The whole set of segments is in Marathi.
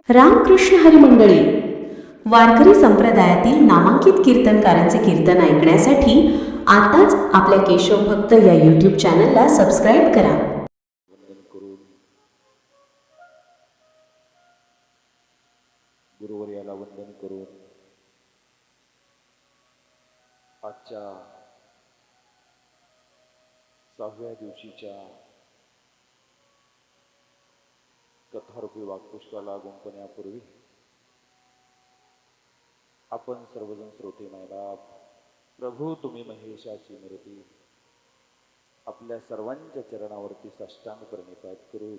रामकृष्ण हरी मंडळी, वारकरी संप्रदायातील नामांकित कीर्तनकारांचे कीर्तन ऐकण्यासाठी आताच आपल्या केशव भक्त या यूट्यूब चॅनलला सबस्क्राईब करा. वंदन करून गुरुवर्याला वंदन करून आजच्या 6व्या दिवशीच्या कथारूपी वाक्पुष्पाला गुंफण्यापूर्वी आपण सर्वजण श्रोते मायबाप, प्रभू तुम्ही महेशाची मूर्ती, आपल्या सर्वांच्या चरणावरती साष्टांग प्रणिपात करून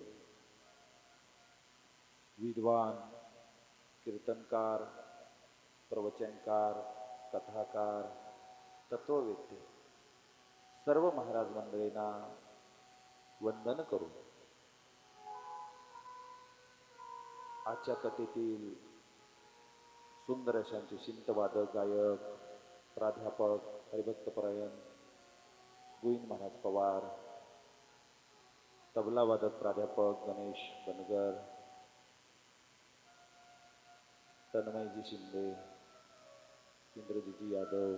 विद्वान, कीर्तनकार, प्रवचनकार, कथाकार, तत्ववेत्ते सर्व महाराज मंडळींना वंदन करू. आजच्या कथेतील सुंदर अशांचे शिंतवादक, गायक, प्राध्यापक हरिभक्तपरायण गोविंद महाराज पवार, तबलावादक प्राध्यापक गणेश बनगर, तन्मयजी शिंदे, इंद्रजीजी यादव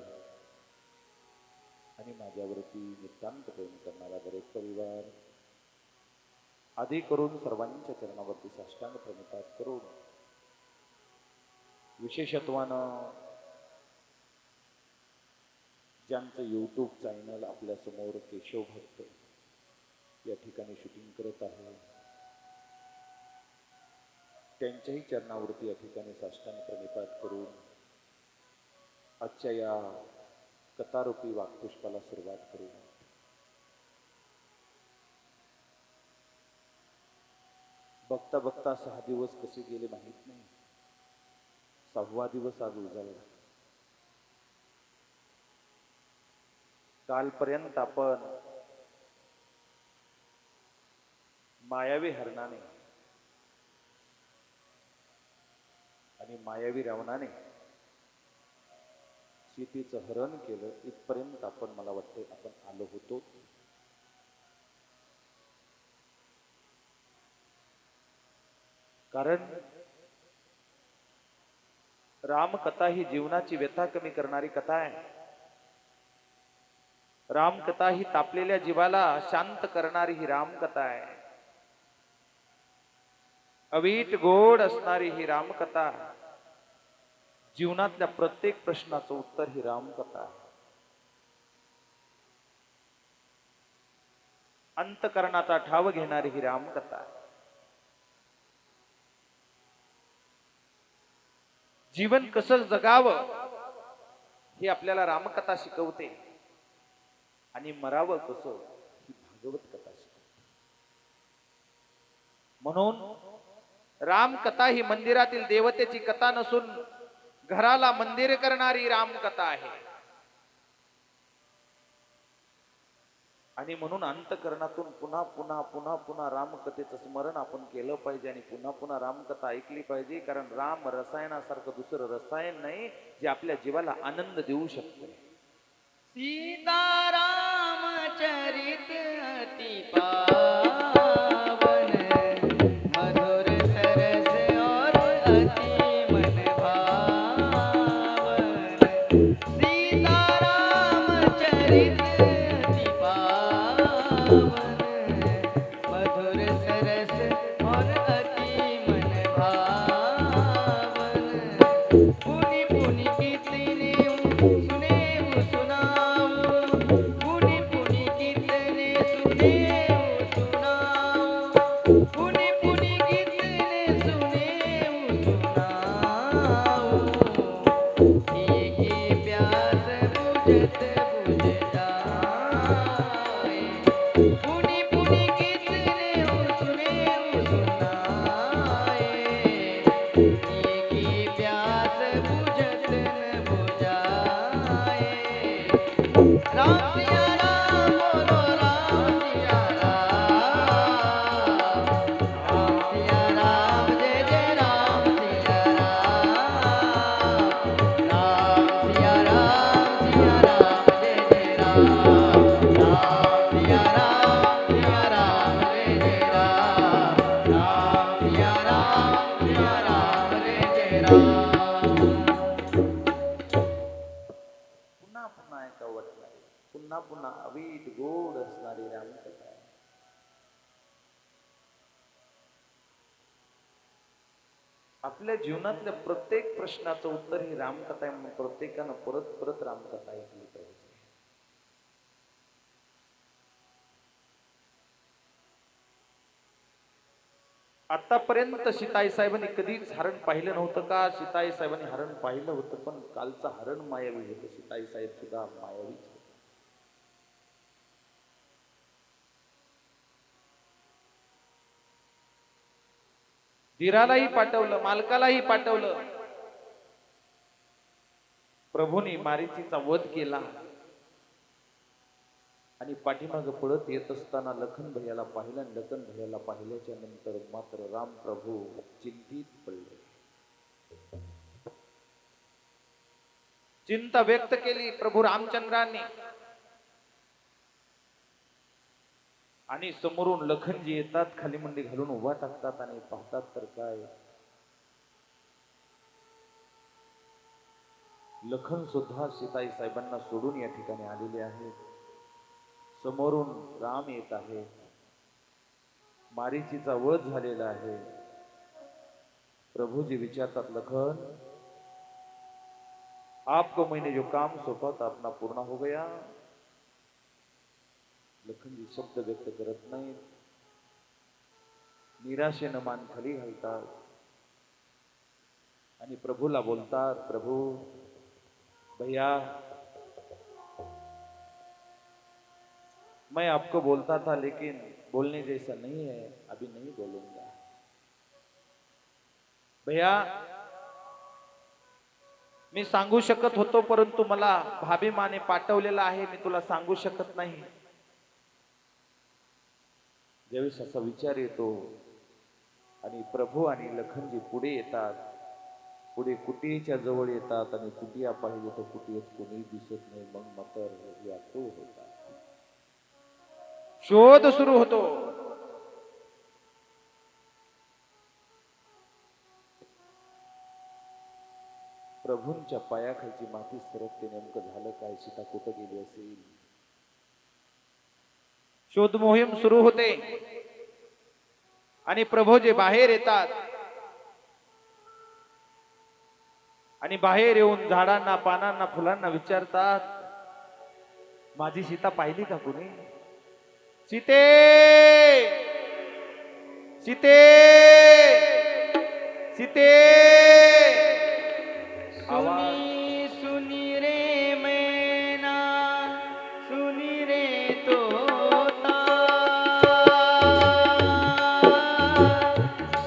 आणि माझ्यावरती नितांत प्रेम करणारा दरेक परिवार आदी करून सर्वांच्या चरणावरती साष्टांग प्रणिपात करून विशेषत्वानं ज्यांचं यूट्यूब चॅनल आपल्या समोर केशव भक्त या ठिकाणी शूटिंग करत आहे त्यांच्याही चरणावरती या ठिकाणी साष्टांग प्रणिपात करून आजच्या या कथारूपी वाक्पुष्पाला सुरुवात करू. बघता बघता 6 दिवस कसे गेले माहित नाही. 6वा दिवस आज उजाडला. कालपर्यंत आपण मायावी हरणाने आणि मायावी रावणाने सीतेचं हरण केलं इथपर्यंत आपण, मला वाटते, आपण आलो होतो. कारण रामकथा ही जीवनाची व्यथा कमी करणारी कथा आहे. रामकथा ही तापलेल्या जीवाला शांत करणारी ही रामकथा आहे. अवीट गोड असणारी ही रामकथा, जीवनातल्या प्रत्येक प्रश्नाचं उत्तर ही रामकथा आहे. अंतकरणाचा ठाव घेणारी ही रामकथा आहे. जीवन कसं जगावं हे आपल्याला रामकथा शिकवते आणि मरावं कसं ही भागवत कथा शिकवते. म्हणून रामकथा ही मंदिरातील देवतेची कथा नसून घराला मंदिर करणारी रामकथा आहे. आणि म्हणून अंतकरणातून पुन्हा पुन्हा पुन्हा पुन्हा रामकथेचं स्मरण आपण केलं पाहिजे आणि पुन्हा पुन्हा रामकथा ऐकली पाहिजे. कारण राम रसायनासारखं दुसरं रसायन नाही जे आपल्या जीवाला आनंद देऊ शकते. सीताराम चरित अति पावन, मधुर सरस और अति मन भावन. सीताराम चरित अति पावन, मधुर सरस और अति मन भावन. पुनि पुनि कीर्तने सुने सुनाऊं, पुनि पुनि कीर्तने सुने सुनाऊं, पुनि पुनि कीर्तने सुने सुनाऊं. की प्यास बुझत बुझ जाए, पुनि पुनि कीर्तने सुने सुनाए. की प्यास बुझत न बुझाए. राम सिया राम बोलो राम सिया राम, राम सिया राम जय जय राम सिया राम, राम सिया राम जय जय राम, राम सिया राम जय जय राम, राम सिया राम आपल्या जीवनातल्या प्रत्येक प्रश्नाचं उत्तर ही रामकथा आहे म्हणून प्रत्येकानं परत परत रामकथा ऐकली पाहिजे. आतापर्यंत सीताई साहेबांनी कधीच हरण पाहिलं नव्हतं का? सीताई साहेबांनी हरण पाहिलं होतं, पण कालचं हरण मायावी होतं. सीताई साहेब सुद्धा मायावीच होते. धीरालाही पाठवलं, मालकालाही पाठवलं. प्रभूने मारीचीचा वध केला आणि पाठीमाग पळत येत असताना लखन भैयाला पाहिलं. लखन भैयाला पाहिल्याच्या नंतर मात्र राम प्रभू चिंतित पडले. चिंता व्यक्त केली प्रभू रामचंद्रांनी आणि समोरून लखनजी येतात, खाली मंडी घालून उभा टाकतात आणि पाहतात तर काय, लखन सुद्धा सीताई साहेबांना सोडून या ठिकाणी आलेले आहेत. समोरून राम येत आहे, मारीचीचा वध झालेला आहे. प्रभूजी विचारतात, लखन आपको मैंने जो काम सौंपा था अपना पूर्ण हो गया? लखनजी शब्द व्यक्त करत नाही, निराशेनं मान खाली घालतात आणि प्रभूला बोलतात, प्रभू भैया मैं आपको बोलता था लेकिन बोलने जैसा नहीं है, अभी नहीं बोलूंगा. भैया मी सांगू शकत होतो, परंतु मला भाभी माने पाठवलेला आहे, मी तुला सांगू शकत नाही. ज्यावेळेस असा विचार येतो आणि प्रभू आणि लखनजी पुढे येतात, पुढे कुटीच्या जवळ येतात आणि कुटिया पाहिजे तर कुटियात कोणी दिसत नाही. मग मात्र व्याकुळ होतात, शोध सुरू होतो. प्रभूंच्या पायाखालची माती सरकते. नेमकं झालं काय? सीता कुठं गेली असेल? शोध मोहीम सुरू होते आणि प्रभूजी बाहेर येतात आणि बाहेर येऊन झाडांना, पानांना, फुलांना विचारतात, माझी सीता पाहिली का कुणी? सीते, सीते, सीते. सुनी सुनी रे मैना, सुनी रे तोता,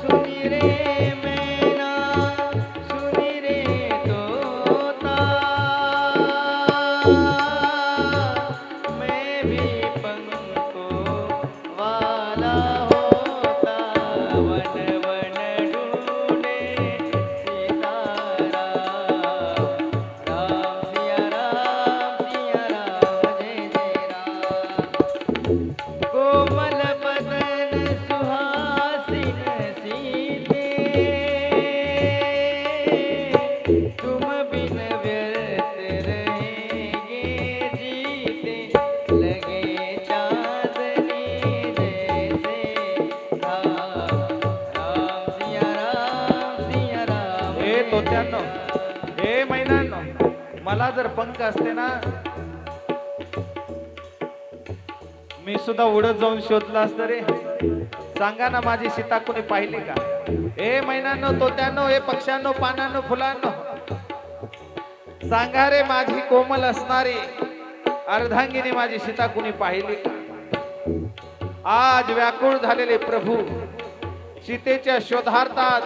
सुनी रे मैना, सुनी रे तोता, मैं भी पंखों वाला होता, वन वन ढूंढे सीताराम, राम सिया राम, सिया राम जय जय राम. कोमल बदन सुहासिन सीते, तुम बिन व्यर्थ रहेंगे जीते, लगे चांदनी जैसे राम, राम सिया राम, सिया राम. हे तोत्यांनो, हे मैनांनो, मला जर पंख असते ना, मी सुद्धा उडत जाऊन शोधला असतं रे. सांगा ना, माझी सीता कोणी पाहिली का? हे मैनांनो, तोत्यांनो, हे पक्ष्यांनो, पानांनो, फुलांनो, सांगा रे, माझी कोमल असणारी अर्धांगिनी माझी सीता कोणी पाहिली का? आज व्याकुळ झालेले प्रभू सीतेच्या शोधार्थात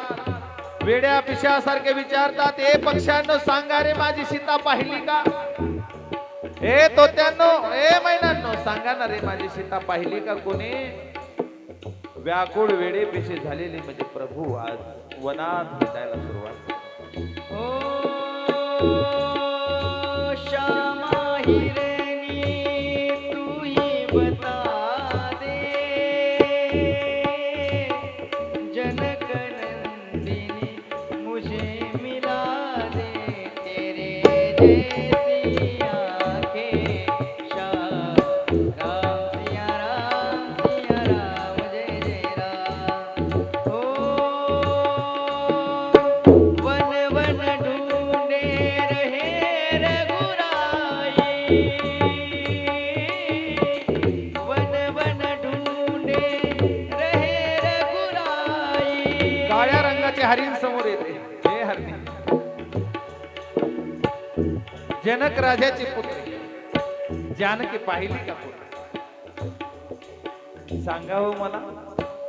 वेड्या पिशासारखे विचारतात, हे पक्ष्यांनो, सांगा रे, माझी सीता पाहिली का? हे तोत्यांनो, हे मैनांनो, सांगा ना रे, माझी सीता पाहिली का कोणी? व्याकुळ वेडे पिशे झालेले म्हणजे प्रभू आज वनात भेटायला सुरुवात केली. ओ श्यामा हिरनी तू ही बता दे, जनक नंदिनी मुझे मिला दे, तेरे जैसी आंखें श्याम, राम सिया राम, सिया राम जय जय राम. ओ हरिण समोर येते. हे हरणी, जनक राजाची पुत्री जानकी पाहिली का कोणी? सांगा हो मला,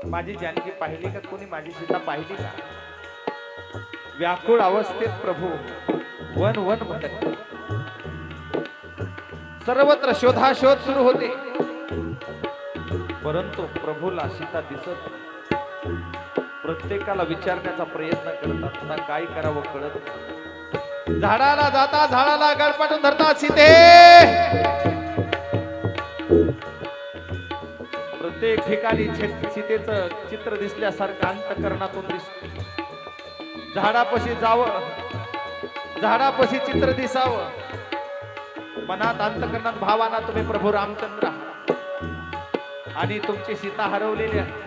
माझी जानकी पाहिली का कोणी? माझी सीता पाहिली का? व्याकुळ अवस्थेत प्रभू वन वन भटकले. सर्वत्र शोधाशोध सुरू होते, परंतु प्रभूला सीता दिसत नाही. प्रत्येकाला विचारण्याचा प्रयत्न करतात, आता काय करावं कळत नाही. झाडाला जाता, झाडाला गळपाटून धरतात, सीते. प्रत्येक ठिकाणी सीतेचं चित्र दिसल्यासारखं अंतःकरणातून दिसत. झाडापाशी जावं, झाडापाशी चित्र दिसावं, मनात अंतःकरणात भावाना तुम्ही प्रभू रामचंद्र आणि तुमची सीता हरवलेली आहे.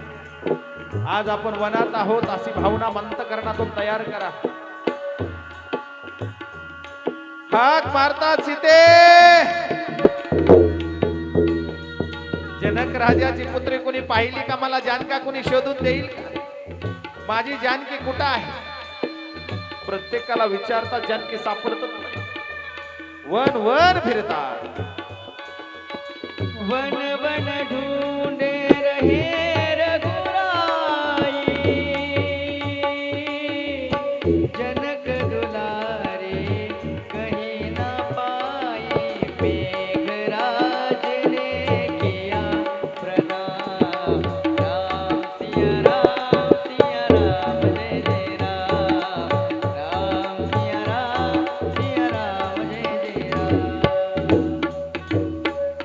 आज आपण वनात आहोत अशी भावना अंतःकरणातून तयार करा. हाक मारतात, सीते. जनक राजाची पुत्री कोणी पाहिली का? मला जानका कोणी शोधून देईल का? माझी जानकी कुठं आहे? प्रत्येकाला विचारतात, जानकी सापडतच नाही. वन वन फिरतात. वन वन ढूंढे रहे रघुराई, जनक दुलारे कहीं न पाई. मेघराज ने किया प्रणाम, राम सिया राम, सिया राम जय जय राम, राम सिया राम, सिया राम जय जय राम.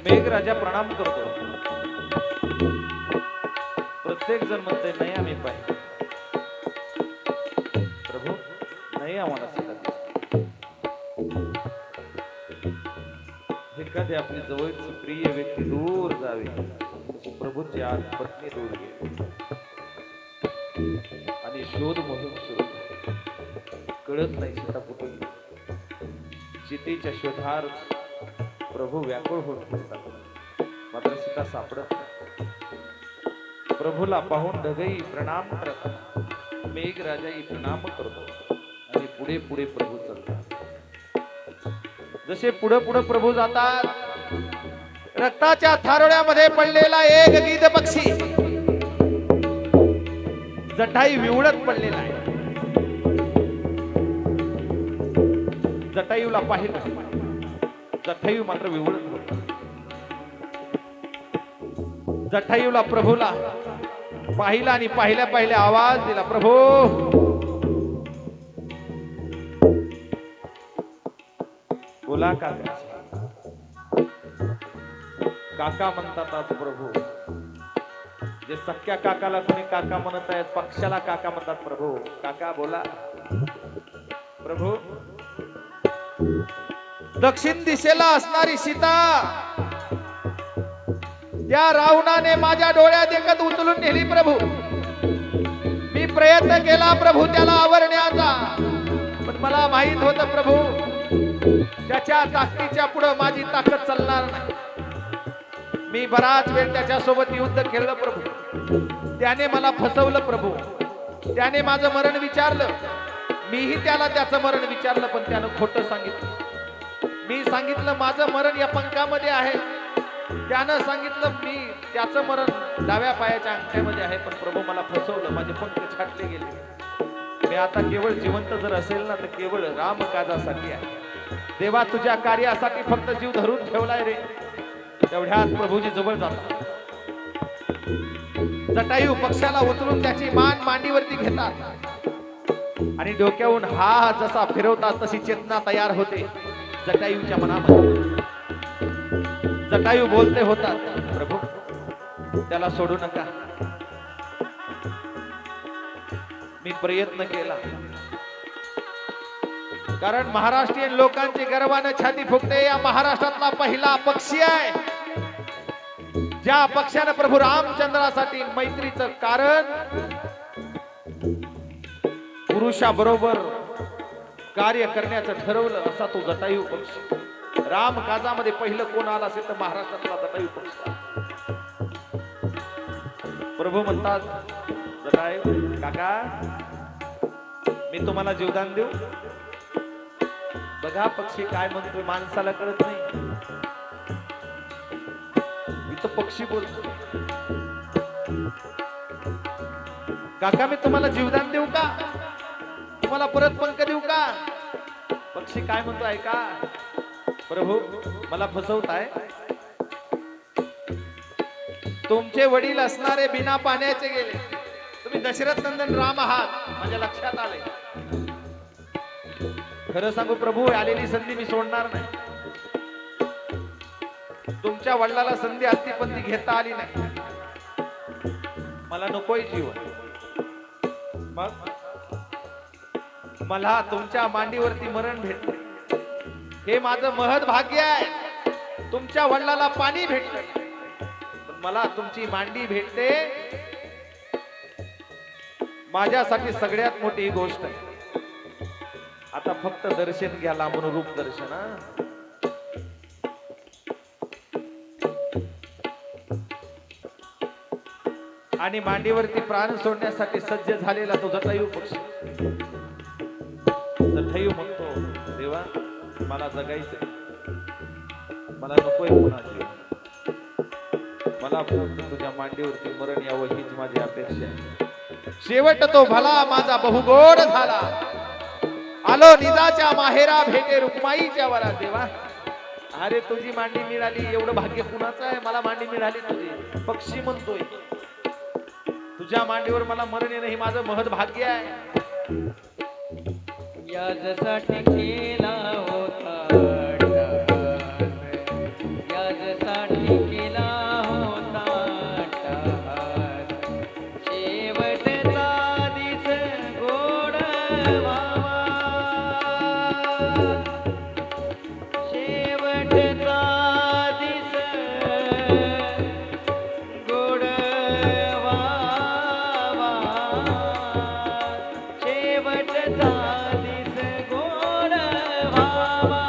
मेघराजा प्रणाम करतो. प्रत्येक जण म्हणते, नाही आम्ही पाहिजे. प्रभू नाही आम्हाला सीता दिसली. एखादी आपली जवळची प्रिय व्यक्ती दूर जावी, प्रभूची आज पत्नी दूर गेली आणि शोध मोहीम सुरू. कळत नाही सीता कुठे गेली. सीतेच्या शोधार्थ प्रभू व्याकुळ होत असतात, मात्र सीता सापडत नाही. प्रभूला पाहून ढगई प्रणाम करतात, मेघराजाही प्रणाम करतो आणि पुढे पुढे प्रभू चालतात. जसे पुढे पुढे प्रभू जातात, रक्ताच्या थारोळ्यामध्ये पडलेला एक गीध पक्षी जटाई विवळत पडलेला आहे. जटायूला पाहिलं, जटायू मात्र विवळत होता. जटायूला प्रभूला पाहिला आणि पाहिल्या पाहिल्या आवाज दिला, प्रभू. बोला काका. काका म्हणतात आज प्रभू. जे सख्या काकाला कोणी काका म्हणत आहेत, पक्षाला काका म्हणतात. प्रभू काका बोला. प्रभू, दक्षिण दिशेला असणारी सीता त्या रावणाने माझ्या डोळ्यात देखत उचलून नेली. प्रभू मी प्रयत्न केला प्रभू त्याला आवरण्याचा, पण मला माहित होतं प्रभू त्याच्या ताकदीच्या पुढे माझी ताकद चालणार नाही. मी बराच वेळ त्याच्या सोबत युद्ध केलं प्रभू. त्याने मला फसवलं प्रभू. त्याने माझं मरण विचारलं, मीही त्याला त्याचं मरण विचारलं, पण त्यानं खोटं सांगितलं. मी सांगितलं माझं मरण या पंखामध्ये आहे, त्यानं सांगितलं मी त्याचं मरण डाव्या पायाच्या अंगठ्यामध्ये आहे. पण प्रभू मला फसवलं, माझे पंख छाटले गेले. मी आता केवळ जिवंत जर असेल ना तर केवळ रामकाजासाठी आहे. देवा तुझ्या कार्यासाठी फक्त जीव धरून ठेवलाय रे. तेवढ्यात प्रभूजी जवळ जातात. जटायू पक्षाला उचलून त्याची मान मांडीवरती घेतात आणि डोक्यावरून हा जसा फिरवतात तशी चेतना तयार होते जटायूच्या मनामध्ये. जटायू बोलते होतात, प्रभू त्याला सोडू नका. मी प्रयत्न केला, कारण महाराष्ट्रीयन लोकांची गर्वाने छाती फुगते. या महाराष्ट्रातला पहिला पक्षी आहे ज्या पक्षाने प्रभू रामचंद्रासाठी मैत्रीचं कारण पुरुषाबरोबर कार्य करण्याचं ठरवलं, असा तो जटायू पक्षी. राम काजामध्ये पहिलं कोण आला असेल तर महाराष्ट्रातला जटायू पक्षी. प्रभू म्हणतात, जटायू काका मी तुम्हाला जीवदान देऊ? बघा पक्षी काय म्हणतोय, माणसाला कळत नाही. मी तर पक्षी बोलतो. काका मी तुम्हाला जीवदान देऊ का? तुम्हाला परत पंख देऊ का? पक्षी काय म्हणतो ऐका. प्रभू मला फसवताय. तुमचे वडील असणारे बिना पाण्याचे गेले. तुम्ही दशरथ नंदन राम आहात माझ्या लक्षात आले. खरं सांगू प्रभू, आलेली संधी मी सोडणार नाही. तुमच्या वडिलाला संधी असती पण ती घेता आली नाही. मला नकोय जीवन. मग मला तुमच्या मांडीवरती मरण भेटले. हे माझं महत् भाग्य आहे. तुमच्या वडिलाला पाणी भेटलं, मला तुमची मांडी भेटते. माझ्यासाठी सगळ्यात मोठी गोष्ट आहे. आता फक्त दर्शन घ्या, लांबून रूप दर्शन. आणि मांडीवरती प्राण सोडण्यासाठी सज्ज झालेला तो जटायू पक्षी. जटायू म्हणतो, देवा मला जगायचंय, मला नकोय कोणाची. मला फक्त तुझ्या मांडीवरती मरण यावं हीच माझी अपेक्षा आहे. शेवट तो भला माझा बहुगोड झाला. आलो निजाच्या माहेरा भेटे रुक्माईच्या वरा. देवा अरे तुझी मांडी मिळाली, एवढं भाग्य कुणाचं आहे? मला मांडी मिळाली तुझी. पक्षी म्हणतोय तुझ्या मांडीवर मला मरण येणं हे माझं महत् भाग्य आहे. याजसाठी केला होता याजसाठी केला होता शेवटचा दिस गोड व्हावा. शेवटचा दिस गोड व्हावा. शेवटचा दिस गोड व्हावा.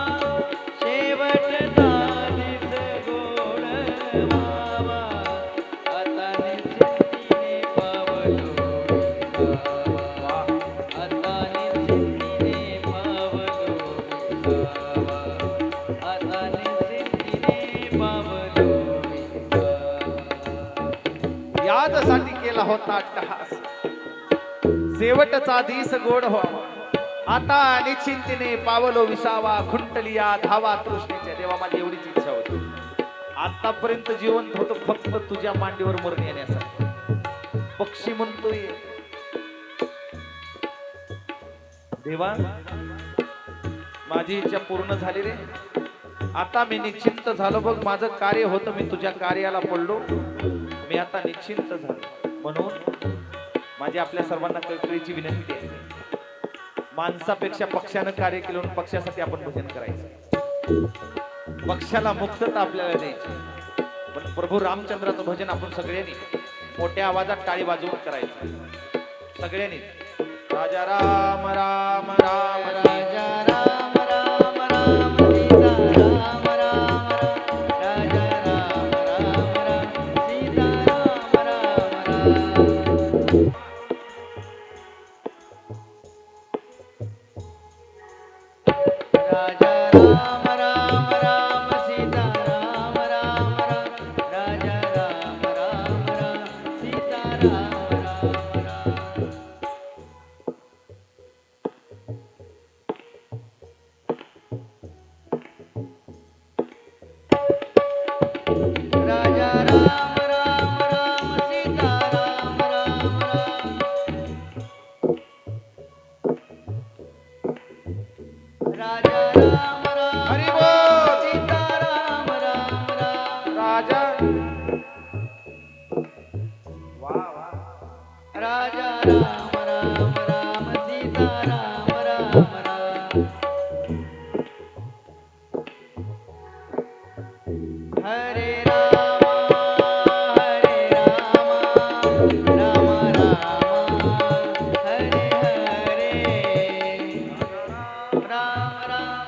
शेवटचा दिस गोड व्हावा. आता निश्चितीने पावलो विसावा. आता निश्चितीने पावलो विसावा. आता निश्चितीने पावलो विसावा. यादसाठी केला होता अट्टहास. शेवटचा दिस गोड व्हावा. आता निश्चिंतीने पावलो विसावा. खुंटलिया धावा तृष्णेच्या. देवा माझी एवढीच इच्छा होती. आतापर्यंत जिवंत होतो फक्त तुझ्या मांडीवर मरण येण्यासाठी. पक्षी म्हणतोय देवा माझी इच्छा पूर्ण झाली रे. आता मी निश्चिंत झालो बघ. माझं कार्य होतं, मी तुझ्या कार्याला पडलो. मी आता निश्चिंत झालो. म्हणून माझी आपल्या सर्वांना कळकळीची विनंती आहे. माणसापेक्षा पक्षानं कार्य केलं म्हणून पक्षासाठी आपण भजन करायचं. पक्षाला मुक्तता आपल्याला द्यायची. पण प्रभू रामचंद्राचं भजन आपण सगळ्यांनी मोठ्या आवाजात टाळी वाजवून करायचं. सगळ्यांनी राजा राम राम राम राजा राम राम राम सीता राम राम राम. राजा राम राम राम सीता राम राम राम. राजा राम राम राम सीता राम राम राम. राजा राम राम राम सीता राम राम राम. राजा राम राम राम सीता राम राम राम. राजा राम राम हरी बोल. सीता राम राम राम. राजा वा वा. राजा राम राम राम सीता राम राम राम. हरे राम राम राम हरे हरे. राम राम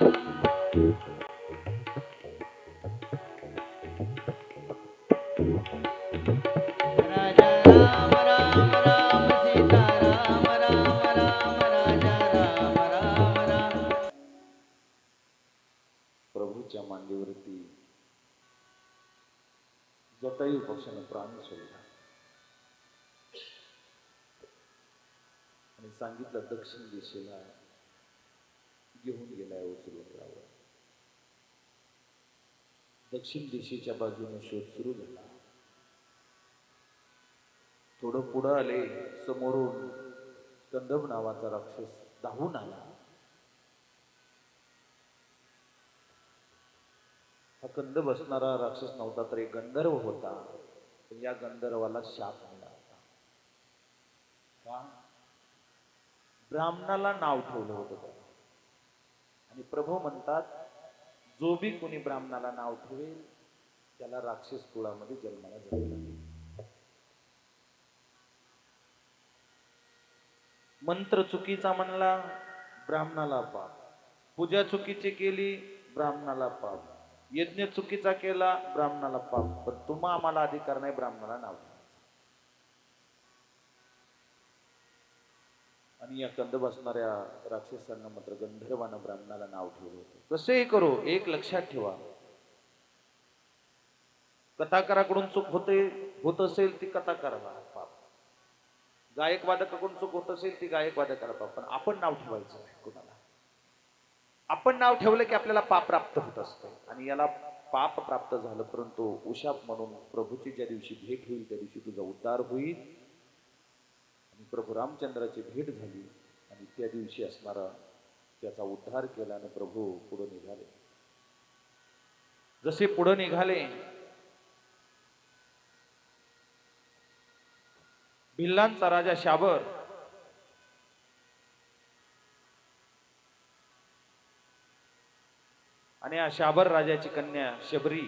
सिया राम राम राम. प्रभूच्या मांडीवरती जटायू पक्षाने प्राण सोडला आणि सांगितलं दक्षिण दिशेला घेऊन गेलाय उचलून रावण. दक्षिण दिशेच्या बाजूने शोध सुरू झाला. थोडं पुढं आले, समोरून कंदब नावाचा राक्षस धावून आला. हा कंदब असणारा राक्षस नव्हता तर एक गंधर्व होता. पण या गंधर्वाला शाप मिळाला होता. का? ब्राह्मणाला नाव ठेवलं होतं त्याला. आणि प्रभू म्हणतात, जो बी कोणी ब्राह्मणाला नाव ठेवेल त्याला राक्षस कुळामध्ये जन्माला जावं लागेल. मंत्र चुकीचा म्हणला, ब्राह्मणाला पाप. पूजा चुकीची केली, ब्राह्मणाला पाप. यज्ञ चुकीचा केला, ब्राह्मणाला पाप. पण तुम्हा आम्हाला अधिकार नाही ब्राह्मणाला नाव ठेवायचं. आणि या कंद बसणाऱ्या राक्षसांना मात्र गंधर्वानं ब्राह्मणाला नाव ठेवलं होतं. कसेही करू, एक लक्षात ठेवा, कथाकाराकडून चूक होत असेल ती कथाकाराला पाप, गायक वादकाकडून चूक होत असेल ती गायक वादकाला पाप. पण आपण नाव ठेवायचं नाही कुणाला. आपण नाव ठेवलं की आपल्याला पाप प्राप्त होत असतं. आणि याला पाप प्राप्त झालं, परंतु उशाप म्हणून प्रभूची ज्या दिवशी भेट होईल त्या दिवशी तुझा उद्धार होईल. आणि प्रभू रामचंद्राची भेट झाली आणि त्या दिवशी असणारा त्याचा उद्धार केला आणि प्रभू पुढे निघाले. जसे पुढे निघाले, भिल्लांचा राजा शाबर आणि या शाबर राजाची कन्या शबरी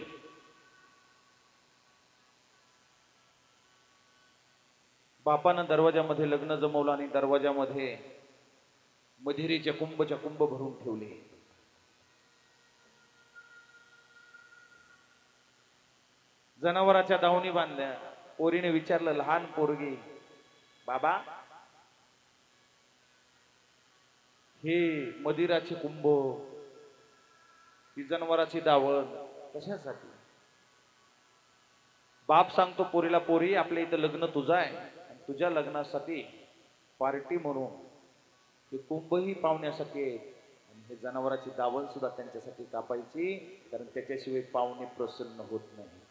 बापानं दरवाजामध्ये लग्न जमवलं आणि दरवाजामध्ये मधिरीचे कुंभच्या कुंभ भरून ठेवले. जनावराच्या दावणी बांधल्या. पोरीने विचारलं, लहान पोरगी, बाबा हे मदिराचे कुंभ, ही जनावराची दावण कशासाठी? बाप सांगतो पोरीला, पोरी आपल्या इथं लग्न तुझं आहे, तुझ्या लग्नासाठी पार्टी म्हणून हे कुंभही पाहुण्यासाठी आहेत आणि हे जनावराची दावण सुद्धा त्यांच्यासाठी कापायची, कारण त्याच्याशिवाय पाहुणे प्रसन्न होत नाही.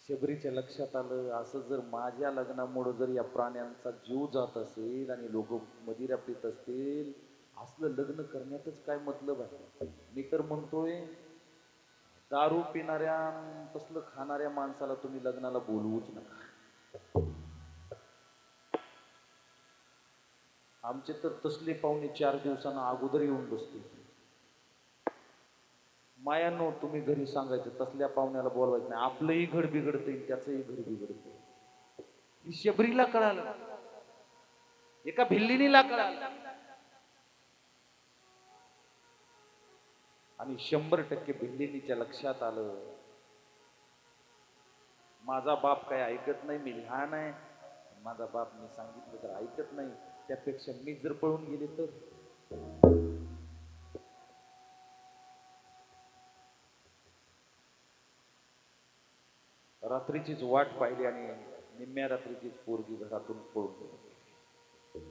शबरीच्या लक्षात आलं, असं जर माझ्या लग्नामुळे जर या प्राण्यांचा जीव जात असेल आणि लोक मदिरा पित असतील, असलं लग्न करण्यातच काय मतलब आहे. मी तर म्हणतोय, दारू पिणाऱ्या तसलं खाणाऱ्या माणसाला तुम्ही लग्नाला बोलवूच नका. आमचे तर तसले पाहुणे 4 दिवसांना अगोदर येऊन बसतील. मायानो, तुम्ही घरी सांगायचं तसल्या पाहुण्याला बोलवायचं नाही. आपलंही घर बिघडतंय, त्याचंही घर बिघडतंय. शबरीला कळालं, एका भिल्लिनीला कळालं आणि 100% भिल्लिनीच्या लक्षात आलं, माझा बाप काय ऐकत नाही, मी लहान आहे, माझा बाप मी सांगितलं तर ऐकत नाही, त्यापेक्षा मी जर पळून गेले तर. रात्रीचीच वाट पाहिली आणि निम्म्या रात्रीचीच पोरगी घरातून पळून गेली.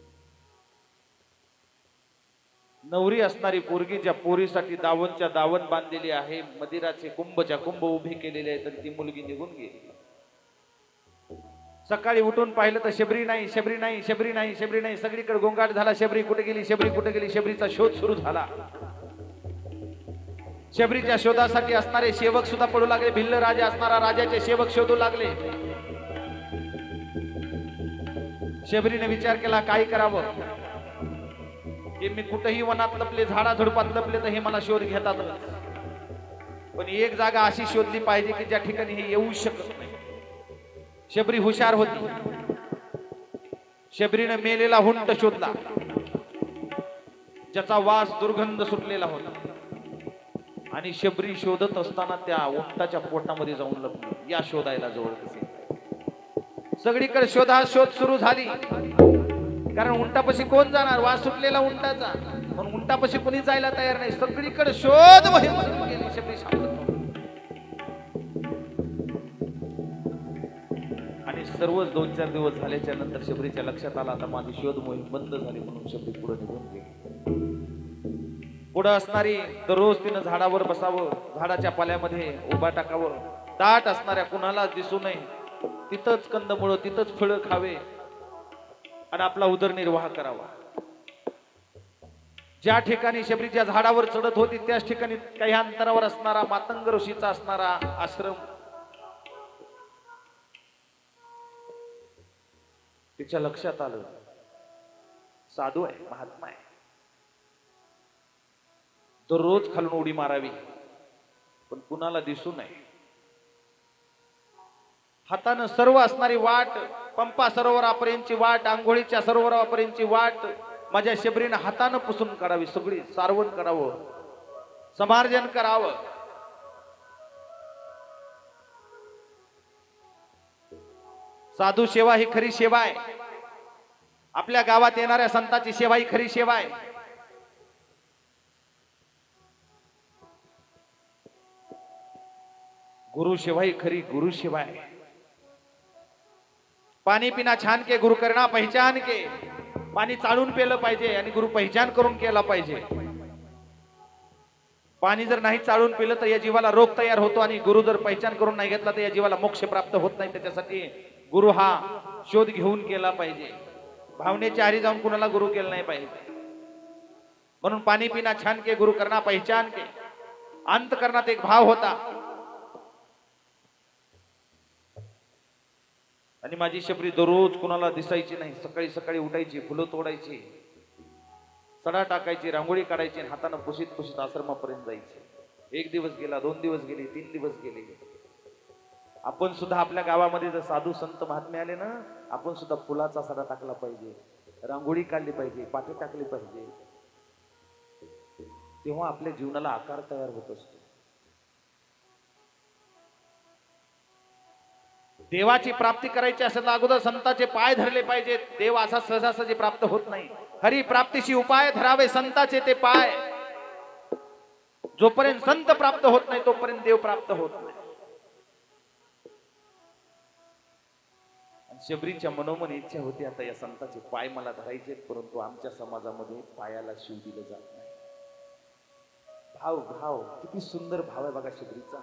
नवरी असणारी पोरगी ज्या पोरीसाठी दावणच्या दावण बांधलेली आहे, मदिराचे कुंभच्या कुंभ उभे केलेले आहेत, तर ती मुलगी निघून गेली. सकाळी उठून पाहिलं तर शबरी नाही, शबरी नाही, शबरी नाही, शबरी नाही. सगळीकडे गोंगाट झाला. शबरी कुठे गेली, शबरी कुठे गेली? शबरीचा शोध सुरू झाला. शबरीच्या शोधासाठी असणारे सेवक सुद्धा पडू लागले. भिल्ल राजा असणारा राजाचे सेवक शोधू लागले. शबरीने विचार केला, काय करावं? की मी कुठेही वनात लपले, झाडा झुडपात लपले तर हे मला शोध घेतात, पण एक जागा अशी शोधली पाहिजे की ज्या ठिकाणी हे येऊ शकत नाही. शबरी हुशार होती. शबरीने मेलेला हुंट शोधला, ज्याचा वास दुर्गंध सुटलेला होता. आणि शबरी शोधत असताना त्या उंटाच्या पोटामध्ये जाऊन लपली. या शोधायला जवळ कसे. सगळीकडे शोध सुरू झाली. कारण उंटापाशी कोण जाणार? वास सुटलेला उंटाचा. पण उंटापाशी कोणी जायला तयार नाही. सगळीकडे शोध मोहीम सुरू केली. शबरी सापडत नव्हती. आणि सर्वच 2-4 दिवस झाल्याच्या नंतर शबरीच्या लक्षात आला आता माझी शोध मोहीम बंद झाली, म्हणून शबरी पुढे निघून गेली. पुढे असणारी दररोज तिनं झाडावर बसावं, झाडाच्या पाल्यामध्ये उभा टाकावं, दाट असणाऱ्या कुणाला दिसू नये, तिथंच कंदमुळं, तिथंच फळं खावे आणि आपला उदरनिर्वाह करावा. ज्या ठिकाणी शबरीच्या झाडावर चढत होती त्याच ठिकाणी काही अंतरावर असणारा मातंग ऋषीचा असणारा आश्रम तिच्या लक्षात आलं. साधू आहे, महात्मा आहे, दररोज खालून उडी मारावी पण कुणाला दिसू नये. हातानं सर्व असणारी वाट, पंपा सरोवरापर्यंतची वाट, आंघोळीच्या सरोवरापर्यंतची वाट माझ्या शबरीनं हातानं पुसून काढावी, सगळी सारवण करावं, समार्जन करावं. साधू सेवा ही खरी सेवा आहे. आपल्या गावात येणाऱ्या संतांची सेवा ही खरी सेवा आहे. गुरु सेवा ही खरी गुरु सेवा है. पाणी पिना छान के गुरु करना पहचान के. पाणी चाळून पेलं पाहिजे आणि गुरु पहचान करून केला पाहिजे. पाणी जर नाही चाळून पिलं तर या जीवाला रोग तयार होतो आणि गुरु जर पहचान करून नाही घेतला तर या जीवाला मोक्ष प्राप्त होत नाही. त्याच्यासाठी गुरु हा शोध घेऊन केला पाहिजे. भावनेच्या आरी जाऊन कुणाला गुरु केलं नाही पाहिजे. म्हणून पाणी पिना छान के गुरु करना पहचान के. अंतकरणात एक भाव होता आणि माझी शबरी दररोज कुणाला दिसायची नाही. सकाळी सकाळी उठायची, फुलं तोडायची, सडा टाकायची, रांगोळी काढायची, हाताने पुशीत पुशीत आश्रमापर्यंत जायची. 1 दिवस गेला, 2 दिवस गेले, 3 दिवस गेले. आपण सुद्धा आपल्या गावामध्ये जर साधू संत महात्मे आले ना, आपण सुद्धा फुलाचा सडा टाकला पाहिजे, रांगोळी काढली पाहिजे, पाठी टाकली पाहिजे. तेव्हा आपल्या जीवनाला आकार तयार होत असतो. देवाची प्राप्ती करायची असेल तर अगोदर संतांचे पाय धरले पाहिजेत. देव असा सहजासहजी प्राप्त होत नाही. हरी प्राप्तीशी उपाय धरावे संतांचे ते पाय. जोपर्यंत संत प्राप्त होत नाही तोपर्यंत देव प्राप्त होत नाही. शबरीच्या मनोमन इच्छा होती आता या संतांचे पाय मला धरायचे, परंतु आमच्या समाजामध्ये पायाला शिव दिलं जात नाही. भाव भाव किती सुंदर भाव आहे बघा शबरीचा.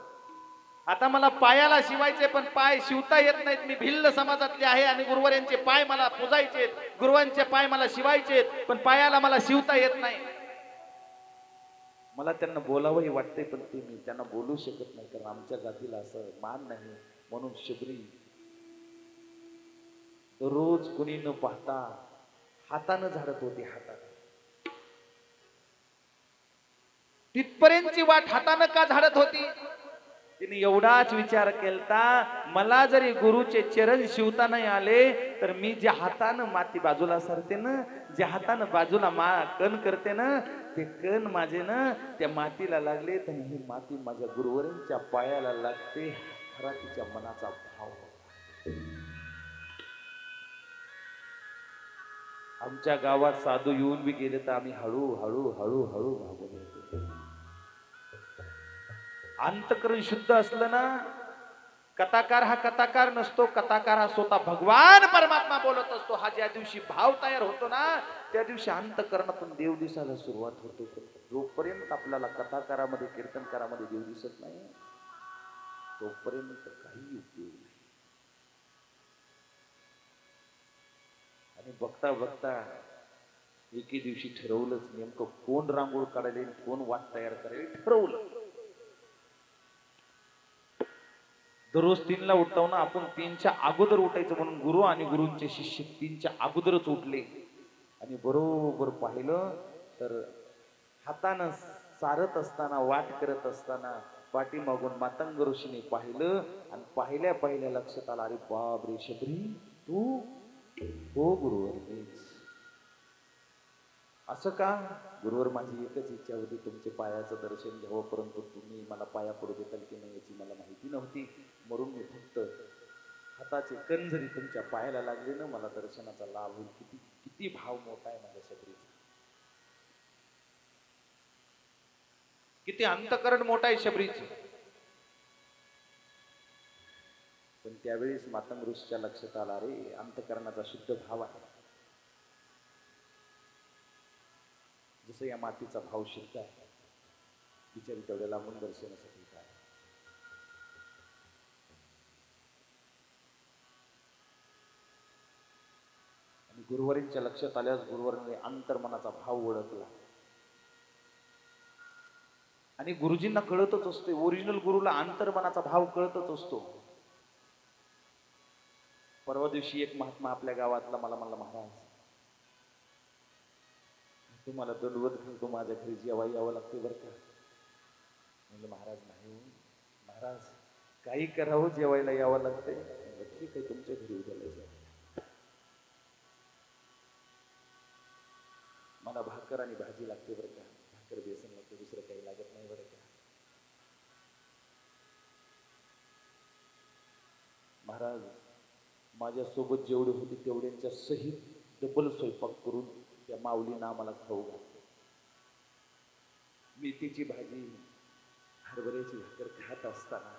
आता मला पायाला शिवायचे पण पाय शिवता येत नाहीत. मी भिल्ल समाजातले आहे आणि गुरुवारांचे पाय मला पुजायचे, गुरुवांचे पाय मला शिवायचे, पण पायाला मला शिवता येत नाही. मला त्यांना बोलावंही वाटते पण ते मी त्यांना बोलू शकत नाही कारण आमच्या जातीला असं मान नाही. म्हणून शबरी रोज कुणी न पाहता हातानं झाडत होती. हाताने तिथपर्यंतची वाट हातानं का झाडत होती? तिने एवढाच विचार केलता, मला जरी गुरुचे चरण शिवता नाही आले तर मी ज्या हातानं माती बाजूला सरते ना, ज्या हातानं बाजूला कण करते ना, ते कण माझे ना त्या मातीला लागले तर ही माती माझ्या गुरुवरांच्या पायाला लागते. खरा तिच्या मनाचा भाव होता. आमच्या गावात साधू येऊन बी गेले तर आम्ही हळू हळू हळू हळू भागवले होते. अंतकरण शुद्ध असलं ना, कथाकार हा कथाकार नसतो, कथाकार हा स्वतः भगवान परमात्मा बोलत असतो. हा ज्या दिवशी भाव तयार होतो ना त्या दिवशी अंतकरणातून देव दिसायला सुरुवात होतो. जोपर्यंत आपल्याला कथाकारामध्ये कीर्तनकारामध्ये देव दिसत नाही तोपर्यंत काही उपयोग नाही. आणि बघता बघता एके दिवशी ठरवलंच, नेमकं कोण रांगोळ काढायला, कोण वाट तयार करायला ठरवलं. दररोज 3ला उठताव ना आपण 3च्या अगोदर उठायचं म्हणून गुरु आणि गुरूंचे शिष्य 3च्या अगोदरच उठले आणि बरोबर पाहिलं तर हातानं सारत असताना, वाट करत असताना पाठीमागून मातंग ऋषीने पाहिलं आणि पाहिल्या पाहिल्या लक्षात आलं, अरे बाप रे शबरी तू? हो गुरुवर मीच. असं का? गुरुवर माझी एकच इच्छा होती तुमचे पायाचं दर्शन घ्यावं, परंतु तुम्ही मला पाया पडू देताल की नाही याची मला माहिती नव्हती, म्हणून मी फक्त हाताचे कण जरी तुमच्या पायाला लागले ना मला दर्शनाचा लाभ होईल. किती किती भाव मोठा आहे माझ्या शबरीचा, किती अंतकरण मोठा आहे शबरीचं. पण त्यावेळेस मातंग ऋषीच्या लक्षात आला, रे अंतकरणाचा शुद्ध भाव आहे. जसं या मातीचा भाव शुद्ध आहे, बिचारी तेवढ्या लांबून दर्शनासाठी काय. आणि गुरुवारींच्या लक्षात आल्यास गुरुवारांनी अंतर्मनाचा भाव ओळखला. आणि गुरुजींना कळतच असते, ओरिजिनल गुरुला अंतर्मनाचा भाव कळतच असतो. परवा दिवशी एक महात्मा आपल्या गावातला मला म्हणला, महाराज तुम्हाला दंडवत घालतो, माझ्या घरी जेव्हा यावं लागते बरं का. म्हणलं महाराज नाही, महाराज काही करावं जेवायला यावं लागते. ठीक आहे, तुमच्या घरी उद्याला जा. मला भाकर आणि भाजी लागते बरं का, भाकर बेसन लागते, दुसरं काही लागत नाही बरं का. महाराज माझ्यासोबत जेवढे होते तेवढ्यांच्या सहित डबल स्वयंपाक करून त्या माऊलीनं आम्हाला खाऊ घातलं. मेथीची भाजी, हरभऱ्याची भाकर खात असताना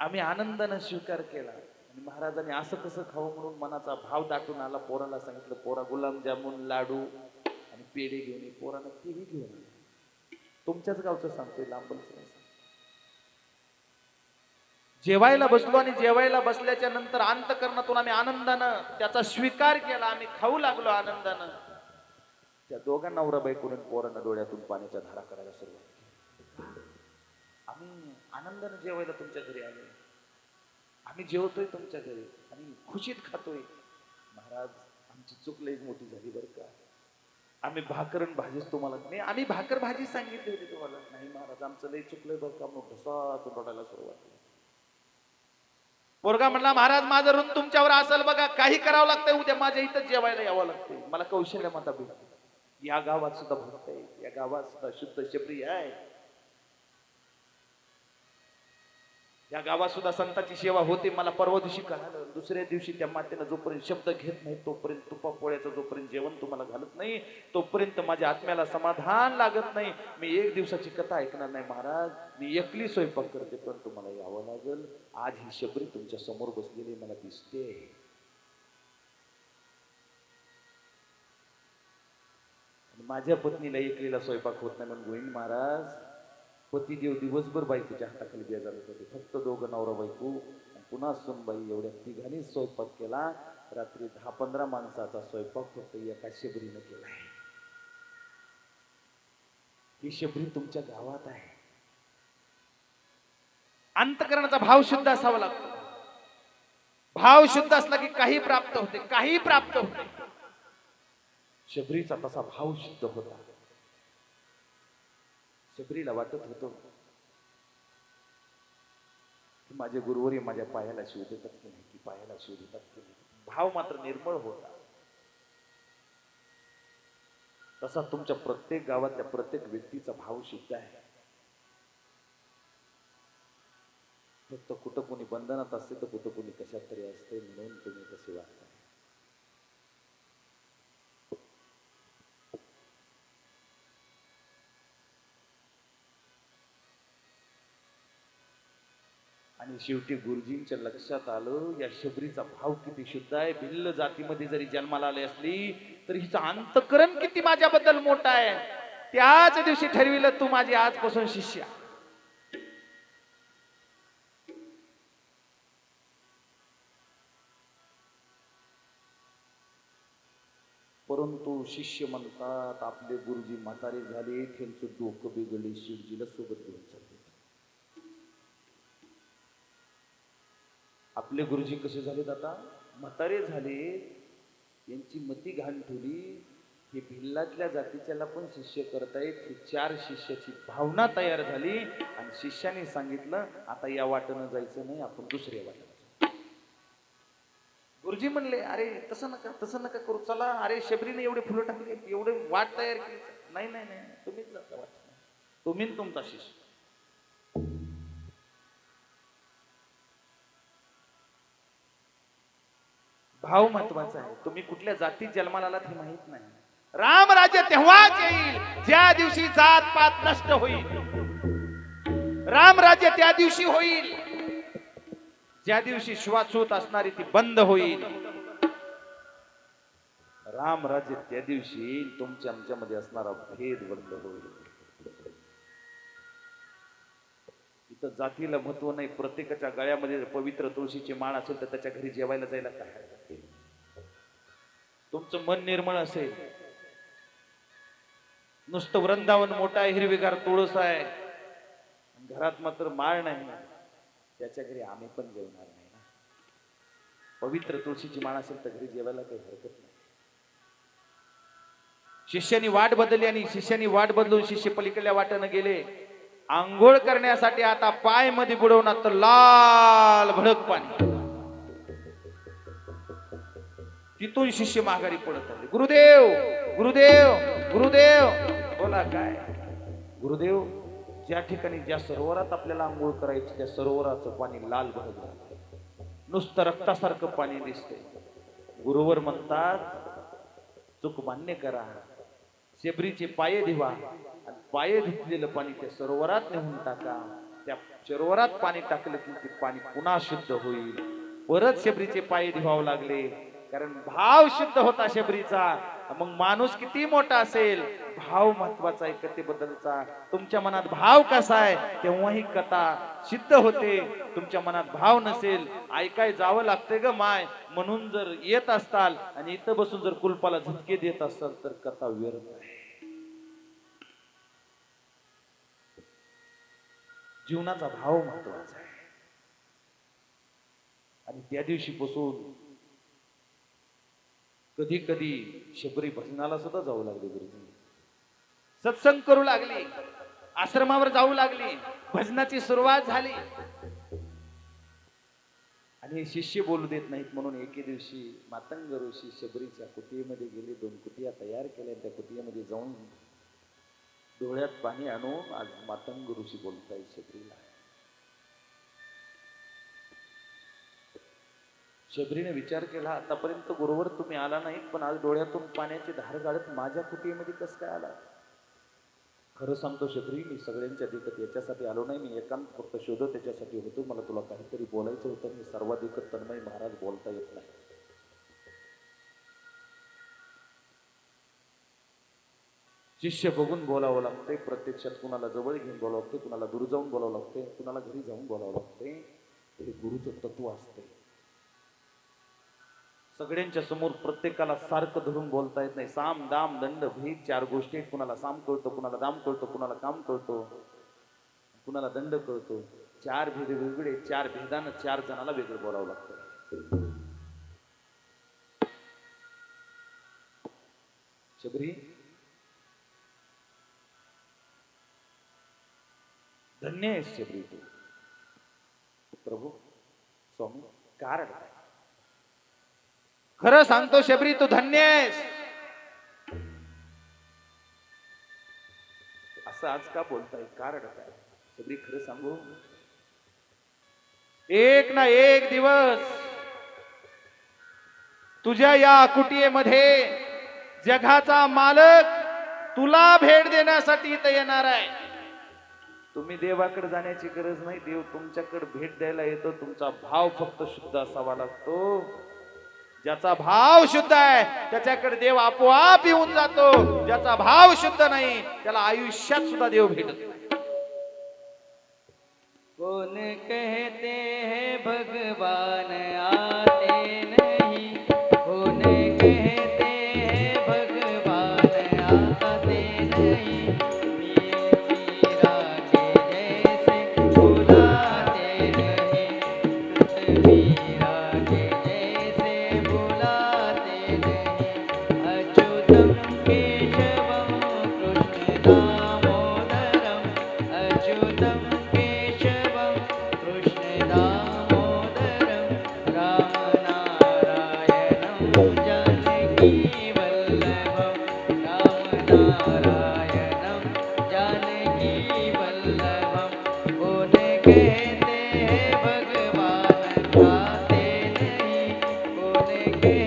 आम्ही आनंदानं स्वीकार केला. आणि महाराजांनी असं कसं खावं म्हणून मनाचा भाव दाटून आला. पोराला सांगितलं, पोरा गुलाबजामुन, लाडू आणि पेढे घेऊन ये. पोरानं तेही घेऊन आला. तुमच्याच गावचं सांगतोय, लांबच नाही. जेवायला बसलो आणि जेवायला बसल्याच्या नंतर अंतकरणातून आम्ही आनंदानं त्याचा स्वीकार केला. आम्ही खाऊ लागलो आनंदानं. त्या दोघा नवरा बायकोने पोरांना डोळ्यातून पाण्याच्या धारा करायला सुरुवात केली. आम्ही आनंदानं जेवायला तुमच्या घरी आलो, आम्ही जेवतोय तुमच्या घरी आणि खुशीत खातोय. महाराज आमची चूक लई मोठी झाली बरं का. आम्ही भाकर आणि भाजीच तुम्हाला नाही, आम्ही भाकर भाजी सांगितली होती तुम्हाला. नाही महाराज आमचं लई चुकलंय बरं का. मग घसातून रडायला सुरुवात केली. पोरगा म्हणला, महाराज माझं ऋण तुमच्यावर असेल बघा, काही करावं लागतंय, उद्या माझ्या इथं जेवायला यावं लागतंय. मला कौशल्य माता भेटते. या गावात सुद्धा भक्त आहे, या गावात सुद्धा शुद्ध शबरी आहे, या गावात सुद्धा संतांची सेवा होते. मला परवा दिवशी कळालं. दुसऱ्या दिवशी त्या मातेनं जोपर्यंत शब्द घेत नाही, तोपर्यंत तुपा पोळ्याचं जोपर्यंत जेवण तुम्हाला घालत नाही, तोपर्यंत माझ्या आत्म्याला समाधान लागत नाही. मी एक दिवसाची कथा ऐकणार नाही महाराज. मी एकली स्वयंपाक करते, पण तुम्हाला यावं लागल. आज ही शबरी तुमच्या समोर बसलेली मला दिसते. माझ्या पत्नीला एकलीला स्वयंपाक होत नाही म्हणून गोविंद महाराज पतिदेव दिवसभर बायकोच्या हाताखाली बेजार होते. फक्त दोघं नवरा बायको आणि पुन्हा सुनबाई एवढ्या तिघांनी स्वयंपाक केला. रात्री 10-15 माणसाचा स्वयंपाक फक्त एका शबरीनं केलाय. ही शबरी तुमच्या गावात आहे. अंतकरणाचा भाव शुद्ध असावा लागतो. भाव शुद्ध असला की काही प्राप्त होते, काही प्राप्त होते. शबरीचा तसा भाव शुद्ध होता. शबरीला वाटत होतं की माझे गुरुवरी माझ्या पायाला शिव देतात की नाही, की पायाला शिव देतात की नाही. भाव मात्र निर्मळ होता. तसा तुमच्या प्रत्येक गावातल्या प्रत्येक व्यक्तीचा भाव शुद्ध आहे. फक्त कुठं कोणी बंधनात असते तर कुठं कोणी कशात तरी असते, म्हणून तुम्ही कसे वागता. आणि शेवटी गुरुजींच्या लक्षात आलं, या शबरीचा भाव किती शुद्ध आहे. भिल्ल जातीमध्ये जरी जन्माला आली असली तरी हिचं अंतकरण किती माझ्याबद्दल मोठा आहे. त्याच दिवशी ठरविलं, तू माझी आजपासून शिष्या. परंतु शिष्य म्हणतात आपले गुरुजी म्हातारे झाले, त्यांचं डोकं बिघडले, शिवजीला सोबत घेऊन चालले. आपले गुरुजी कसे झालेत आता, म्हातारे झाले, यांची मती घाण ठेवली. हे भिल्लातल्या जातीच्याला पण शिष्य करतायत. ही 4 शिष्याची भावना तयार झाली आणि शिष्याने सांगितलं, आता या वाटेनं जायचं नाही, आपण दुसऱ्या वाटेनं जाऊ. गुरुजी म्हणले, अरे तसं नका करू, चला. अरे शबरीने एवढे फुलं टाकली, एवढे वाट तयार केली. नाही नाही नाही, तुम्हीच जाता वाट, तुम्ही तुमचा शिष्य. भाव महत्वाचा आहे. तुम्ही कुठल्या जातीत जन्माला आलात हे माहित नाही. राम राज्य तेव्हाच येईल ज्या दिवशी जात पात नष्ट होईल. राम राज्य त्या दिवशी होईल ज्या दिवशी श्वासोत असणारी ती बंद होईल. राम राज्य त्या दिवशी येईल तुमच्या आमच्यामध्ये असणारा भेद बंद होईल. इथं जातीला महत्व नाही. प्रत्येकाच्या गळ्यामध्ये पवित्र तुळशीची माळ असेल तर त्याच्या घरी जेवायला जायला काय हरकत आहे? तुमचं मन निर्मळ असेल. नुसतं वृंदावन मोठा आहे, हिरवीगार तुळस आहे, घरात मात्र माळ नाही, त्याच्या घरी आम्ही पण जेवणार नाही ना. पवित्र तुळशीची माळ असेल तर घरी जेवायला काही हरकत नाही. शिष्यानी वाट बदलली आणि शिष्यानी वाट बदलून शिष्य पलीकडल्या वाटेनं गेले. आंघोळ करण्यासाठी आता पाय मध्ये बुडवणार तर लाल भडक पाणी. तिथून शिष्य माघारी पडत आले. गुरुदेव गुरुदेव गुरुदेव. बोला काय गुरुदेव? ज्या ठिकाणी ज्या सरोवरात आपल्याला आंघोळ करायची त्या सरोवराचं पाणी लाल भडक झालं, नुसतं रक्तासारखं पाणी दिसतंय. गुरुवर म्हणतात चूक मान्य करा, शेबरीचे पाये धुवा आणि पाये धुतलेलं पाणी त्या सरोवरात नेऊन टाका. त्या सरोवरात पाणी टाकलं की ते पाणी पुन्हा शुद्ध होईल. परत शेबरीचे पाये धुवावं लागले, कारण भाव शुद्ध होता शेबरीचा. मग माणूस किती मोठा असेल, भाव महत्वाचा आहे कथेबद्दलचा. तुमच्या मनात भाव कसा आहे तेव्हा ही कथा सिद्ध होते. तुमच्या मनात भाव नसेल, ऐकाय जावं लागते ग माय म्हणून जर येत असताल आणि इथं बसून जर कुलपाला झटके देत असाल तर कथा व्यर्थ आहे. जीवनाचा भाव महत्वाचा आहे. आणि त्या दिवशी पासून कधी कधी शबरी भजनाला सुद्धा जाऊ लागली. गुरुजी सत्संग करू लागली, आश्रमावर जाऊ लागली, भजनाची सुरुवात झाली. आणि शिष्य बोलू देत नाहीत म्हणून एके दिवशी मातंग ऋषी शबरीच्या कुटियेमध्ये गेले. 2 कुटिया तयार केल्या. त्या कुटियेमध्ये जाऊन डोळ्यात पाणी आणून आज मातंग ऋषी बोलताय शबरीला. शबरीने विचार केला, आतापर्यंत गुरुवर तुम्ही आला नाहीत, पण आज डोळ्यातून पाण्याची धार गाळत माझ्या कुटियेमध्ये कसं काय आला? खरं सांगतो शबरी, मी सगळ्यांच्या देखत याच्यासाठी आलो नाही. मी एकांत फक्त शोधत त्याच्यासाठी होतो. मला तुला काहीतरी बोलायचं होतं. मी सर्वाधिकत तन्मय महाराज बोलता येत नाही. शिष्य बघून बोलावं लागते. प्रत्यक्षात कुणाला जवळ घेऊन बोलावं लागते, कुणाला दूर जाऊन बोलावं लागते, कुणाला घरी जाऊन बोलावं लागते. हे गुरुचं तत्व असते. सगळ्यांच्या समोर प्रत्येकाला सारखं धरून बोलता येत नाही. साम दाम दंड भेद 4 गोष्टी आहेत. कुणाला साम कळतो, कुणाला दाम कळतो, कुणाला काम कळतो, कुणाला दंड कळतो. 4 भेद वेगवेगळे. 4 भेदानं 4 जणाला वेगळं बोलावं लागतं. शबरी धन्य आहेस शबरी तू. प्रभू स्वामी का रडताय? खरं सांगतो शबरी तू धन्य आहेस. असं आज का बोलताय? का रडताय? शबरी खरं सांगू, एक ना एक दिवस तुझ्या या कुटियेमध्ये जगाचा मालक तुला भेट देण्यासाठी इथं येणार आहे. तुम्ही देवाकडे जाण्याची गरज नाही. देव तुमच्याकडे भेट द्यायला येतो. तुमचा भाव फक्त शुद्ध असावा लागतो. ज्याचा भाव शुद्ध आहे त्याच्याकडे देव आपोआप येऊन जातो. ज्याचा भाव शुद्ध नाही त्याला आयुष्यात सुद्धा देव भेटत नाही. कौन कहते हैं भगवान आते नहीं, कौन कहते हैं भगवान आते नहीं, मीरा के जैसे बुलाते नहीं, मीरा के जैसे बुलाते नहीं, अच्युतम केशवम कृष्ण दामोदरम, अच्युतम केशवम कृष्ण दामोदरम, राम नारायणम जानकी वल्लभम, राम नारायणम जानकी वल्लभम. कौन कहते हैं भगवान आते नहीं, कौन कहते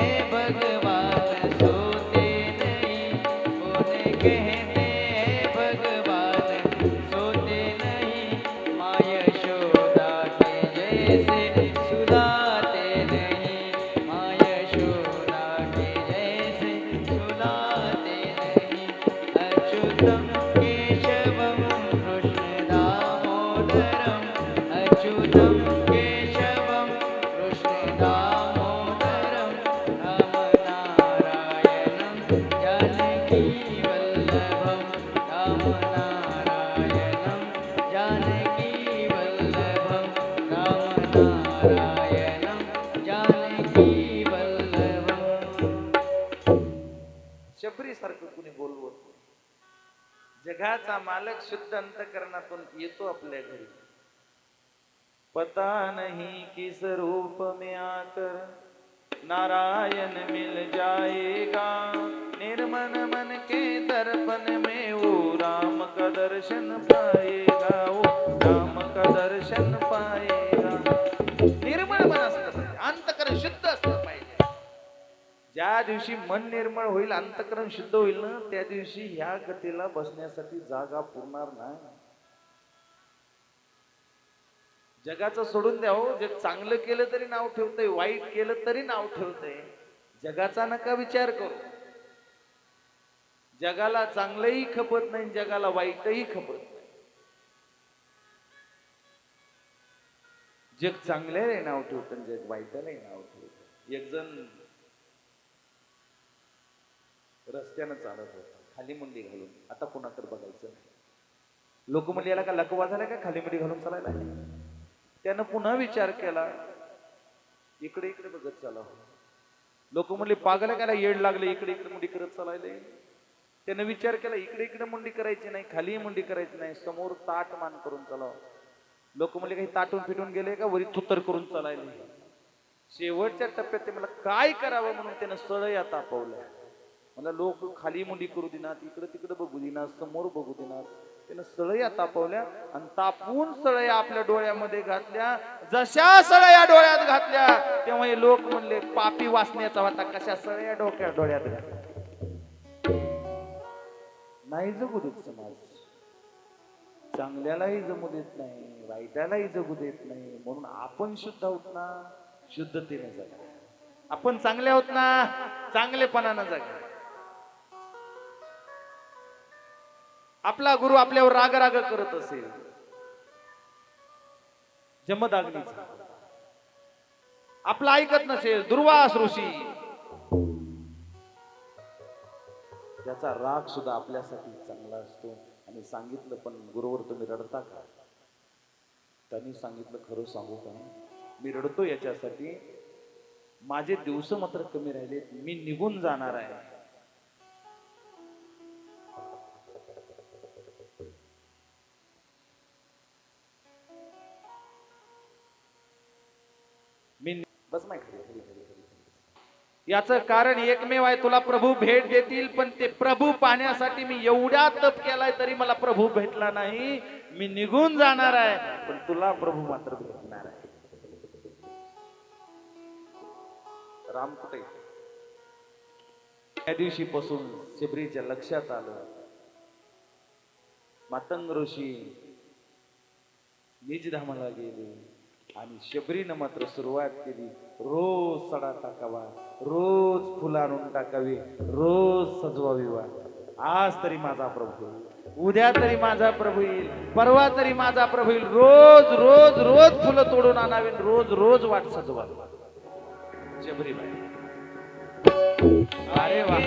हैं भगवान सोते नहीं, कौन कहते हैं भगवान सोते नहीं, माँ यशोदा के जैसे सुलाते नहीं, माँ यशोदा के जैसे सुलाते नहीं, अच्युतम केशवम कृष्ण दामोदरम, अच्युतम केशवम कृष्ण दामोदरम, राम नारायणं जानकी वल्लभम, राम नारायणं जानकी वल्लभम, राम नारायणं जानकी वल्लभम. शबरी सारखं कुणी बोलवत नाही. जगाचा मालक शुद्ध अंतकरणातून येतो आपल्या घरी. पता नहीं किस रूप में आकर नारायण मिल जाएगा, निर्मल मन के दर्पण में वो राम का दर्शन पाएगा, वो राम का दर्शन पाएगा. निर्मळ मन असतं पाहिजे, अंतकरण शुद्ध असतं पाहिजे. ज्या दिवशी मन निर्मळ होईल, अंतकरण शुद्ध होईल ना, त्या दिवशी ह्या गतीला बसण्यासाठी जागा पुरणार नाही. जगाचं सोडून द्या हो, जग चांगलं केलं तरी नाव ठेवतंय, वाईट केलं तरी नाव ठेवतंय. जगाचा नका विचार करू. जगाला चांगलंही खपत नाही, जगाला वाईटही खपत नाही. जग चांगल्याला नाव ठेवतं, जग वाईटालाही नाव ठेवतं. एक जण रस्त्यानं चालत होता, खाली मुंडी घालून. आता कोणाकडे बघायचं नाही. लोक म्हणले याला का लकवा झाला का खाली मुंडी घालून चालायला. त्यानं पुन्हा विचार केला, इकडे इकडे बघत चाला. लोक म्हणले पागल का, येड लागले, इकडे इकडे मुंडी करत चालायले. त्यानं विचार केला, इकडे इकडे मुंडी करायची नाही, खाली मुंडी करायची नाही, समोर ताट मान करून चालावं. लोक म्हणले काही ताटून पिटून गेले का, वरी थुत्तर करून चालायले. शेवटच्या टप्प्यात ते मला काय करावं म्हणून त्यानं सळया तापवल्या. मला लोक खाली मुंडी करू देणार, इकडे तिकडे बघू देणार, समोर बघू देणार. त्यानं सळया तापवल्या आणि तापून सळया आपल्या डोळ्यामध्ये घातल्या. जशा सळया डोळ्यात घातल्या तेव्हा हे लोक म्हणले पापी वासण्याचा होता, कशा सळया डोळ्यात घातल्या. नाही जगू देत समाज, चांगल्यालाही जमू देत नाही, वाईटालाही जगू देत नाही. म्हणून आपण शुद्ध आहोत ना, शुद्धतेने जगा. आपण चांगले आहोत ना, चांगलेपणानं जगा. आपला गुरु आपल्यावर राग राग करत असेल, जमदाग्नीचा, आपला ऐकत नसेल, दुर्वास ऋषी, त्याचा राग सुद्धा आपल्यासाठी चांगला असतो. आणि सांगितलं, पण गुरुवर तुम्ही रडता का? त्यांनी सांगितलं, खरं सांगू का, मी रडतो याच्यासाठी, माझे दिवस मात्र कमी राहिले, मी निघून जाणार आहे. मी बस माहिती याचं कारण एकमेव आहे, तुला प्रभू भेट देतील, पण ते प्रभू पाहण्यासाठी मी एवढा तप केलाय तरी मला प्रभू भेटला नाही. मी निघून जाणार आहे, पण तुला प्रभू मात्र भेटणार आहे. राम कुठे? त्या दिवशी पासून शबरीच्या लक्षात आलं, मातंग ऋषी निजधामाला गेले आणि शबरीनं मात्र सुरुवात केली. रोज सडा टाकावा, रोज फुलं आणून टाकावी, रोज सजवावी. आज तरी माझा प्रभू येईल, उद्या तरी माझा प्रभू येईल, परवा तरी माझा प्रभू येईल. रोज रोज रोज फुलं तोडून आणावी, रोज रोज वाट सजवावी. शबरीबाई, अरे वा.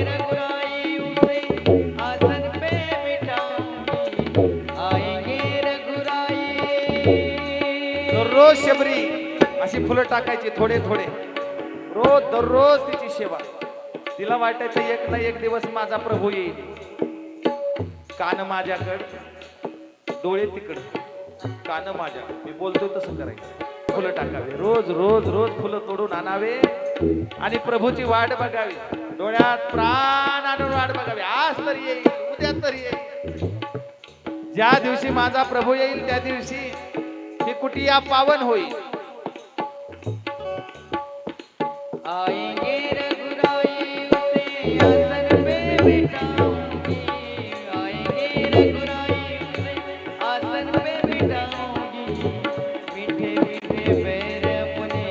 रोज शबरी अशी फुलं टाकायची, थोडे थोडे, रोज दररोज तिची सेवा. तिला वाटायचं एक ना एक दिवस माझा प्रभू येईल. कान माझ्याकड, डोळे तिकड, कान माझ्या, मी बोलतोय तसं करायचं. फुलं टाकावे, रोज रोज रोज फुलं तोडून आणावे आणि प्रभूची वाट बघावी. डोळ्यात प्राण आणून वाट बघावी. आज तरी येईल, उद्या तरी येईल. ज्या दिवशी माझा प्रभू येईल त्या दिवशी ही कुटिया पावन होईल. आएंगे रघु बिठाऊंगी आएंगे रघुराई आसन पे बिठाऊंगी मीठे मीठे पैर अपने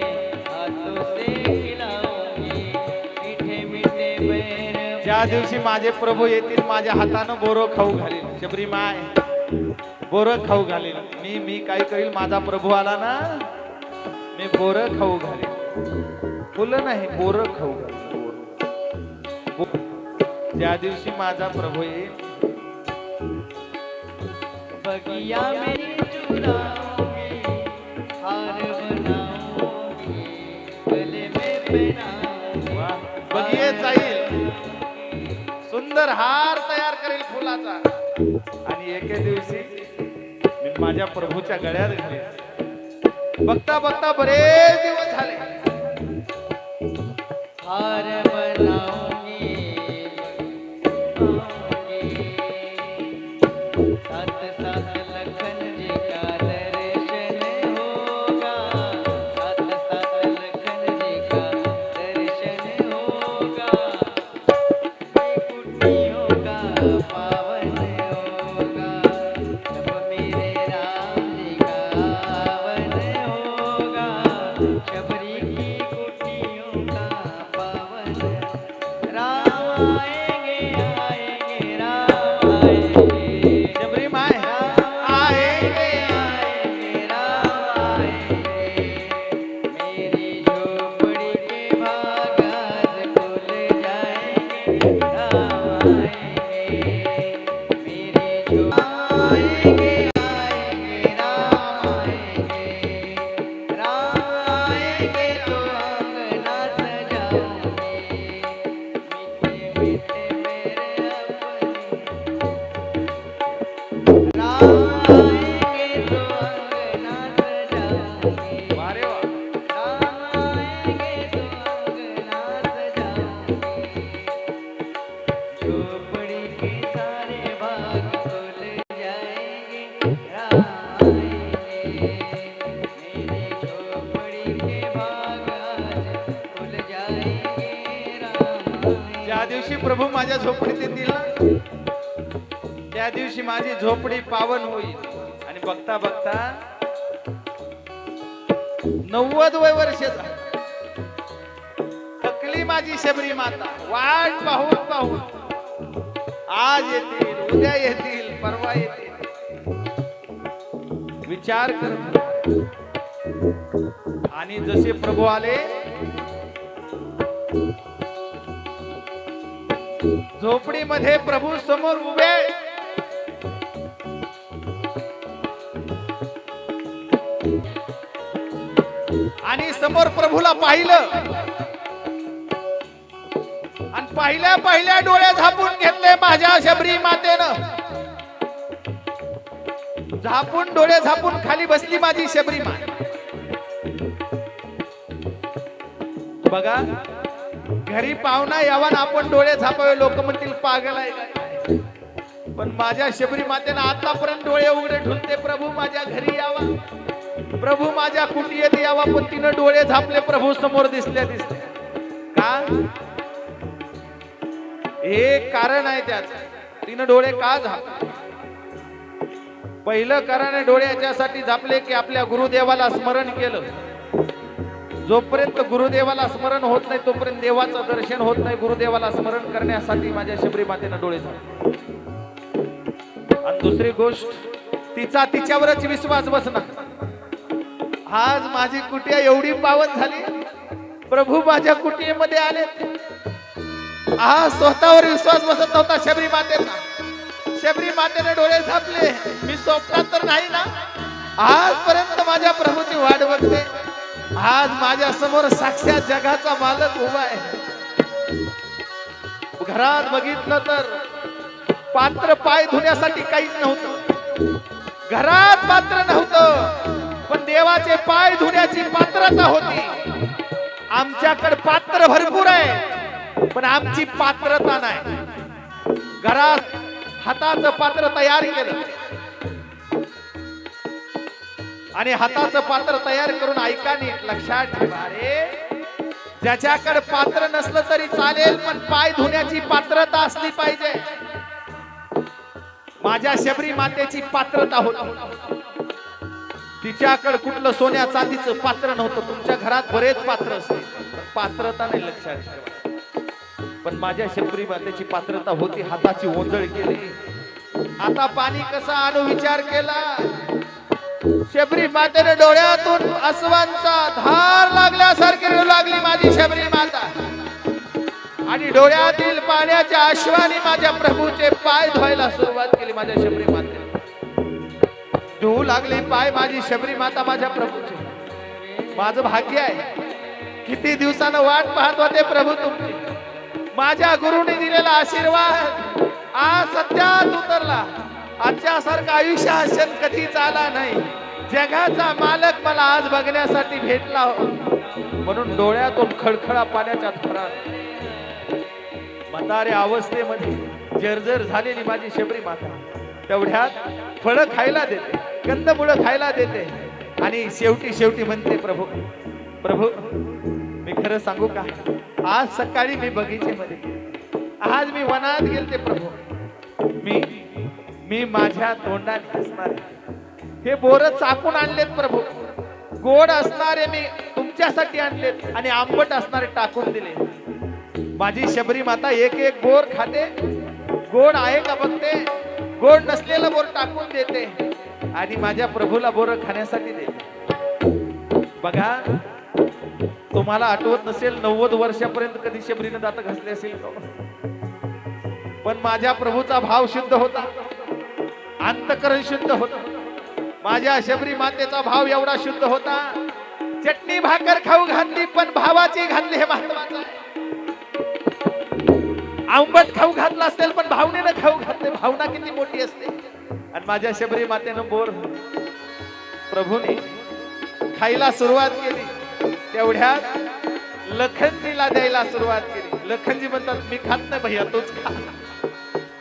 हाथों से खिलाऊंगी मीठे मीठे पैर ज्या दिवशी माझे प्रभू येतील माझ्या हातानं बोरं खाऊ घालील शबरी माय बोरं खाऊ घालील मी काय करील माझा प्रभू आला ना मी बोरं खाऊ घालील फुलं नाही बोरं खाऊ घालील ज्या दिवशी माझा प्रभू येईल बगिया में चुराऊंगी हार बनाऊंगी गले में पहनाऊंगी वा, बघिये जाईल सुंदर हार तयार करेल फुलाचा आणि एके दिवशी मी माझ्या प्रभूच्या गळ्यात घालेल बघता बघता बरेच दिवस झाले हार बनाऊंगी सात सात लखन जी का दर्शन होगा सात सात लखन जी का दर्शन होगा कुटियों का पावन होगा जब मेरे राम जी का आवन होगा शबरी की कुटियों का पावन राम आएंगे आएंगे राम आएंगे शबरी माय आएंगे आएंगे राम आएंगे मेरी झोपड़ी के भाग आज खुल जाएंगे राम आएंगे मेरी झोपड़ी आएंगे राम आएंगे राम आएंगे तो अंगना सजाऊंगी मीठे मीठे मेरे अपने राम आएंगे तो अंगना सजाऊंगी वारे वा राम आएंगे तो अंगना सजाऊंगी झोपड़ी के सारे भाग खुल जाएंगे राम आएंगे मेरी झोपड़ी के भाग आज खुल जाएंगे राम आएंगे ज्या दिवशी प्रभू माझ्या झोपडीत येतील ना त्या दिवशी माझी झोपडी पावन होईल आणि बघता बघता 90 वय वर्ष थकली माझी शबरी माता वाट पाहून पाहून आज येतील उद्या येतील परवा येतील विचार करत आणि जसे प्रभू आले झोपडीमध्ये प्रभू समोर उभे आणि समोर प्रभूला पाहिलं आणि पहिल्या पहिल्या डोळे झापून घेतले माझ्या शबरी मातेनं झापून डोळे झापून खाली बसली माझी शबरी माता बघा घरी पाहुणा यावा ना आपण डोळे झापावे लोक म्हणतील पागल आहे काय पण माझ्या शबरी मातेनं आतापर्यंत डोळे उघडे ठेवते प्रभू माझ्या घरी यावा प्रभू माझ्या कुटियेत यावा पण तिनं डोळे झापले प्रभू समोर दिसल्या का हे कारण आहे त्याच तिनं डोळे का झापले पहिलं कारण आहे डोळे याच्यासाठी झापले की आपल्या गुरुदेवाला स्मरण केलं जोपर्यंत गुरुदेवाला स्मरण होत नाही तोपर्यंत देवाचं दर्शन होत नाही गुरुदेवाला स्मरण करण्यासाठी माझ्या शबरी मातेनं डोळे झापले आणि दुसरी गोष्ट तिचा तिच्यावरच विश्वास बसणार आज माझी कुटिया एवढी पावन झाली प्रभू माझ्या कुटियेमध्ये आले आज स्वतःवर विश्वास बसत नव्हता शबरी मातेचा शबरी मातेने डोळे झापले मी स्वप्नात तर नाही ना आजपर्यंत माझ्या प्रभूची वाट बघते आज माझ्या समोर साक्षात जगाचा मालक उभा आहे घरात बघितलं तर पात्र पाय धुण्यासाठी काहीच नव्हतं घरात पात्र नव्हतं पण देवाचे पाय धुण्याची पात्रता होती आमच्याकडे पात्र भरपूर आहे पण आमची पात्रता नाही घरात हाताचं पात्र तयार केलं आणि हाताचं पात्र तयार करून ऐका नीट लक्षात ठेवा रे ज्याच्याकडे पात्र नसलं तरी चालेल, पण पाय धुण्याची पात्रता असली पाहिजे. माझ्या शबरी मातेची पात्रता होती. तिच्याकडे कुठलं सोन्या चांदीचं पात्र नव्हतं. तुमच्या घरात बरेच पात्र असते, पण पात्रता नाही लक्षात ठेवा. पण माझ्या शबरी मातेची पात्रता होती. हाताची ओंजळ केली. आता पाणी कसं आणू विचार केला. शबरी मातेने डोळ्यातून आसवांचा धार लागल्यासारखी रडू लागली माझी शबरी माता. आणि डोळ्यातील पाण्याच्या आश्वाने माझ्या प्रभूचे पाय धुवायला सुरुवात केली. माझ्या शबरी मातेने धुवू लागली पाय माझी शबरी माता माझ्या प्रभूचे. माझं भाग्य आहे. किती दिवसानं वाट पाहत होते प्रभू तुमची. माझ्या गुरुने दिलेला आशीर्वाद आज सत्यात उतरला. आजच्या सारखं आयुष्य आशन कधीच आला नाही. जगाचा मालक मला आज बघण्यासाठी भेटला. म्हणून डोळ्यातून खळखळा पाण्याच्या थरात म्हाताऱ्या अवस्थेमध्ये जर्जर झालेली माझी शबरी माता तेवढ्यात फळं खायला देते, कंदमुळं खायला देते. आणि शेवटी म्हणते, प्रभू प्रभू मी खरं सांगू का, आज सकाळी मी बगीचेमध्ये गेले, आज मी वनात गेलते प्रभू. मी माझ्या तोंडाने असणारे हे बोर चाकून आणलेत प्रभू. गोड असणारे मी तुमच्यासाठी आणलेत आणि आंबट असणारे टाकून दिले. माझी शबरी माता एक एक बोर खाते, गोड आहे का बघते, गोड नसलेलं बोर टाकून देते आणि माझ्या प्रभूला बोर खाण्यासाठी देते. बघा, तुम्हाला आठवत नसेल 90 वर्षापर्यंत कधी शबरीने दात घासले असेल का? पण माझ्या प्रभूचा भाव शुद्ध होता, अंतकरण शुद्ध होता. माझ्या शबरी मातेचा भाव एवढा शुद्ध होता. चटणी भाकर खाऊ घातली, पण भावाची घातली हे महत्वाचं आहे. आंबट खाऊ घातला असेल, पण भावनेनं खाऊ घातले. भावना किती मोठी असते. आणि माझ्या शबरी मातेनं बोर प्रभूने खायला सुरुवात केली. तेवढ्यात लखनजीला द्यायला सुरुवात केली. लखनजी म्हणतात, मी खात नाही भैया, तूच खा.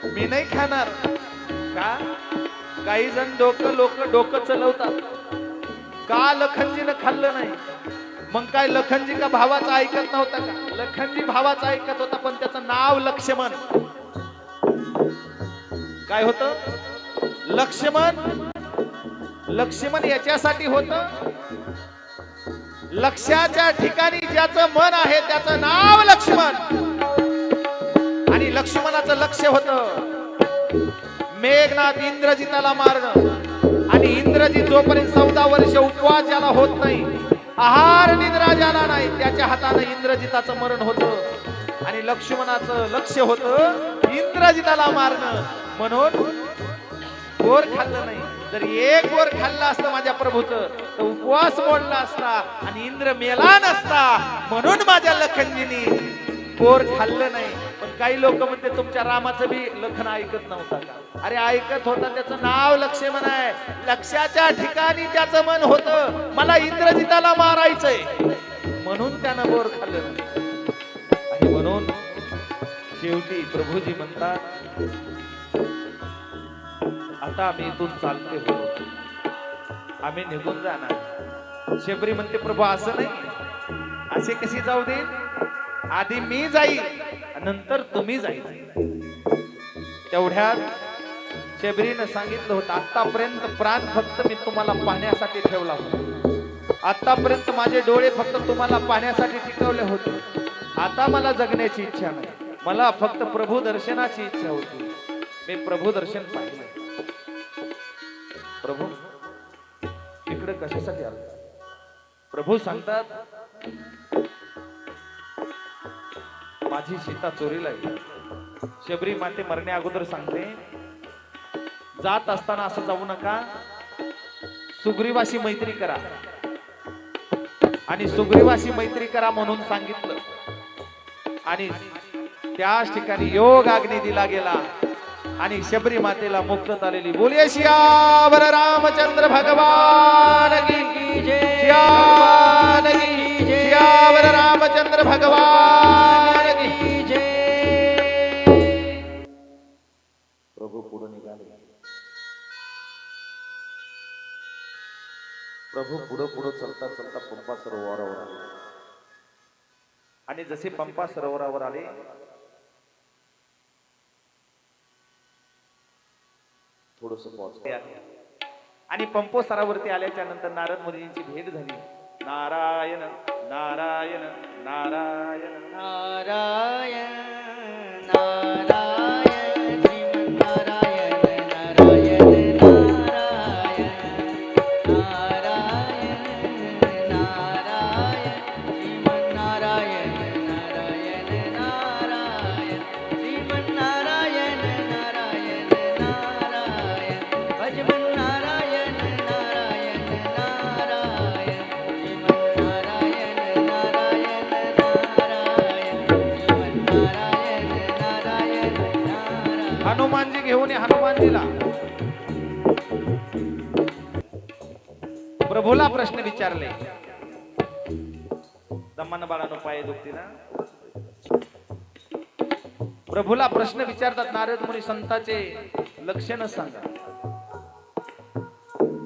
मी नाही खाणार. का? काही जण डोकं चलवतात. का लखनजीनं खाल्लं नाही? मग काय लखनजी का भावाचा ऐकत नव्हता का? लखनजी भावाचा ऐकत होता, पण त्याचं नाव लक्ष्मण. काय होत? लक्ष्मण याच्यासाठी होत, लक्ष्याच्या ठिकाणी ज्याचं मन आहे त्याचं नाव लक्ष्मण. आणि लक्ष्मणाचं लक्ष्य होतं मेघनाथ इंद्रजिताला मारणं. आणि इंद्रजित जोपर्यंत 14 वर्ष उपवास ज्याला होत नाही, आहार निद्रा ज्याला नाही, त्याच्या हाताने इंद्रजिताचं मरण होतं. आणि लक्ष्मणाचं लक्ष्य होतं इंद्रजिताला मारणं. म्हणून बोर खाल्लं नाही. जर एक बोर खाल्लं असतं माझ्या प्रभूचं, तर उपवास मोडला असता आणि इंद्र मेला नसता. म्हणून माझ्या लखनजीनी बोर खाल्लं नाही. पण काही लोक म्हणते, तुमच्या रामाचं बी लखन ऐकत नव्हता का? अरे ऐकत होता, त्याचं नाव लक्ष्मण आहे. लक्ष्याच्या ठिकाणी त्याचं मन होतं, मला इंद्रजिताला मारायचंय, म्हणून त्यानं बोर खाल्लं. आणि म्हणून शेवटी प्रभूजी म्हणतात, आता आम्ही इथून चालते होतो, आम्ही निघून जाणार. शबरी म्हणते, प्रभू असं नाही, असे कशी जाऊ दे? आधी मी जाईल, नंतर तुम्ही जाईल. तेवढ्यात शबरीनं सांगितलं होतं, आतापर्यंत प्राण फक्त मी तुम्हाला पाहण्यासाठी ठेवला होता. आतापर्यंत माझे डोळे फक्त तुम्हाला पाहण्यासाठी टिकवले होते. आता मला जगण्याची इच्छा नाही, मला फक्त प्रभू दर्शनाची इच्छा होती. मी प्रभू दर्शन पाहिलं. प्रभू इकडे कशासाठी आलो? प्रभू सांगतात, माझी सीता चोरीला गेली. शबरी माते मरण्या अगोदर सांगते, जात असताना असं जाऊ नका, सुग्रीवाशी मैत्री करा. आणि सुग्रीवाशी मैत्री करा म्हणून सांगितलं. आणि त्याच ठिकाणी योग अग्नी दिला गेला आणि शबरी मातेला मुक्तता आलेली. बोलिये सियावर रामचंद्र भगवान की जय. सियावर रामचंद्र भगवान की जय. प्रभू पुढे निघाले. प्रभू पुढे चलता चलता पंपा सरोवरावर आले. आणि जसे पंपा सरोवरावर आले थोडस पॉज आणि पंपो सरोवरती आल्याच्या नंतर नारद मुनींची भेट झाली. नारायण नारायण नारायण नारायण नारायण श्रीमन्नारायण नारायण नारायण नारायण श्रीमन्नारायण नारायण नारायण श्रीमन्नारायण नारायण नारायण भजमन्नारायण नारायण नारायण श्रीमन्नारायण नारायण नारायण श्रीमन्नारायण नारायण नारायण. हनुमानजी घेऊन ये हनुमानजीला. प्रभूला प्रश्न विचारले. दम्मान बाळानो पाय दुखते ना. प्रभूला प्रश्न विचारतात नारद मुनी. संताचे लक्षण सांगा.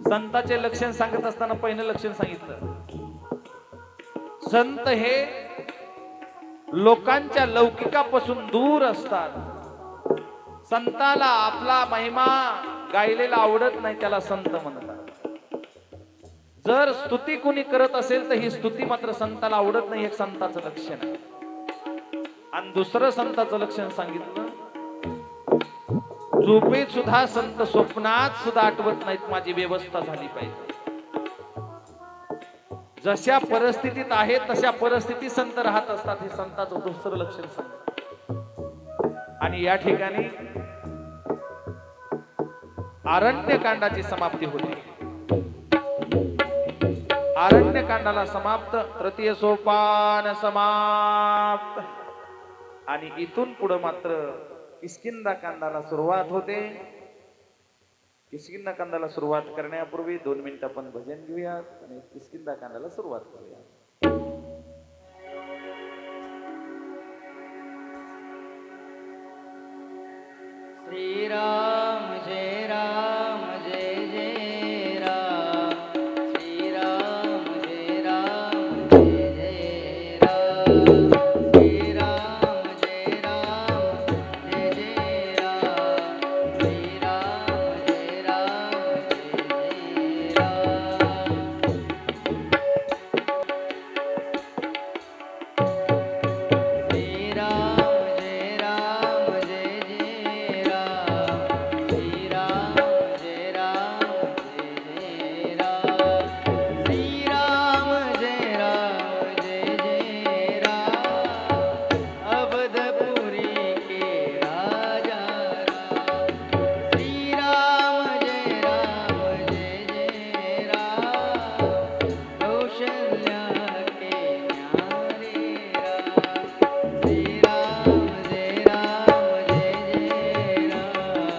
संताचे लक्षण सांगत असताना पहिलं लक्षण सांगितलं. संत हे लोकांच्या लौकिकापासून दूर असतात. संताला आपला महिमा गायलेला आवडत नाही, त्याला संत म्हणतात. जर स्तुती कुणी करत असेल तर ही स्तुती मात्र संताला आवडत नाही, एक संताचं लक्षण आहे. आणि दुसरं संताचं लक्षण सांगितलं. झोपेत सुद्धा संत, स्वप्नात सुद्धा आठवत नाहीत. माझी व्यवस्था झाली पाहिजे. जशा परिस्थितीत आहे तशा परिस्थितीत संत राहत असतात, हे संताचं दुसरं लक्षण सांगितलं. आणि या ठिकाणी आरण्यकांडाची समाप्ती होते. आरण्यकांडाला समाप्त, तृतीय सोपान समाप्त. आणि इथून पुढे मात्र किष्किंधा कांडाला सुरुवात होते. किष्किंधा कांडाला सुरुवात करण्यापूर्वी 2 मिनिटं आपण भजन घेऊयात आणि किष्किंधा कांडाला सुरुवात करूया. श्रीराम जय राम जय जय राम. श्रीराम जय राम जय जय राम. श्रीराम जय राम जय जय राम. श्रीराम जय राम जय जय राम. श्रीराम जय राम जय जय राम. श्रीराम जय राम जय जय राम. श्रीराम जय राम जय जय राम. अवधपुरी के राजा राम. श्रीराम जय राम जय जय राम. कौशल्या के न्यारे राम. श्रीराम जय राम जय जय राम.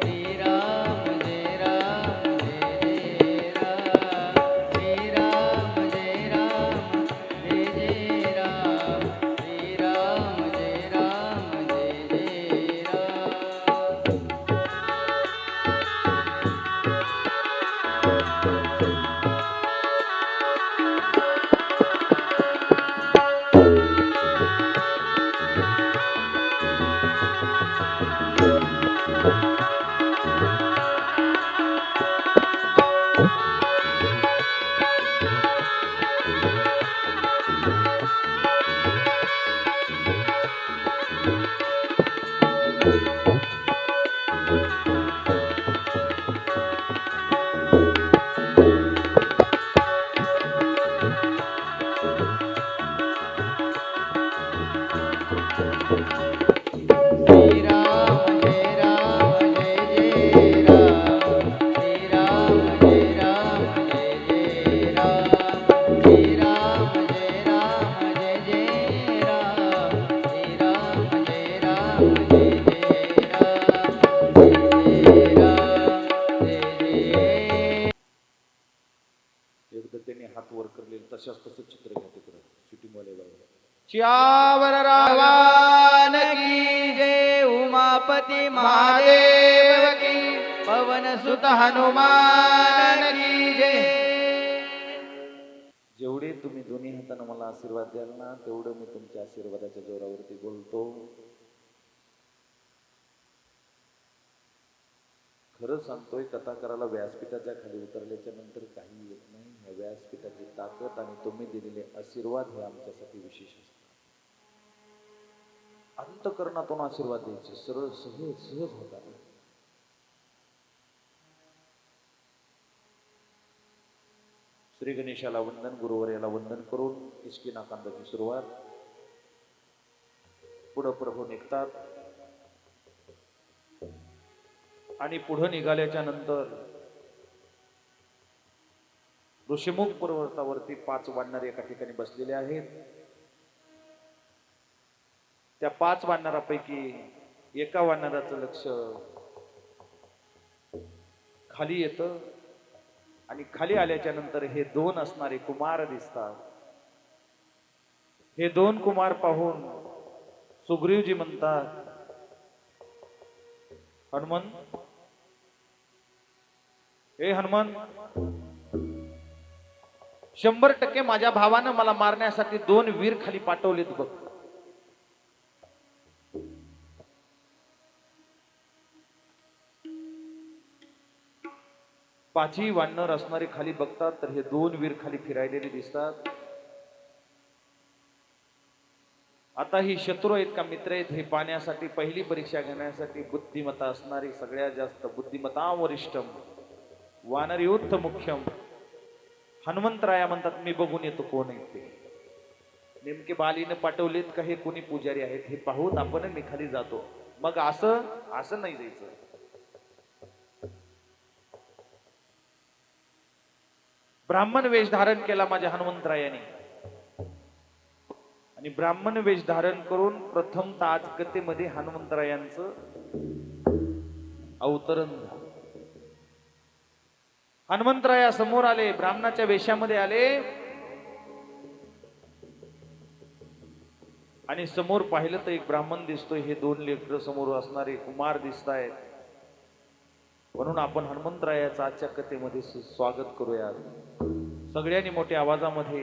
श्रीराम जय राम जय जय राम. श्रीराम जय राम जय जय राम. श्रीराम जय राम जय जय राम. श्रीराम जय राम जय जय राम. श्रीराम जय राम जय जय राम. श्रीराम जय राम जय जय राम. श्रीराम जय राम जय जय राम. जय राम जय जय. एकदा त्यांनी हात वर करले तशाच तसं चित्र घ्या तिकडं शूटिंग वाले बाबा. श्यावर भगवान की जय. उमापति महादेव की. पवन सुत हनुमान की जय. जेवढे तुम्ही दोन्ही हातानं मला आशीर्वाद द्याल ना तेवढं मी तुमच्या आशीर्वादाच्या जोरावरती बोलतो. खरं सांगतोय, कथा करायला व्यासपीठाच्या खाली उतरल्याच्या नंतर काही येत नाही. ह्या व्यासपीठाची ताकद आणि तुम्ही दिलेले आशीर्वाद हे आमच्यासाठी विशेष असतात. अंतःकरणातून आशीर्वाद द्यायचे सरळ सहज सहज होतात. श्री गणेशाला वंदन, गुरुवर्याला वंदन करून किसकी नाकांदाची सुरुवात. पुढं प्रभू निघतात आणि पुढं निघाल्याच्या नंतर ऋषिमुख पर्वतावरती 5 वानर एका ठिकाणी बसलेले आहेत. त्या 5 वानरापैकी एका वानराचं लक्ष खाली येतं आणि खाली आल्याच्या नंतर हे 2 असणारे कुमार दिसतात. हे 2 कुमार पाहून सुग्रीवजी म्हणतात, हनुमान, हे हनुमान, 100% माझ्या भावानं मला मारण्यासाठी 2 वीर खाली पाठवलेत बघ. पाचही वानर असणारे खाली बघतात तर हे 2 वीर खाली फिरायलेले दिसतात. आता ही शत्रू आहेत का मित्र आहेत हे पाहण्यासाठी पहिली परीक्षा घेण्यासाठी बुद्धिमत्ता असणारी सगळ्यात जास्त बुद्धिमत्ता वरिष्ठम वानर युद्ध मुख्यम हनुमंतराया म्हणतात, मी बघून येतो कोण आहेत ते. नेमके बालीने पाठवलेत का हे कोणी पुजारी आहेत हे पाहून आपण मी खाली जातो. मग असं नाही जायचं. ब्राह्मण वेश धारण केला माझ्या हनुमंतरायाने आणि ब्राह्मण वेश धारण करून प्रथमतः आज कथेमध्ये हनुमंतरायांचं अवतरण झालं. हनुमंतराया समोर आले, ब्राह्मणाच्या वेशामध्ये आले आणि समोर पाहिलं तर एक ब्राह्मण दिसतोय. हे 2 लेकरं समोर असणारे कुमार दिसत आहेत. म्हणून आपण हनुमंतरायाचं आजच्या कथेमध्ये स्वागत करूया. सगळ्यांनी मोठ्या आवाजामध्ये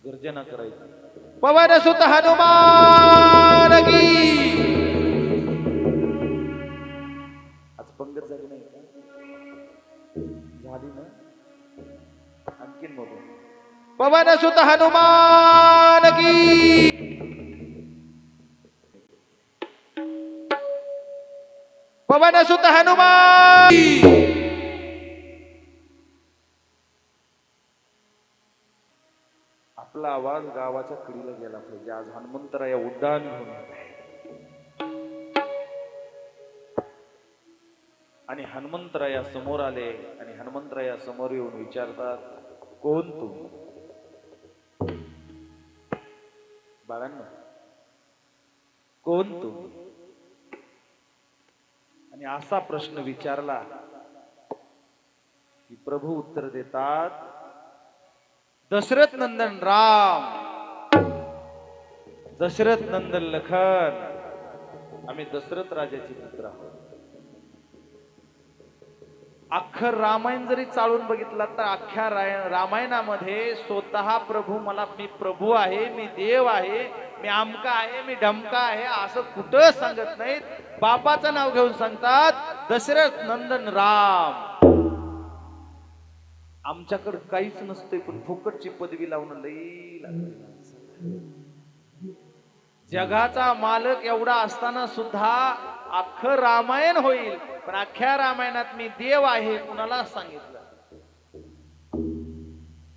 गर्जना करायची. पवन सुत हनुमान की. आज पंगत झाली नाही का? झाली ना? आणखीन बघू. पवन सुत हनुमान की. पवन सुत हनुमान की. आपला आवाज गावाच्या कडीला गेला पाहिजे. आज हनुमंतराया उड्डाण घेऊन येत आहे आणि हनुमंतराया समोर आले आणि हनुमंतराया समोर येऊन विचारतात, कोण तू? बाळांनो, कोण तू? आणि असा प्रश्न विचारला की प्रभू उत्तर देतात, दशरथ नंदन राम, दशरथ नंदन लखन, आम्ही दशरथ राजाचे पुत्र आहोत. अख्खं रामायण जरी चालून बघितलं तर अख्ख्या रामायणामध्ये स्वतः प्रभू मला, मी प्रभू आहे, मी देव आहे, मी आमका आहे, मी ढमका आहे असं कुठं सांगत नाहीत. बापाचं नाव घेऊन सांगतात दशरथ नंदन राम. आमच्याकडे काहीच नसते पण फुकटची पदवी लावून लई लागते. जगाचा मालक एवढा असताना सुद्धा अख्खं रामायण होईल पण अख्ख्या रामायणात मी देव आहे कुणाला सांगितलं?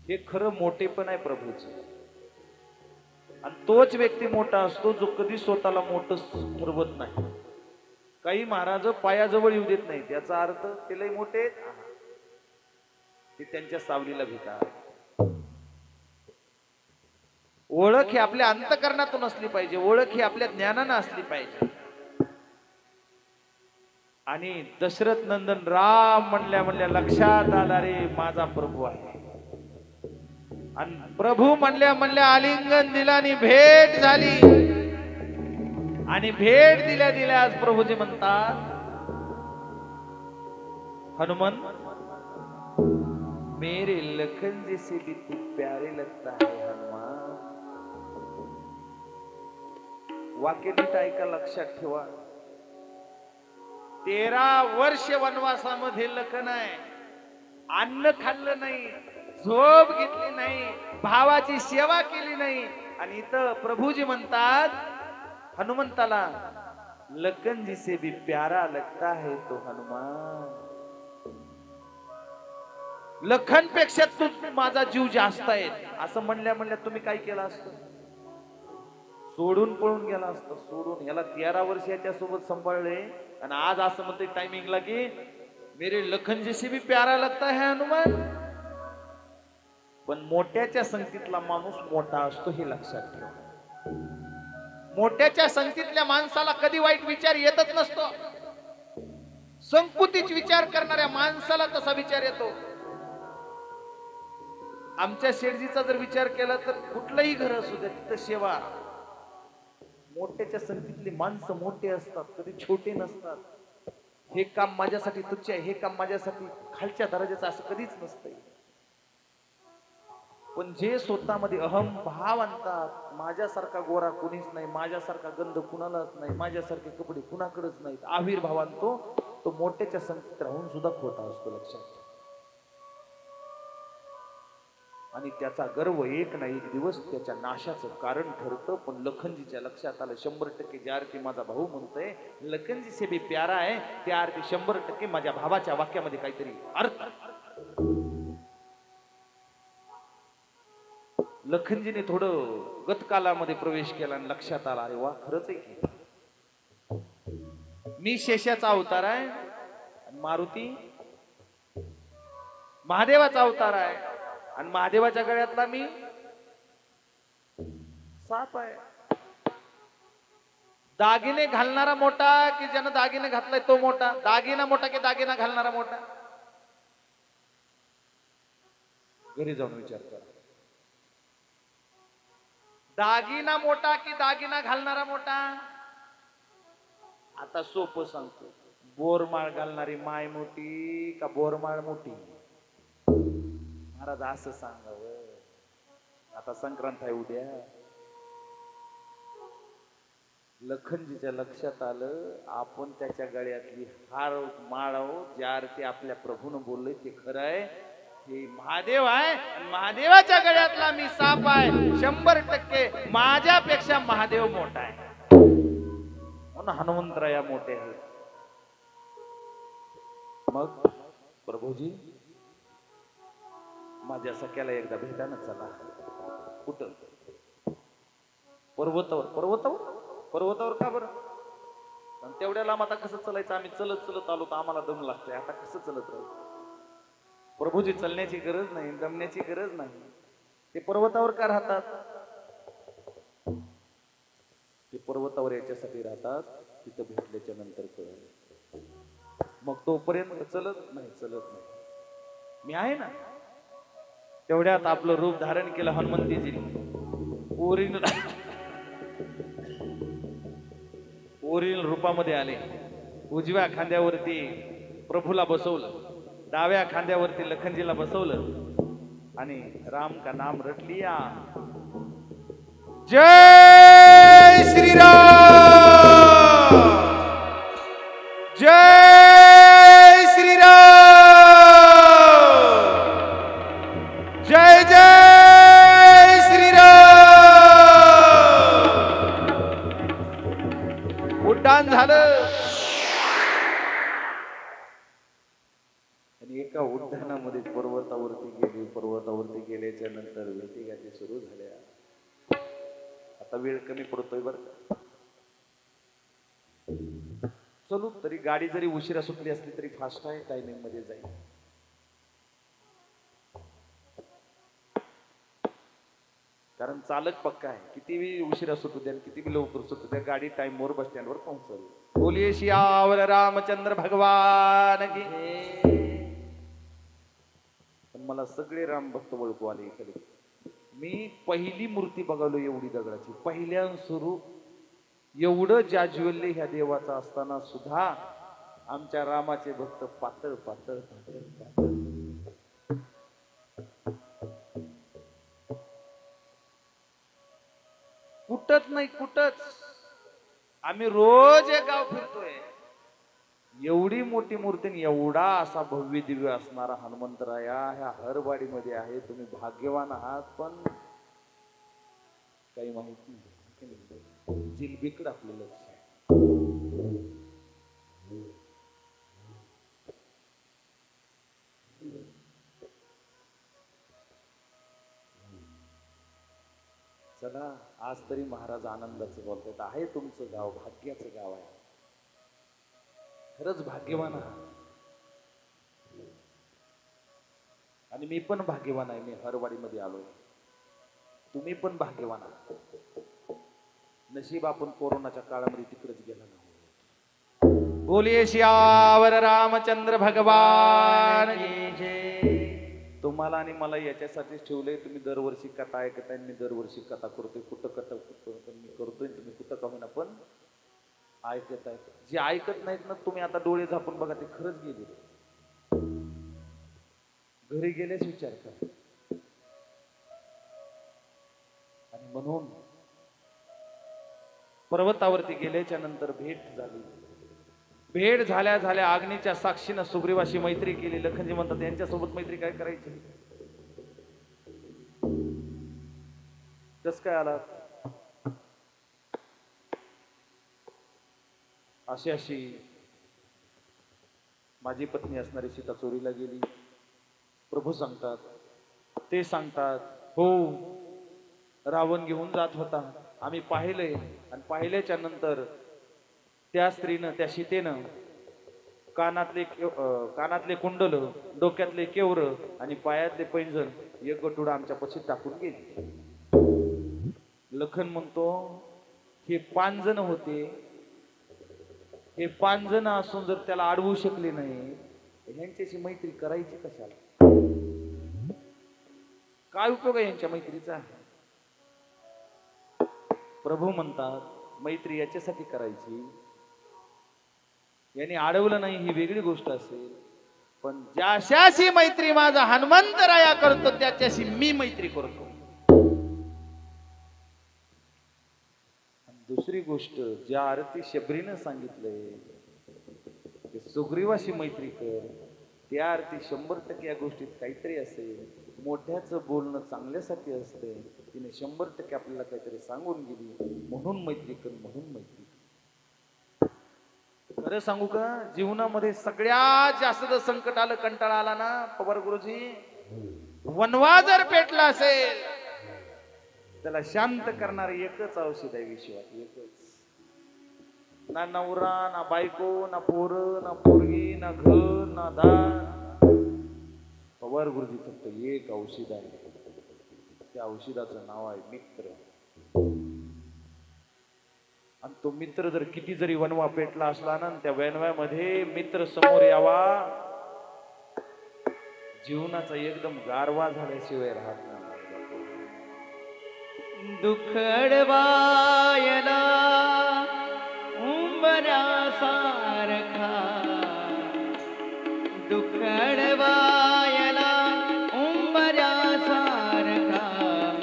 हे खरं मोठेपण आहे प्रभूचं. आणि तोच व्यक्ती मोठा असतो जो कधी स्वतःला मोठं ठरवत नाही. काही महाराज पायाजवळ येऊ देत नाही, त्याचा अर्थ ते लई मोठे, ते त्यांच्या सावलीला भितात. ओळख ही आपल्या अंतःकरणातून असली पाहिजे, ओळख ही आपल्या ज्ञानानं असली पाहिजे. आणि दशरथ नंदन राम म्हणल्या लक्षात आला रे माझा प्रभू आहे. आणि प्रभू म्हणल्या आलिंगन दिला आणि भेट झाली. आणि भेट दिल्या आज प्रभूजी म्हणतात, हनुमान मेरे लखन जैसे भी तू प्यारे लगता है हनुमान. वाक्य नीट ऐका, लक्षात ठेवा. 13 वर्ष वनवासामध्ये लखन आहे, अन्न खाल्लं नाही, झोप घेतली नाही, भावाची सेवा केली नाही. आणि इथं प्रभूजी म्हणतात हनुमंताला, लखन जिसे भी प्यारा लगता है तो हनुमान. लखन पेक्षा तू माझा जीव जास्त आहे असं म्हणल्या तुम्ही काय केलं असतं? सोडून पळून गेला असता. सोडून याला 13 वर्ष याच्या सोबत सांभाळले आणि आज असं म्हणते टायमिंगला की मेरे लखन जैसे भी प्यारा लगता है हनुमान. पण मोठ्याच्या संगतीतला माणूस मोठा असतो हे लक्षात ठेवा. मोठ्याच्या संगतीतल्या माणसाला कधी वाईट विचार येतच नसतो. संकुचित विचार करणाऱ्या माणसाला तसा विचार येतो. आमच्या शेडजीचा जर विचार केला तर कुठलंही घर असू द्या तिथं सेवा. मोठ्याच्या संगतीतली माणसं मोठे असतात, कधी छोटे नसतात. हे काम माझ्यासाठी तुच्छ आहे, हे काम माझ्यासाठी खालच्या दर्जाचं असं कधीच नसतंय. पण जे स्वतःमध्ये अहम भाव आणतात, माझ्यासारखा गोरा कुणीच नाही, माझ्यासारखा गंध कुणालाच नाही, माझ्यासारखे कपडे कुणाकडेच नाहीत, आविर्भाव आणतो, तो मोठ्याच्या संगतीत राहून सुद्धा खोटा असतो. लक्षात ठेवा. आणि त्याचा गर्व एक ना एक दिवस त्याच्या नाशाचं कारण ठरतं. पण लखनजीच्या लक्षात आलं 100% ज्या अर्थी माझा भाऊ म्हणतोय लखनजी से भी प्यारा आहे, त्या अर्थी 100% माझ्या भावाच्या वाक्यामध्ये काहीतरी अर्थ. लखनजीने थोडं गतकालामध्ये प्रवेश केला आणि लक्षात आला, अरे वा, खरंच आहे की मी शेषाचा अवतार आहे, मारुती महादेवाचा अवतार आहे, आणि महादेवाच्या गळ्यातला मी साप आहे. दागिने घालणारा मोठा की ज्यानं दागिने घातलाय तो मोठा? दागिना मोठा की दागिना घालणारा मोठा? घरी जाऊन विचार करा. दागिना मोठा की दागिना घालणारा मोठा? आता सोपं सांगतो, बोरमाळ घालणारी माय मोठी का बोरमाळ मोठी? महाराज असं सांगावं. आता संक्रांत आहे उद्या. लखनजीच्या लक्षात आलं आपण त्याच्या गळ्यातली हार माळाव ज्या अर्थी आपल्या प्रभूनं बोलले ते खरं आहे. हे महादेव आहे, महादेवाच्या गळ्यातला मी साप आहे. 100% माझ्यापेक्षा महादेव मोठा आहे. म्हणून हनुमंतराया मोठे आहेत. मग प्रभूजी माझ्या सख्याला एकदा भेटायला चला. कुठं? पर्वतावर. पर्वतावर? पर्वतावर का बरं? आणि तेवढ्या लांब आता कसं चालायचं? आम्ही चलत चलत आलो तर आम्हाला दम लागतोय. आता कसं चलत राहू? प्रभूजी चलण्याची गरज नाही, दमण्याची गरज नाही. ते पर्वतावर का राहतात? ते पर्वतावर याच्यासाठी राहतात, तिथं भेटल्याच्या नंतर कळलं. मग तोपर्यंत चलत नाही, चलत नाही. मी आहे ना. तेवढ्यात आपलं रूप धारण केलं हनुमंतीजी. ओरिजिनल रूपामध्ये आले. उजव्या खांद्यावरती प्रभूला बसवलं, डाव्या खांद्यावरती लखनजीला बसवलं आणि राम का नाम रट लिया. जय श्रीराम, जय श्रीराम, जय जय श्रीराम. उड्डाण झालं आणि एका उड्डाणामध्ये पर्वतावरती गेले. पर्वतावरती गेल्याच्या नंतर भेटीगाठी सुरू झाल्या. आता वेळ कमी पडतोय बरं का. चलू तरी गाडी जरी उशिरा सुटली असली तरी फास्ट आहे, टायमिंग मध्ये जाईल. कारण चालक पक्का आहे. किती बी उशिरा सुटू द्या, किती बी लवकर सुटू द्या, गाडी टाइमवर बस स्टँडवर पोहोचल. बोलिए सियावर रामचंद्र भगवान की. पण मला सगळे राम भक्त ओळखू आले इकडे. मी पहिली मूर्ती बघालो एवढी दगडाची, पहिल्या सुरू एवढं जाज्वल्य ह्या देवाचा असताना सुद्धा आमच्या रामाचे भक्त पातळ पातळ पातळ पातळ. कुठच नाही, कुठच आम्ही रोज एक गाव फिरतोय. एवढी मोठी मूर्ती आणि एवढा असा भव्य दिव्य असणारा हनुमंतराया ह्या हरवाडीमध्ये आहे. तुम्ही भाग्यवान आहात. पण काही माहित नाही, जिलबीकडे आपलं लक्ष आहे. चला, आज तरी महाराज आनंदाचं बोलतात. आहे तुमचं गाव भाग्याचं गाव आहे. खरंच भाग्यवान आहात. आणि मी पण भाग्यवान आहे. मी हरवाडीमध्ये आलोय. तुम्ही पण भाग्यवान आहात. नशीब आपण कोरोनाच्या काळामध्ये तिकडेच गेला नाही. बोलिये सियावर रामचंद्र भगवान की की जय. तुम्हाला आणि मला याच्यासाठीच ठेवलंय. तुम्ही दरवर्षी कथा ऐकताय. मी दरवर्षी कथा करतोय. कुठं मी करतोय. तुम्ही कुठं का होईना पण ऐकत आहेत. जे ऐकत नाहीत ना, तुम्ही आता डोळे झापून बघा, ते खरंच गेले. घरी गेलेच विचार करा. आणि म्हणून पर्वतावरती गेल्याच्या नंतर भेट झाली. भेट झाल्या झाल्या अग्नीच्या साक्षीनं सुग्रीवाशी मैत्री केली. लखनजी म्हणतात यांच्यासोबत मैत्री काय करायची. कस काय आला. अशी माझी पत्नी असणारी सीता चोरीला गेली. प्रभू सांगतात, ते सांगतात हो रावण घेऊन जात होता. आम्ही पाहिलंय. आणि पाहिल्याच्या नंतर त्या स्त्रीनं, त्या सीतेनं कानातले कुंडल, डोक्यातले केवर आणि पायातले पैंजण एक गटुडा आमच्या पशी टाकून गेली. लखन म्हणतो हे 5 जण होते. हे 5 जण असून जर त्याला अडवू शकले नाही, ह्यांच्याशी मैत्री करायची कशाला. काय उपयोग आहे यांच्या मैत्रीचा. प्रभू म्हणतात मैत्री याच्यासाठी करायची, यांनी अडवलं नाही ही वेगळी गोष्ट असेल, पण ज्याच्याशी मैत्री माझा हनुमंतराया करतो त्याच्याशी मी मैत्री करतो. दुसरी गोष्ट ज्या आरती शबरीनं सांगितलंय की सुग्रीवाशी मैत्री कर, त्या अर्थी 100% या गोष्टीत काहीतरी असेल. मोठ्याचं बोलणं चांगल्यासाठी असते. तिने 100% आपल्याला काहीतरी सांगून गेली. म्हणून मैत्री कर, म्हणून मैत्री कर. खरं सांगू का, जीवनामध्ये सगळ्यात जास्त जर संकट आलं, कंटाळा आला ना पवार गुरुजी, वनवा जर पेटला असेल त्याला शांत करणार एकच औषध आहे विश्वात. एकच. ना नवरा, ना बायको, ना पोरं, ना पोरगी, ना घर, ना दार. पवार गुरुजी फक्त एक औषध आहे. त्या औषधाचं नाव आहे मित्र. आणि तो मित्र जर किती जरी वनवा पेटला असला ना, त्या वनव्यामध्ये मित्र समोर यावा, जीवनाचा एकदम गारवा झाल्याशिवाय राहत नाही. दुःख अडवायला उंबऱ्यासारखा, दुःख अडवायला उंबऱ्यासारखा,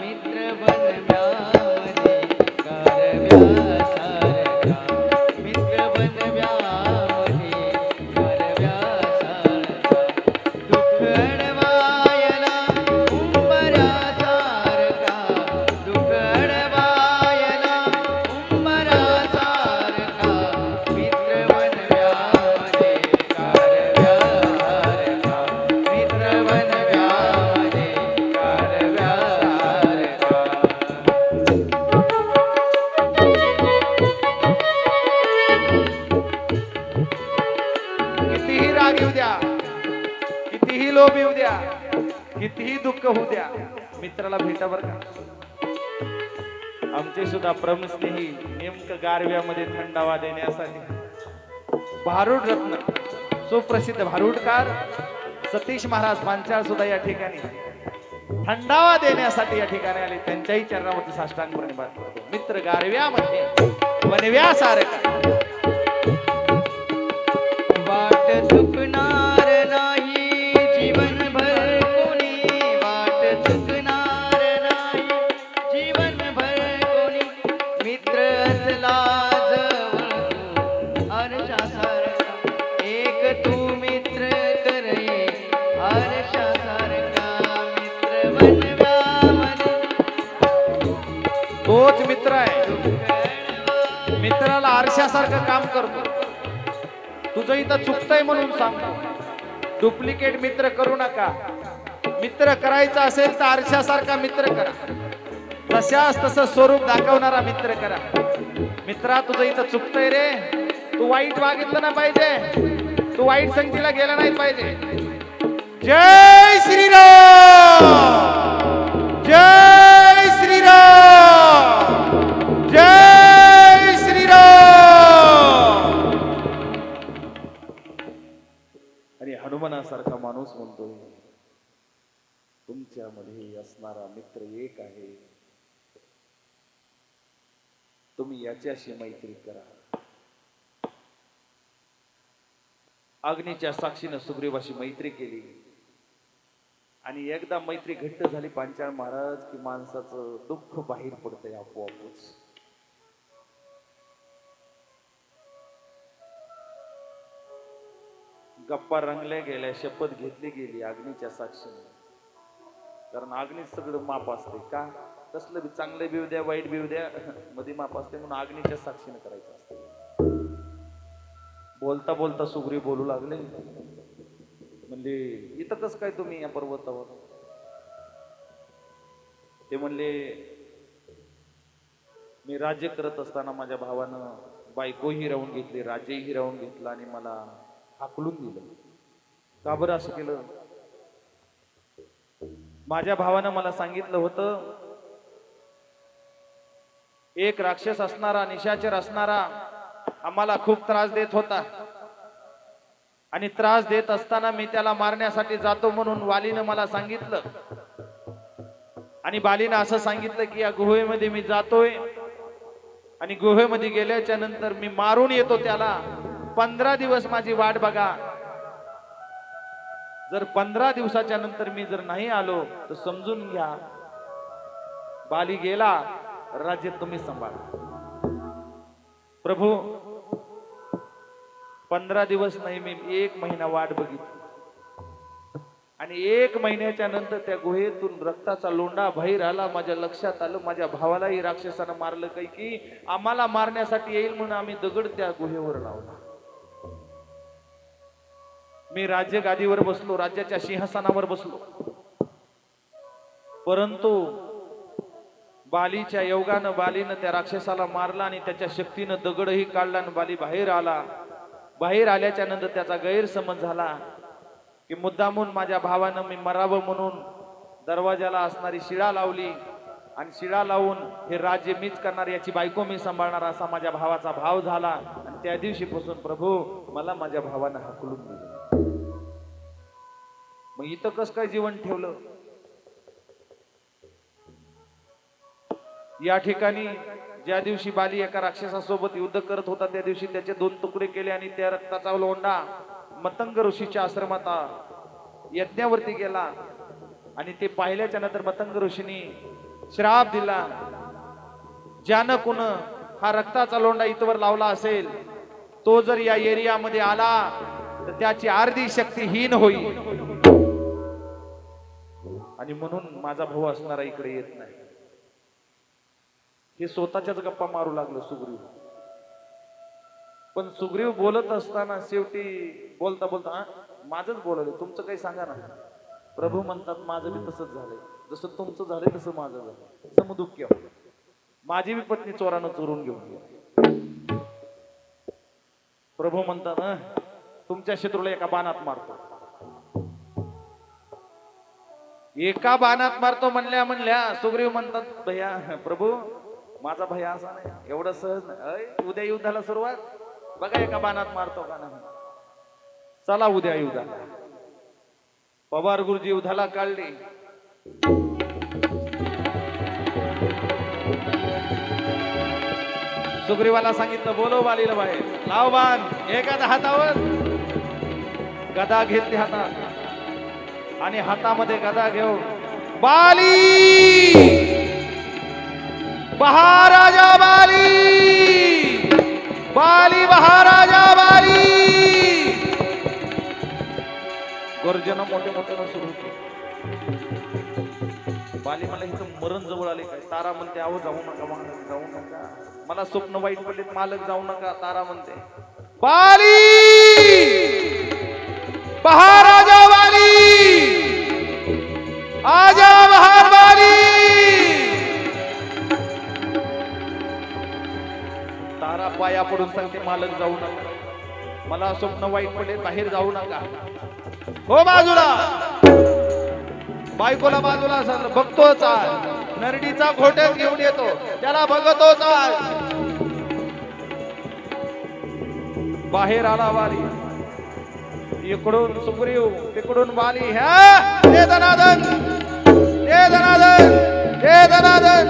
मित्र बनव्यामध्ये कारव्यासारखा, मित्र बनव्यामध्ये कारव्यासारखा, दुःख अडवायला उंबऱ्यासारखा, दुःख अडवायला उंबऱ्यासारखा, मित्र बनव्यामध्ये कारव्यासारखा, मित्र बनव्यामध्ये कारव्यासारखा. कितीही राग येऊ द्या, कितीही लोभ येऊ द्या, कितीही दुःख होऊ द्या, मित्राला भेटा बर का. आमचे सुद्धा प्रमस्नेही नेमकं गारव्यामध्ये थंडावा देण्यासाठी भारूड रत्न, सुप्रसिद्ध भारूडकार सतीश महाराज पांचाळ सुद्धा या ठिकाणी थंडावा देण्यासाठी या ठिकाणी आले. त्यांच्याही चरणावरती साष्टांग प्रणिपात करतो. मित्र गारव्यामध्ये वनव्यासारखा, वाट चुकणार नाही जीवनभर कोणी, वाट चुकणार नाही जीवनभर कोणी, मित्र असला जवळ आरशासारखं काम करतो. तुझं इथं चुकतंय म्हणून सांगतो. डुप्लिकेट मित्र करू नका. मित्र करायचा असेल तर आरशासारखा मित्र करा. तशाच तसं स्वरूप दाखवणारा मित्र करा. मित्रा, तुझं इथं चुकतंय रे. तू वाईट वागितलं ना पाहिजे. तू वाईट संगतीला गेला नाही पाहिजे. जय श्रीराम, जय श्रीराम, जय श्रीराम. आणि हनुमानासारखा माणूस म्हणतोय, तुमच्यामध्ये असणारा मित्र एक आहे, तुम्ही याच्याशी मैत्री करा. अग्नीच्या साक्षीनं सुग्रीवाशी मैत्री केली आणि एकदा मैत्री घट्ट झाली पांचाळ महाराज की माणसाचं दुःख बाहेर पडतंय आपोआपच. गप्पा रंगल्या गेल्या, शपथ घेतली गेली अग्नीच्या साक्षीने. कारण अग्नीत सगळं माप असते. का? कसलं बी चांगलं बिव द्या, वाईट बिव द्या, मध्ये माप असते म्हणून अग्नीच्या साक्षीने करायचं असतं. बोलता बोलता सुग्रीव बोलू लागले, म्हणले इथं कसं काय तुम्ही या पर्वतावर? ते म्हणले, मी राज्य करत असताना माझ्या भावानं बायकोही राहून घेतली, राज्यही राहून घेतलं आणि मला हाकलून दिलं. का बरं असं केलं? माझ्या भावानं मला सांगितलं होतं, एक राक्षस असणारा, निशाचर असणारा आम्हाला खूप त्रास देत होता आणि त्रास देत असताना मी त्याला मारण्यासाठी जातो म्हणून वालीनं मला सांगितलं. आणि बालीनं असं सांगितलं की या गुहेमध्ये मी जातोय आणि गुहेमध्ये गेल्याच्या नंतर मी मारून येतो त्याला. 15 दिवस माझी वाट बघा. जर 15 दिवसाच्या नंतर मी जर नाही आलो तर समजून घ्या बाली गेला, राज्य तुम्ही सांभाळा. प्रभू, 15 दिवस नाही, मी 1 महिना वाट बघितली आणि 1 महिन्याच्या नंतर त्या गुहेतून रक्ताचा लोंढा बाहेर आला. माझ्या लक्षात आलं माझ्या भावालाही राक्षसानं मारलं काही की आम्हाला मारण्यासाठी येईल म्हणून आम्ही दगड त्या गुहेवर लावला. मी राज्य गादीवर बसलो, राज्याच्या सिंहासनावर बसलो, परंतु बालीच्या योगानं बालीनं त्या राक्षसाला मारला आणि त्याच्या शक्तीनं दगडही काढला आणि बाली बाहेर आला. बाहेर आल्याच्या नंतर त्याचा गैरसमज झाला की मुद्दामून माझ्या भावानं मी मरावं म्हणून दरवाजाला असणारी शिळा लावली आणि शिळा लावून हे राज्य मीच करणार, याची बायको मी सांभाळणार, असा माझ्या भावाचा भाव झाला. आणि त्या दिवशीपासून प्रभू मला माझ्या भावानं हाकलून दिलं. मग इथं कसं काय जीवन ठेवलं? या ठिकाणी ज्या दिवशी बाली एका राक्षसासोबत युद्ध करत होता त्या दिवशी त्याचे 2 तुकडे केले आणि त्या रक्ताचा लोंढा मतंग ऋषीच्या आश्रमात यज्ञावरती गेला. आणि ते पाहिल्याच्या नंतर मतंग ऋषींनी श्राप दिला, ज्यानं कोण हा रक्ताचा लोंढा इथवर लावला असेल तो जर या एरियामध्ये आला तर त्याची अर्धी शक्ती हीन होईल. आणि म्हणून माझा भाऊ असणारा इकडे येत नाही. हे स्वतःच्याच गप्पा मारू लागलो सुग्रीव. पण सुग्रीव बोलत असताना शेवटी बोलता बोलता माझंच बोलले, तुमचं काही सांगा ना. प्रभू म्हणतात माझं बी तसंच झालंय, जसं तुमचं झालंय तसं माझं झालं. समदुःख्य माझी बी पत्नी चोरानं चोरून घेऊन गेली. प्रभू म्हणतात तुमच्या शत्रूला एका बाणात मारतो. एका बाणात मारतो म्हणल्या सुग्रीव म्हणतात, भैया प्रभू माझा भैया असा नाही, एवढं सहज नाही. उद्या युद्धाला सुरुवात, बघा एका बाणात मारतो का नाही. चला उद्या युद्धाला. पवार गुरुजी युद्धाला काढली. सुग्रीवाला सांगितलं बोलव बालीला बाहेर, लाव बाण. एखाद्या हातावर गदा घेतली हातात आणि हातामध्ये गदा घेऊन बाली महाराजा बाली, बाली महाराजा बाली. गर्जना मोठे मोठे सुरू होते. बाली मला हिचं मरण जवळ आले काय. तारा म्हणते अहो जाऊ नका मालक, जाऊ नका, मला स्वप्न वाईट पडलेत मालक, जाऊ नका. तारा म्हणते बाली महाराजा वाली, आजा महाबाली. तारा पाया पडून सांगते मालक जाऊ नका, मला स्वप्न वाईट पडले, बाहेर जाऊ नका. हो बाजूला, बायकोला बाजूला असं बघतोच आज. नरडीचा घोटच घेऊन येतो, त्याला बघतोच आज. बाहेर आला वाली, इकडून सुग्रीव, तिकडून वाली. ह्या हे धनादन, हे धनादन, हे धनादन.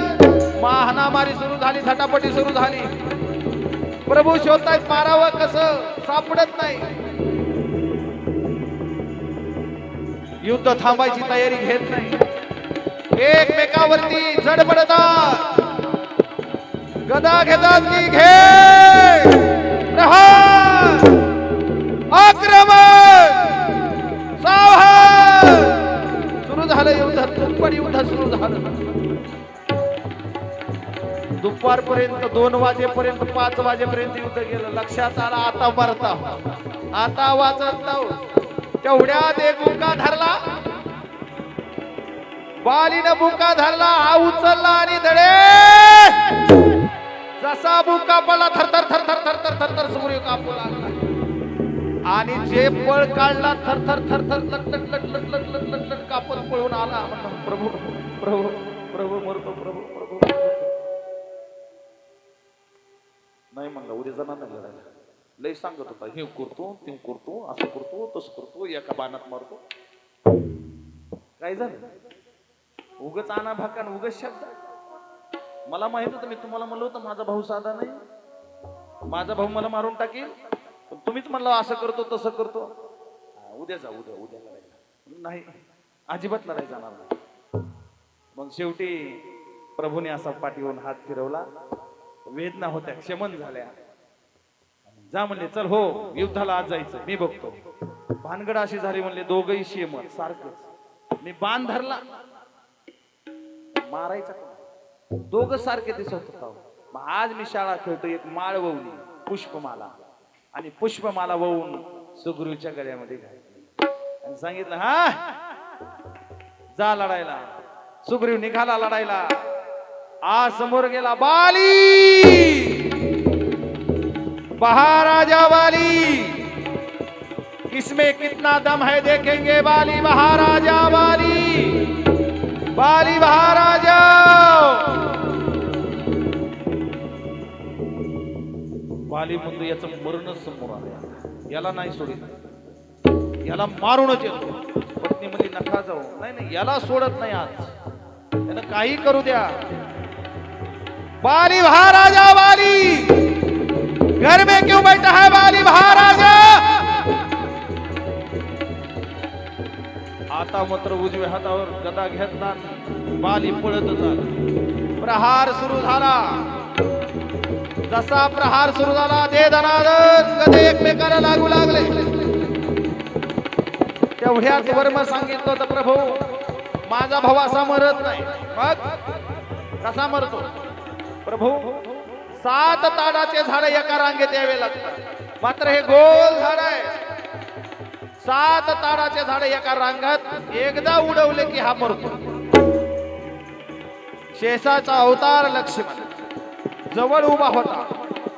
महानामारी सुरू झाली, झटापटी सुरू झाली. प्रभू शोधतायत मारावं कसं, सापडत नाही. युद्ध थांबायची तयारी घेत नाही. एकमेकावरती झडपडतात. गदा घेतात की घे प्रहार, आक्रमण, सावधान. सुरू झालं युद्ध, तुंबड युद्ध सुरू झालं. दुपारपर्यंत 2 वाजेपर्यंत 5 वाजेपर्यंत युद्ध गेलं. लक्षात आला आता मरता, आता वाचत नाव. तेवढ्यात एक बुका धरला, बालीनं बुका धरला, हा उचलला आणि धडे. जसा बुका पडला थरथर थरथर थरथर थरथर सुग्रीव कापू लागला. आणि जे पळ काढला थरथर थरथर लटलट लटलट लटलट लटलट कापत पळून आला. प्रभू प्रभू प्रभू मरतो, प्रभू प्रभू. नाही म्हणलं उद्या जाणार नाही लढायला. लय सांगत होता, हे करतो ते करतो, असं करतो तसं करतो, एका बाणात मारतो. काय झालं? उगच आणा भाकान, उगच शब्द. मला माहित होतं, मी तुम्हाला म्हणलं होतं माझा भाऊ साधा नाही, माझा भाऊ मला मारून टाकेल. पण तुम्हीच म्हणलं असं करतो तसं करतो. उद्या जा, उद्या उद्या लढायला. नाही, अजिबात लढाई जाणार नाही. मग शेवटी प्रभूने असा पाठीवरून हात फिरवला. वेदना होत्या, क्षमन झाल्या. जा म्हणले, चल हो युद्धाला आज जायचं, मी बघतो. भानगड अशी झाली म्हणले, दोघही शेमत सारखंच. मी बाण धरला, मारायचा दोघं सारखे दिसत होता. मग आज मी शाळा खेळतो, एक माळ ववली पुष्पमाला, आणि पुष्पमाला वळून सुग्रीवच्या गळ्यामध्ये घातली आणि सांगितलं, हा जा लढायला. सुग्रीव निघाला लढायला. आज समोर गेला बाली, महाराजा वाली. इसमें कितना दम है देखेंगे. बाली महाराजा वाली, बाली महाराजा. बाली म्हणतो याचं मरणच समोर आलं, याला नाही सोडित, याला मारूनच येतो. पत्नी म्हणली नका जाऊ. नाही नाही, याला सोडत नाही, आज त्यानं काही करू द्या. बाली महाराजा वाली, घर में क्यों बैठा है बाली महाराजा. आता मात्र उजव्या हातावर गदा घेतला, बाली पळतच आला. प्रहार सुरू झाला. जसा प्रहार सुरू झाला, दे दनादन गदे एकमेकाला लागू लागले. तेवढ्याच वर्म सांगितलं होतं, प्रभू माझा भाऊ असा मरत नाही. मग कसा मरतो. प्रभू 7 ताडाचे झाड एका रांगेत यावे लागतात, मात्र हे गोल झाड आहे. 7 ताडाचे झाड एका रांगात एकदा उडवले की हा मरतो. शेषाचा अवतार लक्ष्मण जवळ उभा होता.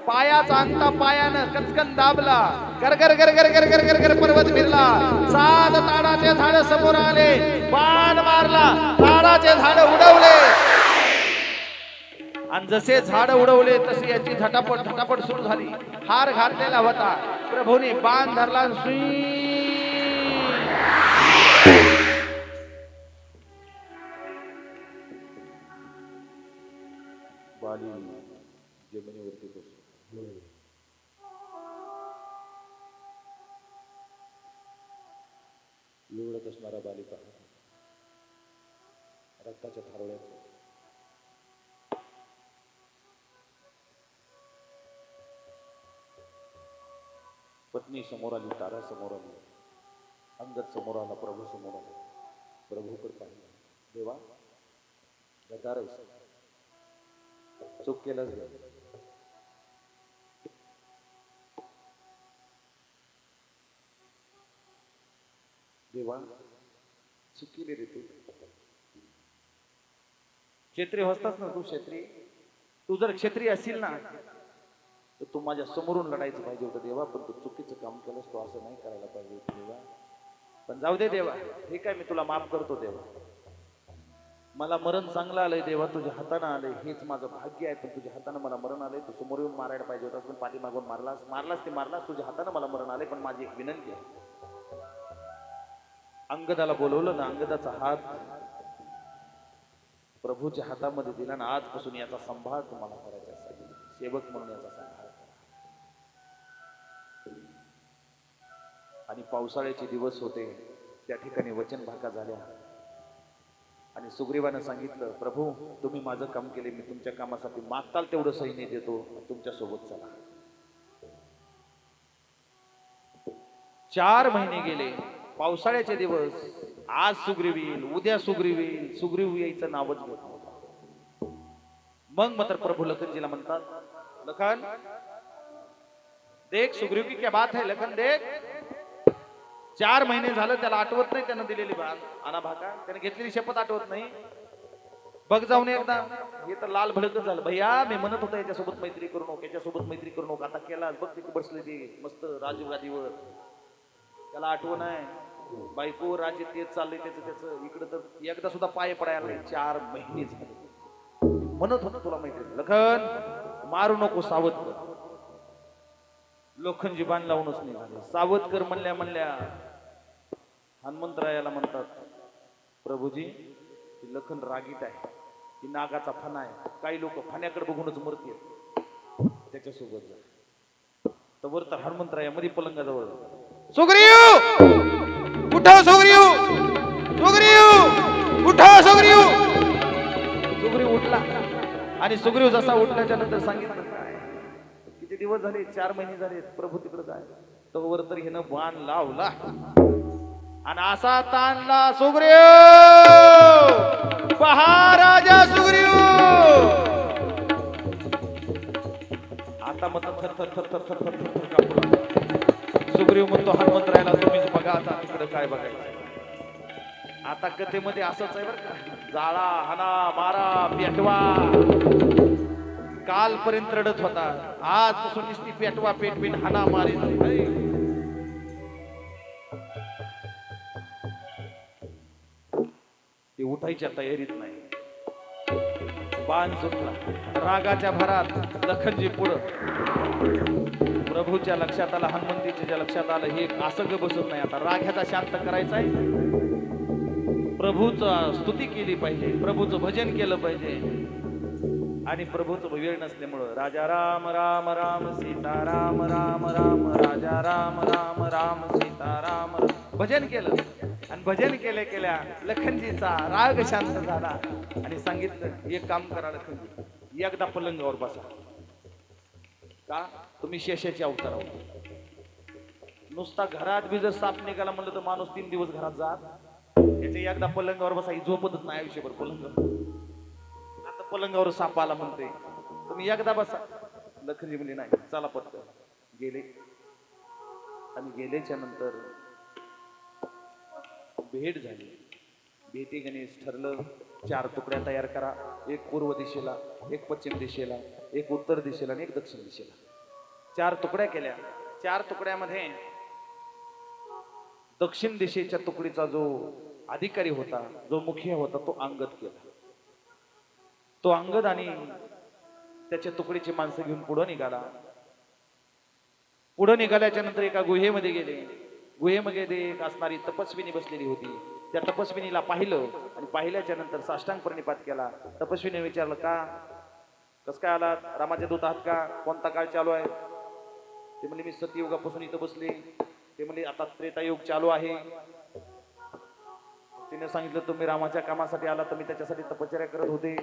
पायाचा अंता पायानं कचकन दाबला. गरगर गरगर गरगर गरगर पर्वत फिरला. 7 ताडाचे झाड समोर आले. बाण मारला, ताडाचे झाड उडवले. आणि जसे झाड उडवले तसे याची झटापट झटापट सुरू झाली. हार घातलेला होता. प्रभूने बाण धरला, सुई. बाली जमिनीवरती बसला. लोळत असणारा बालिका रक्ताच्या थारोळ्यात पत्नी समोर आली, तारा समोर आली, अंगद समोर आला, प्रभू समोर आला. प्रभूकडे पाहिलं, देवा गद्दार आहेस. चूक केलंच ग. देवा चुकीले रे तू. क्षेत्रीय होतास ना तू. क्षेत्रीय तू जर क्षेत्रीय असेल ना तर तू माझ्या समोरून लढायचं पाहिजे होतं देवा. पण तू चुकीचं काम केलंस. तू असं नाही करायला पाहिजे होतं देवा. पण जाऊ दे देवा. ठीक आहे, मी तुला माफ करतो देवा. मला मरण चांगलं आलंय देवा. तुझ्या हातानं आलंय हेच माझं भाग्य आहे. पण तुझ्या हातानं मला मरण आलंय. तू समोर येऊन मारायला पाहिजे होतास. पण पाठीमागून मारलास ते मारलास. तुझ्या हातानं मला मरण आलंय. पण माझी एक विनंती आहे. अंगदाला बोलवलं ना, अंगदाचा हात प्रभूच्या हातामध्ये दिला ना, आजपासून याचा संभाळ तुम्हाला करायचा आहे. सेवक म्हणून याचा संभाळ करा. आणि पावसाळ्याचे दिवस होते. त्या ठिकाणी वचन भाका झाल्या आणि सुग्रीवानं सांगितलं, प्रभू तुम्ही माझं काम केले. मी तुमच्या कामासाठी मागताल तेवढं सैन्य देतो. तुमच्या सोबत चला. 4 महिने गेले. पावसाळ्याचे दिवस. आज सुग्रीव येईल, उद्या सुग्रीव येईल. सुग्रीव यायचं नावच घेत नव्हता. मग मात्र प्रभू लखनजीला म्हणतात, लखन देख सुग्रीव की क्या बात है. लखन देख 4 महिने झालं त्याला आठवत नाही त्यानं दिलेली आना भाका. त्याने घेतलेली शपथ आठवत नाही. बघ जाऊन एकदा. हे तर लाल भडकच झालं. भैया मी म्हणत होतो याच्यासोबत मैत्री करू नको, याच्यासोबत मैत्री करू नको. आता केला. बघ तिथे बसले ते मस्त राजीव गादीवर. त्याला आठवण आहे बायको राज्य तेच चाललंय त्याचं. इकडं तर एकदा सुद्धा पाय पडायला नाही. 4 महिने झाले. म्हणत होतो तुला मैत्री. लखन मारू नको, सावध कर. लोखंडजी बाण लावूनच निघाले. सावध कर म्हणल्या हनुमंतरायाला म्हणतात, प्रभूजी ही लखन रागीट आहे. ही नागाचा फणा आहे. काही लोक फण्याकडे बघूनच मरतील. त्याच्यासोबत जा. तर वर तर हनुमंतराया मध्ये पलंगाजवळ, सुग्रीव उठा, सुग्रीव सुग्रीव उठा, सुग्रीव. सुग्रीव उठला. आणि सुग्रीव जसा उठल्याच्या नंतर सांगितलं, काय किती दिवस झाले, 4 महिने झाले प्रभू तिकडे काय. तो वर तर हिनं बाण लावला आणि असा ताणला, सुग्रीव पहा राजा सुग्रीव. आता मग थर थर थर थर थर थर थर कापू लागला. सुग्रीव म्हणतो हनुमंतरायाला, तुम्हीच बघा आता तिकडे काय बघायचं. आता कथेमध्ये असंच आहे बरं का. जाळा, हाना, मारा, पेटवा. कालपर्यंत रडत होता, आजपासून नुसती पेटवा पेटवीन, हाना मारीन. ते उठायच्या तयारीत नाही. बाण सुटला. रागाच्या भरात लखनजी पुढं. प्रभूच्या लक्षात आलं, हनुमंतीच्या लक्षात आलं, हे असं ग बसत नाही. आता राग ह्याचा शांत करायचा आहे. प्रभूचं स्तुती केली पाहिजे, प्रभूचं भजन केलं पाहिजे. आणि प्रभूचं वेळ नसल्यामुळं राजा राम राम राम सीता राम राम राम राजा राम राम राम सीता राम भजन केलं. आणि भजन केल्या लखनजीचा राग शांत झाला. आणि सांगितलं, एक काम करा लखनजी, एकदा पलंगावर बसा. का तुम्ही शेषाचे अवतार आहोत. नुसता घरात बी जर साप निघाला म्हणलं तर माणूस 3 दिवस घरात जात. याच्या एकदा पलंगावर बसा. ही झोपतच नाही आयुष्यभर पलंगावर. आता पलंगावर साप आला म्हणते, तुम्ही एकदा बसा. लखनजी म्हणले, नाही चला पटकन. गेले. आणि गेल्याच्या नंतर भेट झाली. भेटी गणेश ठरलं, 4 तुकड्या तयार करा. एक पूर्व दिशेला, एक पश्चिम दिशेला, एक उत्तर दिशेला आणि एक दक्षिण दिशेला. 4 तुकड्या केल्या. 4 तुकड्यामध्ये दक्षिण दिशेच्या तुकडीचा जो अधिकारी होता, जो मुखिया होता, तो अंगद केला. तो अंगद आणि त्याच्या तुकडीची माणसं घेऊन पुढे निघाला. पुढे निघाल्याच्या नंतर एका गुहेमध्ये गेले. गुहेमध्ये एक असणारी तपस्विनी बसलेली होती. त्या तपस्विनीला पाहिलं आणि पाहिल्याच्या नंतर साष्टांग प्रणिपात केला. तपस्विनी विचारलं, का कस काय आलात? रामाचे दूत आहात का? कोणता काळ चालू आहे? ते म्हणले, मी सतयुगापासून इथं बसले. ते म्हणले, आता त्रेतायुग चालू आहे. तिने सांगितलं, तुम्ही रामाच्या कामासाठी आलात, तर मी त्याच्यासाठी तपश्चर्या करत होते.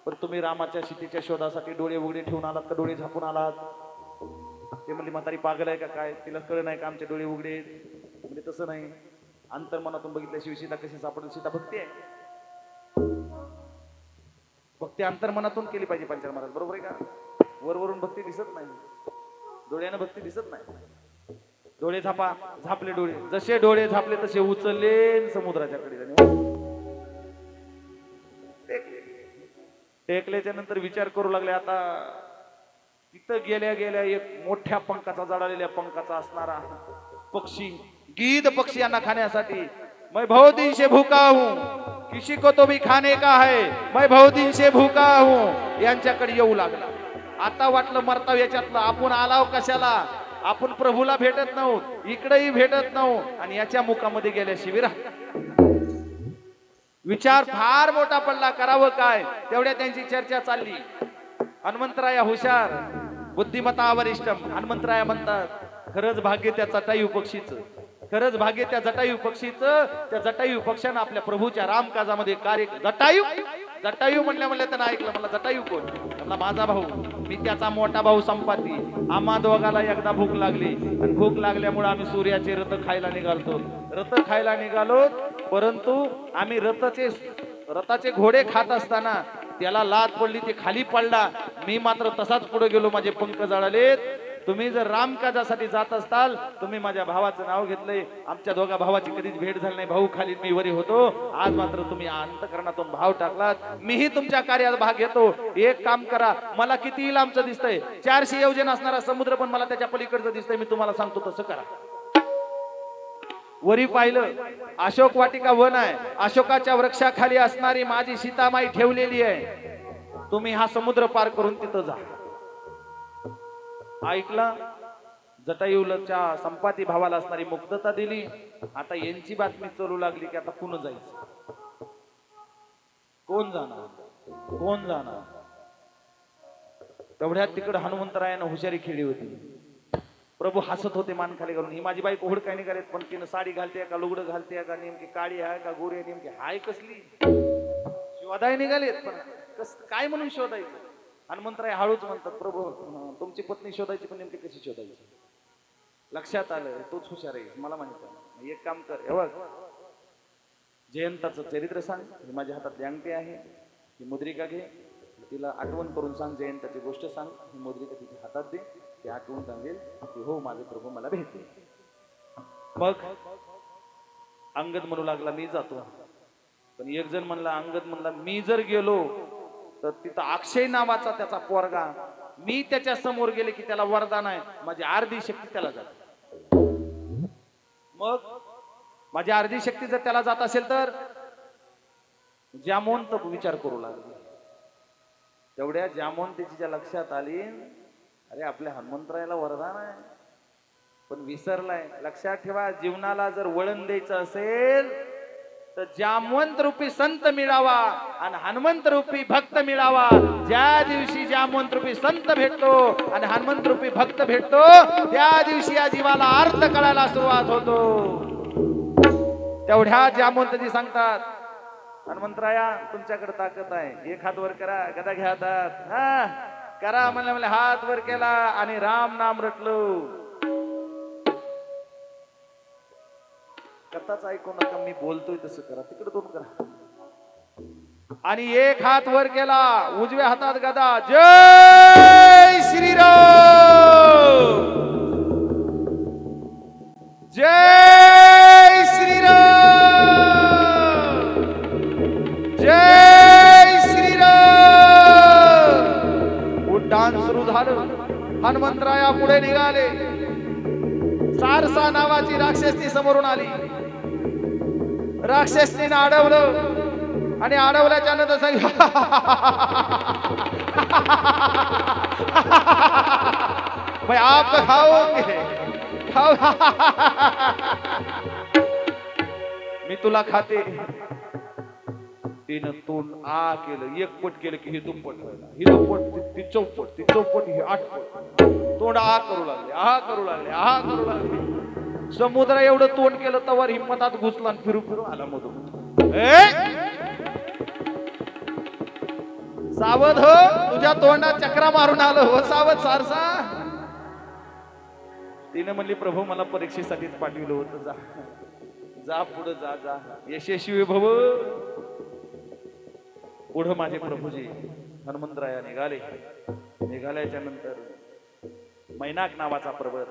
पण तुम्ही रामाच्या सीतेच्या शोधासाठी डोळे उघडे ठेवून आलात का डोळे झाकून आलात? ते म्हणले, म्हातारी पागल आहे का काय? तिला कळ नाही का आमचे डोळे उघडे? म्हणजे तसं नाही, अंतर्मनातून बघितल्याशिवाय सीता कशी सापडेल? सीता भक्ती आहे. भक्ती अंतर्मनातून केली पाहिजे पंचाल महाराज, बरोबर आहे का? वरवरून भक्ती दिसत नाही, डोळ्यानं भक्ती दिसत नाही. डोळे झापा, झापले डोळे, जसे डोळे झापले तसे उचलले समुद्राच्या कडे टेकले. टेकल्याच्या नंतर विचार करू लागले, आता तिथं गेल्या गेल्या एक मोठ्या पंखाचा, जळालेल्या पंखाचा असणारा पक्षी, गीध पक्षी यांना खाण्यासाठी, मैं बहुत दिन से भूखा हूं, किसी को तो भी खाने का है, मैं बहुत दिन से भूखा हूं, यांच्याकडे येऊ लागला. आता वाटलं मरताव याच्यातलं, आपण आलाव कशाला, आपण प्रभूला भेटत नव्हत, इकडेही भेटत नव्हत, आणि याच्या मुखामध्ये गेल्या शिबिरा. विचार फार मोठा पडला, करावं काय. तेवढ्या त्यांची चर्चा चालली. हनुमंतराया हुशार, बुद्धिमत्ता वरिष्ठम. हनुमंतराया म्हणतात, खरंच भाग्य त्या जटायू पक्षीचं, खरंच भाग्य त्या जटायू पक्षीचं. त्या जटायू पक्षानं आपल्या प्रभूच्या रामकाजामध्ये कार्य. जटायू जटायू म्हणल्या त्यांना ऐकलं, मला जटायू कोण? म्हणला माझा भाऊ, मी त्याचा मोठा भाऊ संपाती. आम्हा दोघाला एकदा भूक लागली, आणि भूक लागल्यामुळे आम्ही सूर्याचे रथ खायला निघालतो. रथ खायला निघालो, परंतु आम्ही रथाचे घोडे खात असताना त्याला लात पडली, ते खाली पडला. मी मात्र तसाच पुढे गेलो, माझे पंख जळालेत. तुम्ही जर रामकाजासाठी जात असताल, तुम्ही माझ्या भावाचं नाव घेतलंय, आमच्या दोघा भावाची कधीच भेट झाली नाही, भाऊ खाली मी वरी होतो. आज मात्र तुम्ही अंतःकरणातून भाव टाकलात, मीही तुमच्या कार्यात भाग घेतो. एक काम करा, मला किती लांबचं दिसतंय, 400 योजन असणारा समुद्र पण मला त्याच्या पलीकडचं दिसतंय, मी तुम्हाला सांगतो तसं करा. वरी पाहिलं, अशोक वाटिका वन आहे, अशोकाच्या वृक्षाखाली असणारी माझी सीतामाई ठेवलेली आहे. तुम्ही हा समुद्र पार करून तिथं जा. ऐकला, जटायूच्या संपाती भावाला असणारी मुक्तता दिली. आता यांची बातमी चालू लागली की आता पुन्हा जायचं, कोण जाणार, कोण जाणार. तेवढ्यात तिकडे हनुमंतरायानं हुशारी खेळली होती. प्रभू हसत होते मान खाली घालून. ही माझी बाईक हुडकाय निघालेत, पण तिनं साडी घालते का, लुगडं घालते का, नेमकी काळी आहे का गोरी आहे, नेमकी हाय कसली, शोधाय निघालेत, पण काय म्हणून शोधायचं. हनुमंतराय हळूच म्हणतात, प्रभू तुमची पत्नी शोधायची, पण नेमकी कशी शोधायची. लक्षात आलं, तोच हुशार आहे, मला माहित आहे. एक काम कर, हे बघ, जयंताचं चरित्र सांग, ही माझ्या हातात अंगठी आहे, ही मुद्रिका घे, तिला आठवण करून सांग, जयंताची गोष्ट सांग, ही मुद्रिका तिच्या हातात दे, ती आठवून सांगेल की हो माझे प्रभू मला भेटले. मग अंगद म्हणू लागला मी जातो. पण एक जण म्हणला, अंगद म्हणला मी जर गेलो तर तिथं अक्षय नावाचा त्याचा पोरगा, मी त्याच्या समोर गेले की त्याला वरदान आहे, माझी अर्धी शक्ती त्याला जाते. मग माझी अर्धी शक्ती जर त्याला जात असेल तर जामोन तर विचार करू लागले. तेवढ्या जामोन त्याच्या लक्षात आली, अरे आपल्या हनुमंतरायाला वरदान आहे, पण विसरलाय. लक्षात ठेवा, जीवनाला जर वळण द्यायचं असेल तर जामवंत रूपी संत मिळावा आणि हनुमंत रूपी भक्त मिळावा. ज्या दिवशी जामवंत रूपी संत भेटतो आणि हनुमंत रूपी भक्त भेटतो, त्या दिवशी या जीवाला अर्थ कळायला सुरुवात होतो. तेवढ्या जामवंतजी सांगतात, हनुमंतराया तुमच्याकडे ताकद आहे, एक हात वर करा, गदा घ्या हातात. हा करा म्हणलं, हात वर केला आणि राम नाम रटलो. कथाच ऐकू नका, मी बोलतोय तसं करा, तिकडे दोन करा. आणि एक हात वर केला, उजव्या हातात गदा, जय श्रीराम, जय श्रीराम, जय श्रीराम. उड्डाण सुरू झालं. हनुमंतराया पुढे निघाले. सारसा नावाची राक्षसनी समोरून आली. राक्षसनीनं अडवलं आणि अडवल्याच्या नंतर सांगितलं, भाई आप तो खाओगे, खाओ. मी तुला खाते. तिनं तोंड आ केलं, एक पट केलं की हे दुप्पट व्हायला, ही दुप्पट, ती चौपट, ती चौपट, ही आठपट. तोंड आ करू लागले, आ करू लागले, आ करू लागले. समुद्र एवढं तोंड केलं तवर हिम्मतात घुसला आणि फिरू फिरू आला मधून. सावध हो, तुझ्या तोंडात चक्रा मारून आलं हो, सावध सारसा. तिने म्हणली, प्रभू मला परीक्षेसाठीच पाठविलं होतं, जा जा पुढे जा, जा यशस्वी भव. पुढं माझे प्रभूजी हनुमंतराया निघाल्याच्या नंतर मैनाक नावाचा पर्वत,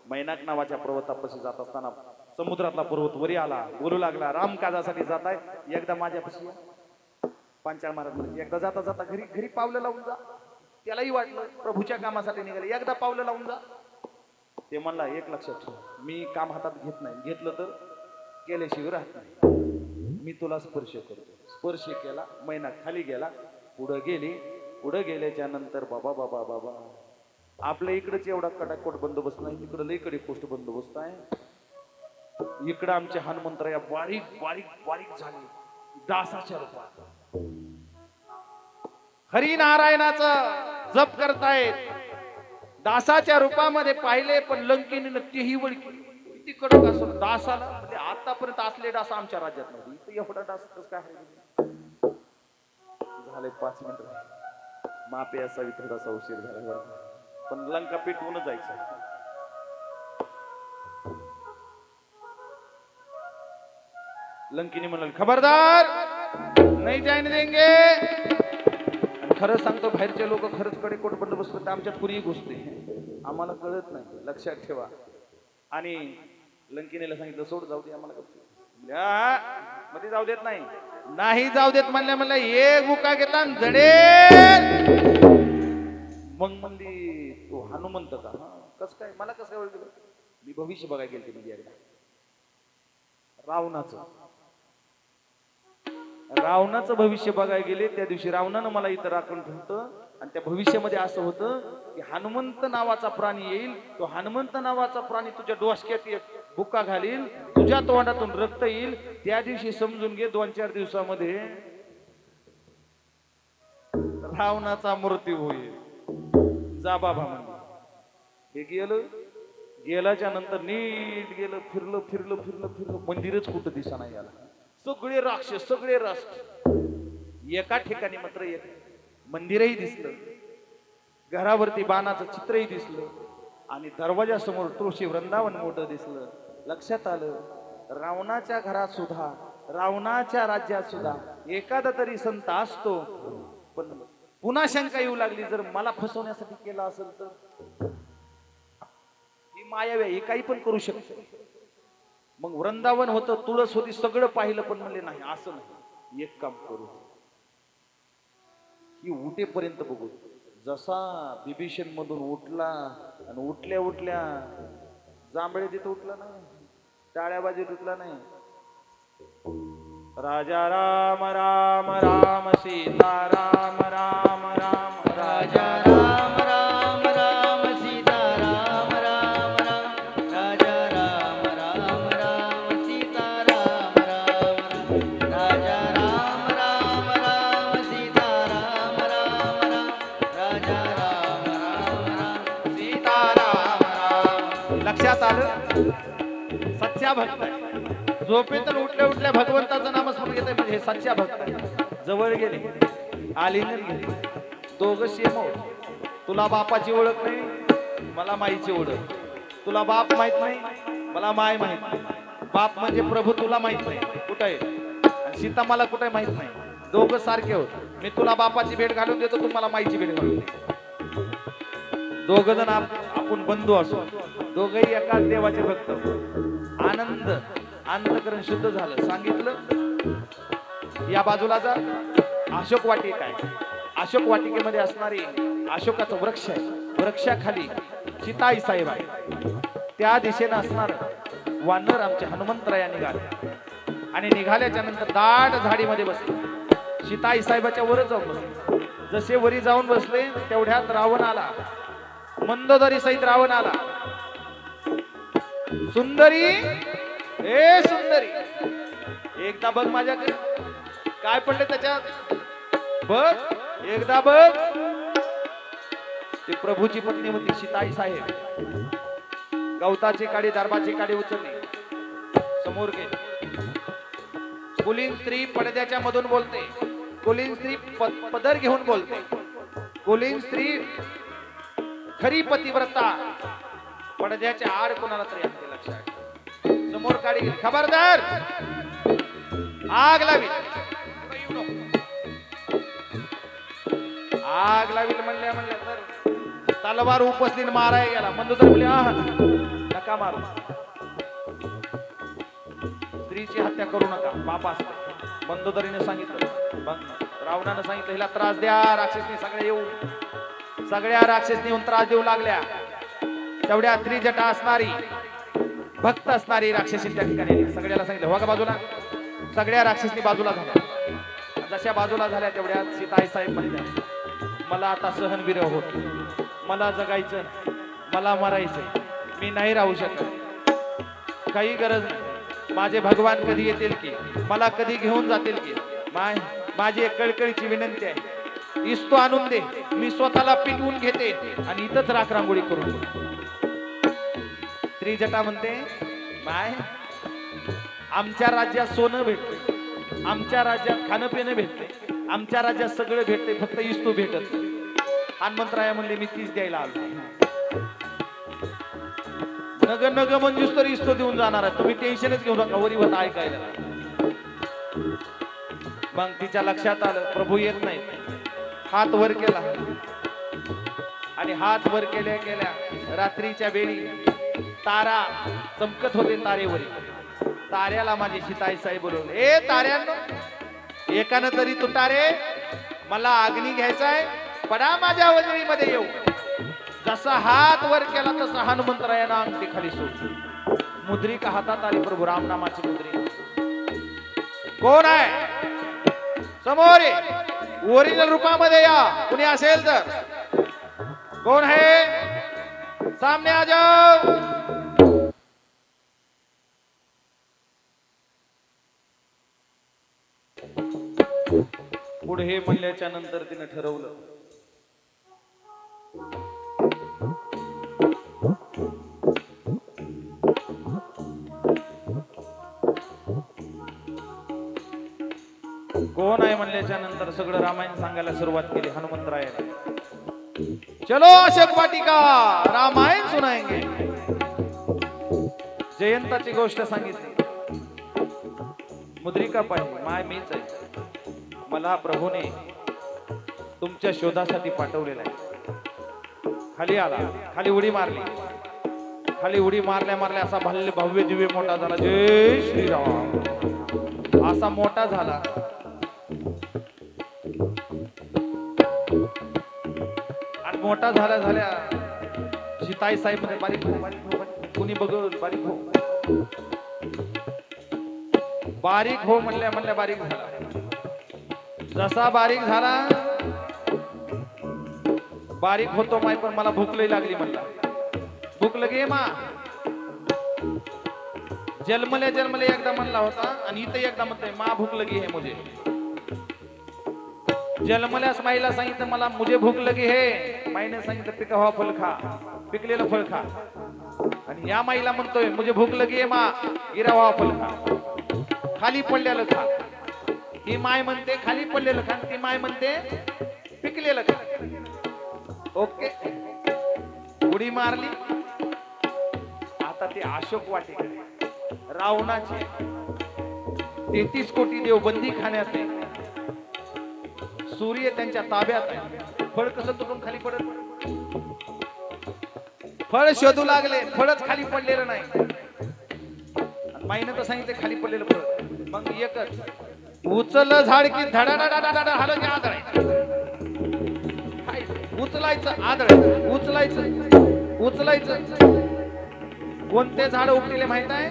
मैनाक नावाच्या पर्वतापाशी जात असताना समुद्रातला पर्वत वरी आला, बोलू लागला, राम काजासाठी जात आहे, एकदा माझ्यापाशी या. पांचाळ महाराज म्हणजे एकदा जाता जाता घरी घरी पावलं लावून जा. त्यालाही वाटलं प्रभूच्या कामासाठी निघाले, एकदा पावलं लावून जा. ते म्हणला, एक लक्षात ठेव, मी काम हातात घेत नाही, घेतलं तर केल्याशिवाय राहत नाही. मी तुला स्पर्श करतो. स्पर्श केला, मैना खाली गेला, पुढे गेल्याच्या नंतर बाबा बाबा बाबा आपल्या इकडचे एवढा कडाकोट बंदोबस्त नाही, तिकडं लई कडे पोस्ट बंदोबस्त आहे. इकडं आमचे हनुमंतराया बारीक बारीक बारीक झाले, दासाच्या रूपात हरिनारायणाचं जप करतायत. दासाच्या रूपामध्ये पाहिले, पण लंकेने तेही वळकी किती कडक असं दासाला, म्हणजे आतापर्यंत असले डास आमच्या राज्यात नव्हते, इथं एवढा डास कसं काय आहे? झाले 5 मिनिट, मापे असावी, थोडासा उशीर झाला बरं, पण लंका पेटवूनच जायचं. लंकिनी म्हणाल, खबरदार, नाही जायने देंगे. खरं सांगतो, बाहेरचे लोक खरंच कडे कोट बंदोबस्त करतात, आमच्यात कुणीही घुसते, आम्हाला कळत नाही, लक्षात ठेवा. आणि लंकिनीला सांगितलं, सोड, जाऊ दे, आम्हाला मध्ये जाऊ देत नाही, नाही जाऊ देत म्हणल्या एक मुका घेतला जडे. मग म्हणली, तो हनुमंत का? कस काय, मला कसं काय ओळखलं? मी भविष्य बघायला गेलते म्हणजे एकदा रावणाचं भविष्य बघायला गेले. त्या दिवशी रावणानं मला इथं राखून ठेवतं, आणि त्या भविष्यामध्ये असं होतं की हनुमंत नावाचा प्राणी येईल, तो हनुमंत नावाचा प्राणी तुझ्या डोसक्यात एक बुक्का घालील, तुझ्या तोंडातून रक्त येईल. त्या दिवशी समजून घे, 2-4 दिवसामध्ये रावणाचा मृत्यू होईल. जा बाबा म्हणजे हे गेल्याच्या नंतर नीट गेलं, फिरलं, मंदिरच कुठं दिसा नाही याला. सगळे राक्षस, सगळे राष्ट्र एका ठिकाणी, मात्र एक मंदिरही दिसलं, घरावरती बाणाचं चित्रही दिसलं, आणि दरवाजासमोर तुळशी वृंदावन मोठं दिसलं. लक्षात आलं, रावणाच्या घरात सुद्धा, रावणाच्या राज्यात सुद्धा एखादा तरी संत असतो. पण पुन्हा शंका येऊ लागली, जर मला फसवण्यासाठी केला असेल तर ही मायावी, ही काही पण करू शकते. मग वृंदावन होतं, तुळस होती, सगळं पाहिलं, पण म्हणले नाही, असं नाही, एक काम करू, ही उठेपर्यंत बघू. जसा बिभीषण मधून उठला, आणि उठल्या जांभळे तिथं उठला नाही, टाळ्या बाजीत उठला नाही. राजा राम राम राम सीता राम राम राम, राजा राम राम राम सीता राम राम राम, राजा राम राम राम सीता राम राम राम, राजा राम राम राम सीता राम राम राम, राजा राम राम राम सीता राम राम. लक्षात आलं, सच्चा भक्त झोपेतून उठल्या भगवंताचं नामस्मरण घेत म्हणजे हे सच्चा भक्त. जवळ गेले, आलिंगन गेले, दोघं सेम होत. तुला बापाची ओळख नाही, मला माईची ओळख. तुला बाप माहित नाही, मला माय माहित नाही. बाप म्हणजे प्रभू तुला माहित नाही कुठे आहे, आणि सीता मला कुठे माहित नाही. दोघं सारखे होत. मी तुला बापाची भेट घालून देतो, तुम्हाला माईची भेट घालून देतो. दोघ जण आपण बंधू असो, दोघही एकाच देवाचे भक्त. आनंद, अंतःकरण शुद्ध झालं. सांगितलं, या बाजूला जा, अशोक वाटिका आहे. अशोक वाटिकेमध्ये असणारी अशोकाचा वृक्ष आहे, वृक्षाखाली सीताई साहेब आहे. त्या दिशेनं असणार वानर आमचे हनुमंतराया निघाले, आणि निघाल्याच्या नंतर दाट झाडीमध्ये बसले. सीताई साहेबाच्या वरच जाऊन बसले. जसे वरी जाऊन बसले, तेवढ्यात रावण आला, मंदोदरी सहित रावण आला. सुंदरी, ए सुंदरी, एकदा बघ माझ्याकडे, काय पडले त्याच्यात, बघ, एकदा बघ. ती प्रभूची पत्नी होती सीताई साहेब. गवताची काडी, दर्भाची काडी उचलली, समोर गेली. कुलीन स्त्री पडद्याच्या मधून बोलते, कुलीन स्त्री पदर घेऊन बोलते. कुलीन स्त्री खरी पतिव्रता पडद्याच्या आड कोणाला तरी आणते. लक्षात, समोर काढी गेली, खबरदार, आग लावी, आग लावील म्हणल्या तर तलवार उपसली माराय गेला. मंदोदरी म्हणले आह नका मारू, स्त्रीची हत्या करू नका, पाप असते. मंदोदरीने सांगितलं. मग रावणानं सांगितलं हिला त्रास द्या. राक्षसनी सगळ्या राक्षसनी येऊन त्रास देऊ लागल्या. तेवढ्या त्रिजटा असणारी भक्त असणारी राक्षसी त्या ठिकाणी सगळ्याला सांगितलं हो का बाजूला. सगळ्या राक्षसनी बाजूला झाल्या. जशा बाजूला झाल्या तेवढ्या सीताई साहेब म्हणल्या मला आता सहनविरह होत, मला जगायचं, मला मरायचं, मी नाही राहू शकत. काही गरज नाही, माझे भगवान कधी येतील की, मला कधी घेऊन जातील की. माझी एक कळकळीची विनंती आहे, इस्तो आणून दे, मी स्वतःला पिटवून घेते आणि इथंच राख रांगोळी करून. त्रिजटा म्हणते माय आमच्या राज्यात सोनं भेटते, आमच्या राज्यात खाणं पिणं भेटते, आमच्या राज्यात सगळं भेटते, फक्त इस्तू भेटत. हनुमंतराय म्हणले मी तीच द्यायला आलो. नग नग मंजूस तर इस्तो देऊन जाणार आहे, तुम्ही टेन्शनच घेऊ नका, वरी होत ऐकायला. मग तिच्या लक्षात आलं प्रभू येत नाही. हात वर केला आणि हात वर केल्या केल्या रात्रीच्या वेळी तारा चमकत होते तारेवरील. ताऱ्याला माझी सीताई साहेब बोलवले, ए ताऱ्यांनो एकानं तरी तुटारे, मला अग्नी घ्यायचाय, पडा माझ्या वजळीमध्ये येऊ. जसा हात वर केला तसा हनुमंतरायानं अंगठी खाली सोडली. मुद्रिका हातात आली, प्रभू रामनामाची मुद्रिका. कोण आहे समोर ओरिजिनल रूपामध्ये या, कुणी असेल तर. कोण है सामने आ जाओ. पुढे म्हणल्याच्या नंतर तिने ठरवलं कोण आहे म्हणल्याच्या नंतर सगळं रामायण सांगायला सुरुवात केली हनुमंतरायाने. चलो अशोक वाटिका रामायण सुनाएंगे. जयंताची गोष्ट सांगितली. मुद्रिका पाहिली, माय मीच आहे, मला प्रभूने तुमच्या शोधासाठी पाठवलेला आहे. खाली आला, खाली उडी मारली, खाली उडी मारल्या मारल्या असा भव्य दिव्य मोठा झाला. जय श्रीराम असा मोठा झाला. आणि मोठा झाल्या झाल्या सीताई साहेब मध्ये बारीक कुणी बघल बारीक हो, बारीक हो म्हणल्या म्हणल्या बारीक झाला. जसा बारीक झाला, बारीक होतो माय पण मला भूक लई लागली म्हणला. भूक लगे मा. जन्मले जन्मले एकदा म्हणला होता आणि इथं एकदा म्हणतोय मा भूक लगी है मुझे. जन्मल्यास माईला सांगितलं मला मुझे भूक लगी है, माईने सांगितलं पिका हुआ फल खा, पिकलेलं फळ खा. आणि या माईला म्हणतोय मुझे भूक लगी है मा, गिरा हुआ फल खा, खाली पडलेलं खा. ही माय म्हणते खाली पडलेलं खा, ती माय म्हणते पिकलेलं खा. ओके उडी मारली. आता ते अशोक वाटिका रावणाचे 33 कोटी देव बंदी खाण्यात आहे. सूर्य त्यांच्या ताब्यात आहे. फळ कसं तुटून खाली पडत, फळ शोधू लागले, फळच खाली पडलेलं नाही. माईनं तर सांगितलं खाली पडलेलं फळ. मग एकच उचल झाड की धडाडाडाडाडा हाल की आदळ उचलायचं, आदळ उचलायचं, उचलायचं. कोणते झाड उपटिले माहित आहे?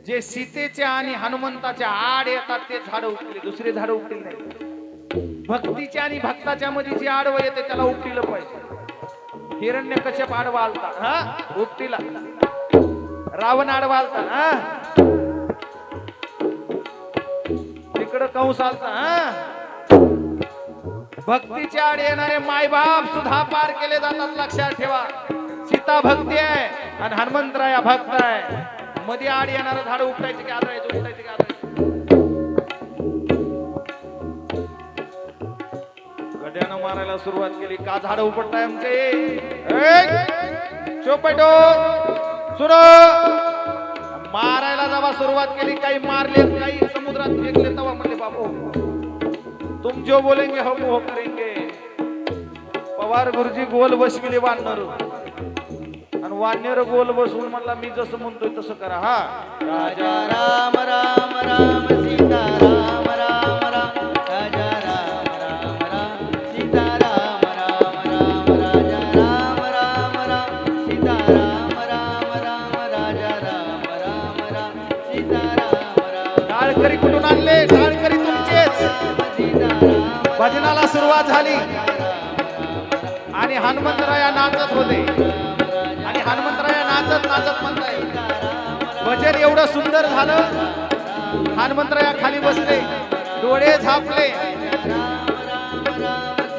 जे सीतेच्या आणि हनुमंताच्या आड येतात ते झाड उपटिले, दुसरे झाड उपटिले नाही. भक्तीच्या आणि भक्ताच्या मध्ये जे आडवं येते त्याला उपटिलं पाहिजे. हिरण्यकश्यप आडवा आलता, हा उपटिला. रावण आडवा आलता, हा तिकडं कंस आलता, हा. भक्तीच्या आड येणारे मायबाप सुद्धा पार केले जातात, लक्षात ठेवा. सीता भक्ती आहे आणि हनुमंतराया भक्त आहे. मध्ये आड येणारं झाड उपटायचे की आदळायचं, उपटायचे की आदळायचं. गड्यानं मारायला सुरुवात केली. का झाड उपटताय आमचे? चोपटो सुर मारायला जेव्हा सुरुवात केली, काही मारले, काही समुद्रात फेकले. तेव्हा म्हणले बाबू तुम जो बोलेंगे हम वो करेंगे. पवार गुरुजी गोल बसविले वानर आणि वानर गोल बसवून म्हणला मी जसं म्हणतोय तसं करा. हा राजा राम राम राम सीता राम राम राम राजा राम राम राम सीता राम राम राम राजा राम राम राम सीता राम राम राम राजा राम राम राम सीता राम राम टाळकरी कुठून आणले? टाळकरी तुमचेच. सीता राम भजनाला सुरुवात झाली आणि हनुमंतराया नाचत होते आणि हनुमंतराया नाचत नाचत म्हणताय भजन एवढं सुंदर झालं. हनुमंतराया खाली बसले, डोळे झापले.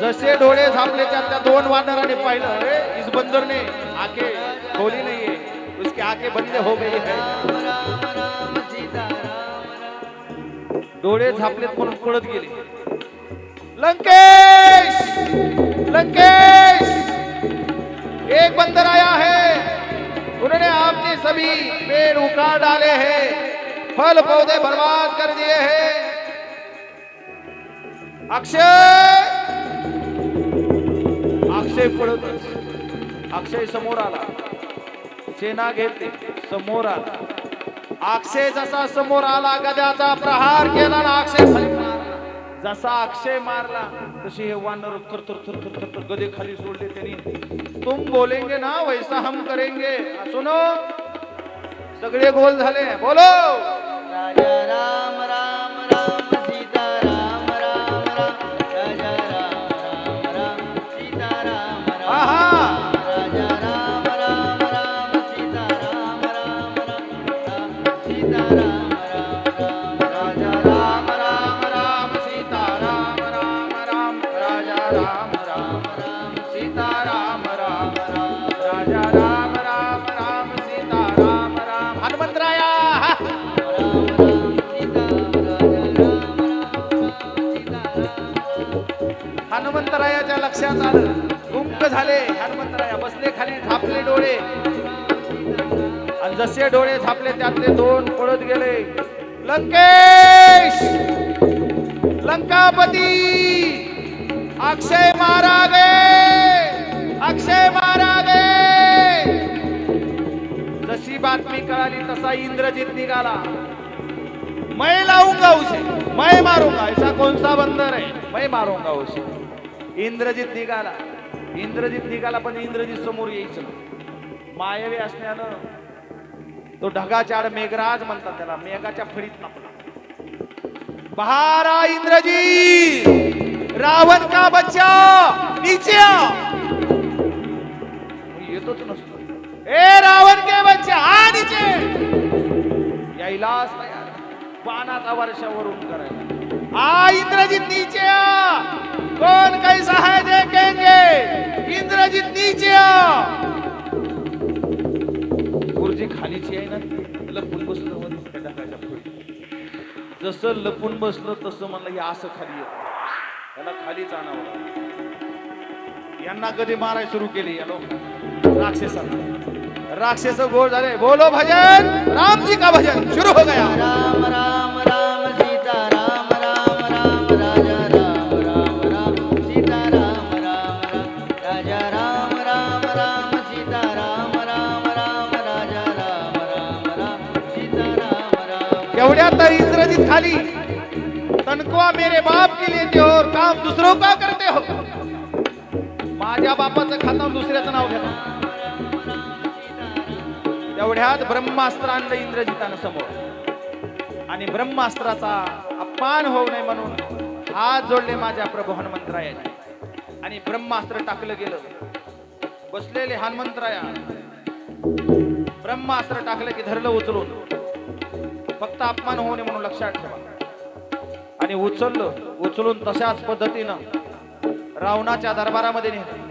जसे डोळे झापले त्या दोन वानराने पाहिलं, अरे इस बंदर ने आंखें खोली नहीं है, उसकी आंखें बंद हो गई है. डोळे झापलेत म्हणून पळत गेले. लंकेश लंकेश एक बंदर आया है, उन्होंने आपके सभी पेड़ उखाड़ डाले हैं, फल पौधे बर्बाद कर दिए हैं. अक्षय अक्षय पळतच. अक्षय समोर आला, सेना घेतली, समोर आला. अक्षय जसा समोर आला गदाचा प्रहार केला ना अक्षय खाली मारला. जसा अक्षय मारला तसे हे वानर थर थर थर थर थर गदे खाली सोडले त्यांनी. तुम बोलेंगे ना वैसा हम करेंगे. सुनो सगळे गोल झाले, बोलो राजा राम राम राम सीता राम राम राम राजा राम राम राम सीता राम राम आहा राजा राम राम राम सीता राम राम राम सीता राम राम राम राजा राम राम राम सीता राम राम राम राजा राम राम राम सीता राम राम राम राजा राम राम राम सीता राम राम. हनुमंतराया हनुमंतरायाच्या लक्षात आलं, गुंग झाले. हनुमंतराया बसले खाली, झापले डोळे आणि जसे डोळे झापले त्यातले दोन पळत गेले. लंकेश लंकापती अक्षय मारा गे, अक्षय मारा गे. जशी बातमी कळाली तसा इंद्रजित निघाला. मैं लाऊंगा उसे, मैं मारूंगा. ऐसा कौन सा बंदर है, मैं मारूंगा उसे. इंद्रजित निघाला. इंद्रजित निघाला पण इंद्रजित समोर यायचं नाही. मायावी असण्यानं तो ढगाच्या आड मेघराज म्हणतात त्याला, मेघाच्या फळीत लपला. बहारा इंद्रजीत, रावण का बच्चा नीचे आ. येतोच नसतो. ए रावण के बच्चा आ नीचे. यायलाच तयार, बाणाचा वर्षावरून करायला. आ इंद्रजीत नीचे आ, कौन कैसा है देखेंगे. इंद्रजीत नीचे आ. गुरुजी खालीची आहे ना, लपून बसलं मध्ये त्या ढगाच्या फळीत. जसं लपून बसलं तसं म्हणलं हे असं खाली येत, त्याला खालीच आणावं. यांना कधी मारायला सुरू केली या लोक राक्षसांना. राक्षस गोळ झाले. बोलो भजन, राम जी का भजन शुरू हो गया. राम राम राम सीता राम राम राम राजा राम राम राम सीता राम राम राम राजा राम राम राम सीता राम राम राम राजा राम राम राम सीता राम राम. एवढ्यात इंद्रजीत खाली. तनख्वाह मेरे बाप के लेते हो और काम दूसरों का करते हो. माझ्या बापाचं खाता दुसऱ्याचं नाव घेतो. एवढ्यात ब्रह्मास्त्र आणलं इंद्रजितानं समोर आणि ब्रह्मास्त्राचा अपमान होऊ नये म्हणून हात जोडले माझ्या प्रभू हनुमंतरायाचे आणि ब्रह्मास्त्र टाकलं गेलं. बसलेले हनुमंतराया ब्रह्मास्त्र टाकलं की धरलं उचलून. फक्त अपमान होऊ नये म्हणून लक्षात ठेवा. आणि उचलून तशाच पद्धतीनं रावणाच्या दरबारामध्ये नेलं.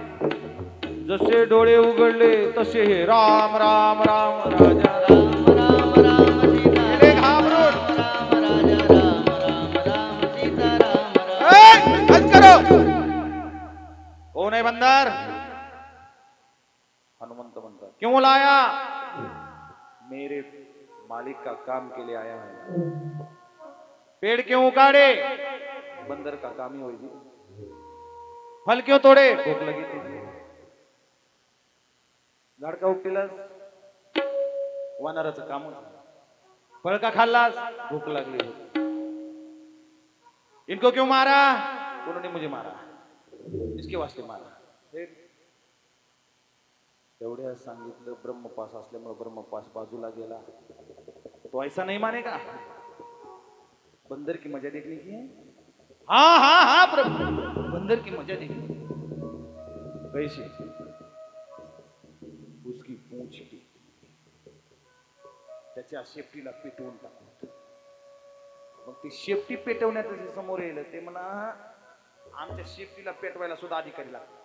जसे डोळे उघडले तसे हे राम राम राम राजा राम राम राम सीता गेले घाबरून. राम राजा राम राम राम सीता राम राम. बंद करो. कौन है बंदर. हनुमंत बंदर. क्यों लाया. मेरे मालिक का काम के लिए आया है. पेड़ क्यों उखाड़े. बंदर का काम ही होगी. फल क्यों तोड़े? भूख लगी थी. झाड का उपटीलास? वानराचं काम होतं. फळ का खाल्लास? भूक लागली होती. इनको क्यों मारा? उन्होंने मुझे मारा. इसके वास्ते मारा. हे एवढ्या सांगितलं. ब्रह्मपास असल्यामुळे ब्रह्मपास बाजूला गेला. तो ऐसा नहीं मानेगा. बंदर की मजा देखने की है. हाँ हाँ हाँ प्रभु, बंदर की मजा देखनी. कैसे? उसकी पूंछ की त्याच्या शेपटीला पेटवून टाकू. मग ती शेपटी पेटवण्याचं जे समोर येईल ते म्हणा आमच्या शेपटीला पेटवायला सुद्धा अधिकारी लागतात.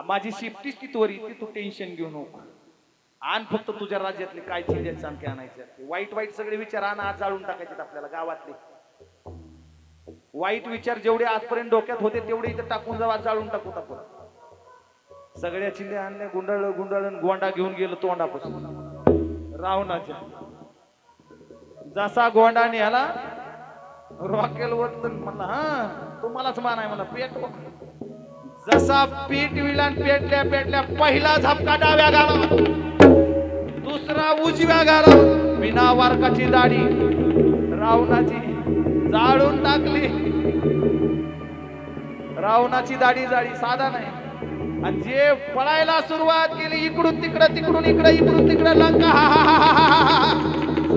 माझी शेपटीच ती त्वरित ती तू टेन्शन घेऊ नको. आण फक्त तुझ्या राज्यातले काय चिंध्यात सांगते आणायचे. वाईट वाईट सगळे विचार आण आज जाळून टाकायचे आपल्याला गावातले. वाईट विचार जेवढे आजपर्यंत डोक्यात होते तेवढे इथं टाकून जाऊ. आज जाळून टाकू आपण. सगळ्या चिंध्या आणल्या. गुंडाळ गुंडाळ गोंडा घेऊन गेलो तोंडापासून रावणाच्या. जसा गोंडा निघाला रॉकेल वरत म्हणला हा तुम्हालाच मानाय मला पेट. जसा पीठ विलान पेटल्या पेटल्या पहिला झपका डाव्या गाला, दुसरा उजव्या गाला. बिना वारकाची दाढी रावणाची जाळून टाकली. रावणाची दाढी जाळी साधा नाही. आणि जे पळायला सुरुवात केली इकडून तिकडं तिकडून इकडं इकडून तिकडं लंका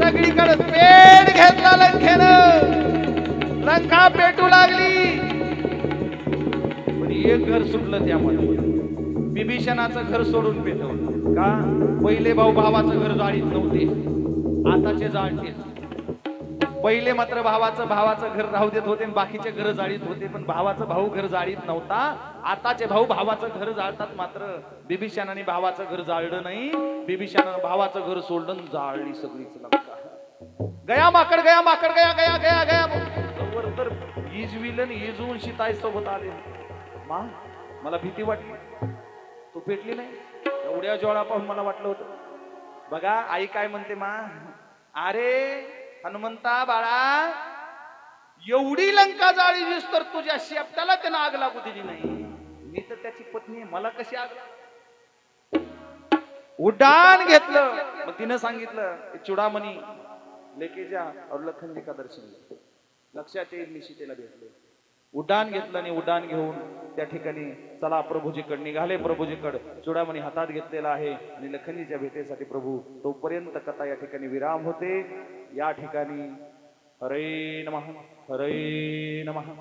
सगळीकडे पेट घेतला लंकेनं. लंका पेटू लागली. पण एक घर सुटलं त्यामध्ये. बिभीषणाचं घर सोडून पेटवलं. का? पहिले भाऊ भावाचं घर जाळीत नव्हते, आताचे जाळतेच. पहिले मात्र भावाचं घर राहू देत होते, बाकीचे घर जाळीत होते. पण भावाचं भाऊ घर जाळीत नव्हता. आताचे भाऊ भावाचं घर जाळतात. मात्र बिभीषणाने भावाचं घर जाळलं नाही. बिभीषणानं भावाचं घर सोडलं, जाळली सगळीच लंका. गया माकड गया माकड गया गया गया गया. तर इजविलन इजवून सीताई सोबत आले. मा मला भीती वाटली. तू पेटली नाही. एवढ्या ज्वाळा पाहून मला वाटलं होतं. बघा आई काय म्हणते मा, अरे हनुमंता बाळा एवढी लंका जाळीस तर तुझ्या शेपटाला त्यानं आग लागू दिली नाही. मी तर त्याची पत्नी आहे, मला कशी आग. उड्डाण घेतलं. मग तिनं सांगितलं चुडामणी लेके जा और लखन जी का दर्शन. लक्षात येईल मी सीतेला भेटले. उड्डाण घेतलं आणि उड्डाण घेऊन त्या ठिकाणी चला प्रभूजीकडे निघाले. प्रभूजीकडे चुडामणी हातात घेतलेला आहे आणि लखनजीच्या भेटेसाठी प्रभू. तोपर्यंत कथा या ठिकाणी विराम होते. या ठिकाणी हरे नमः हरे नमः.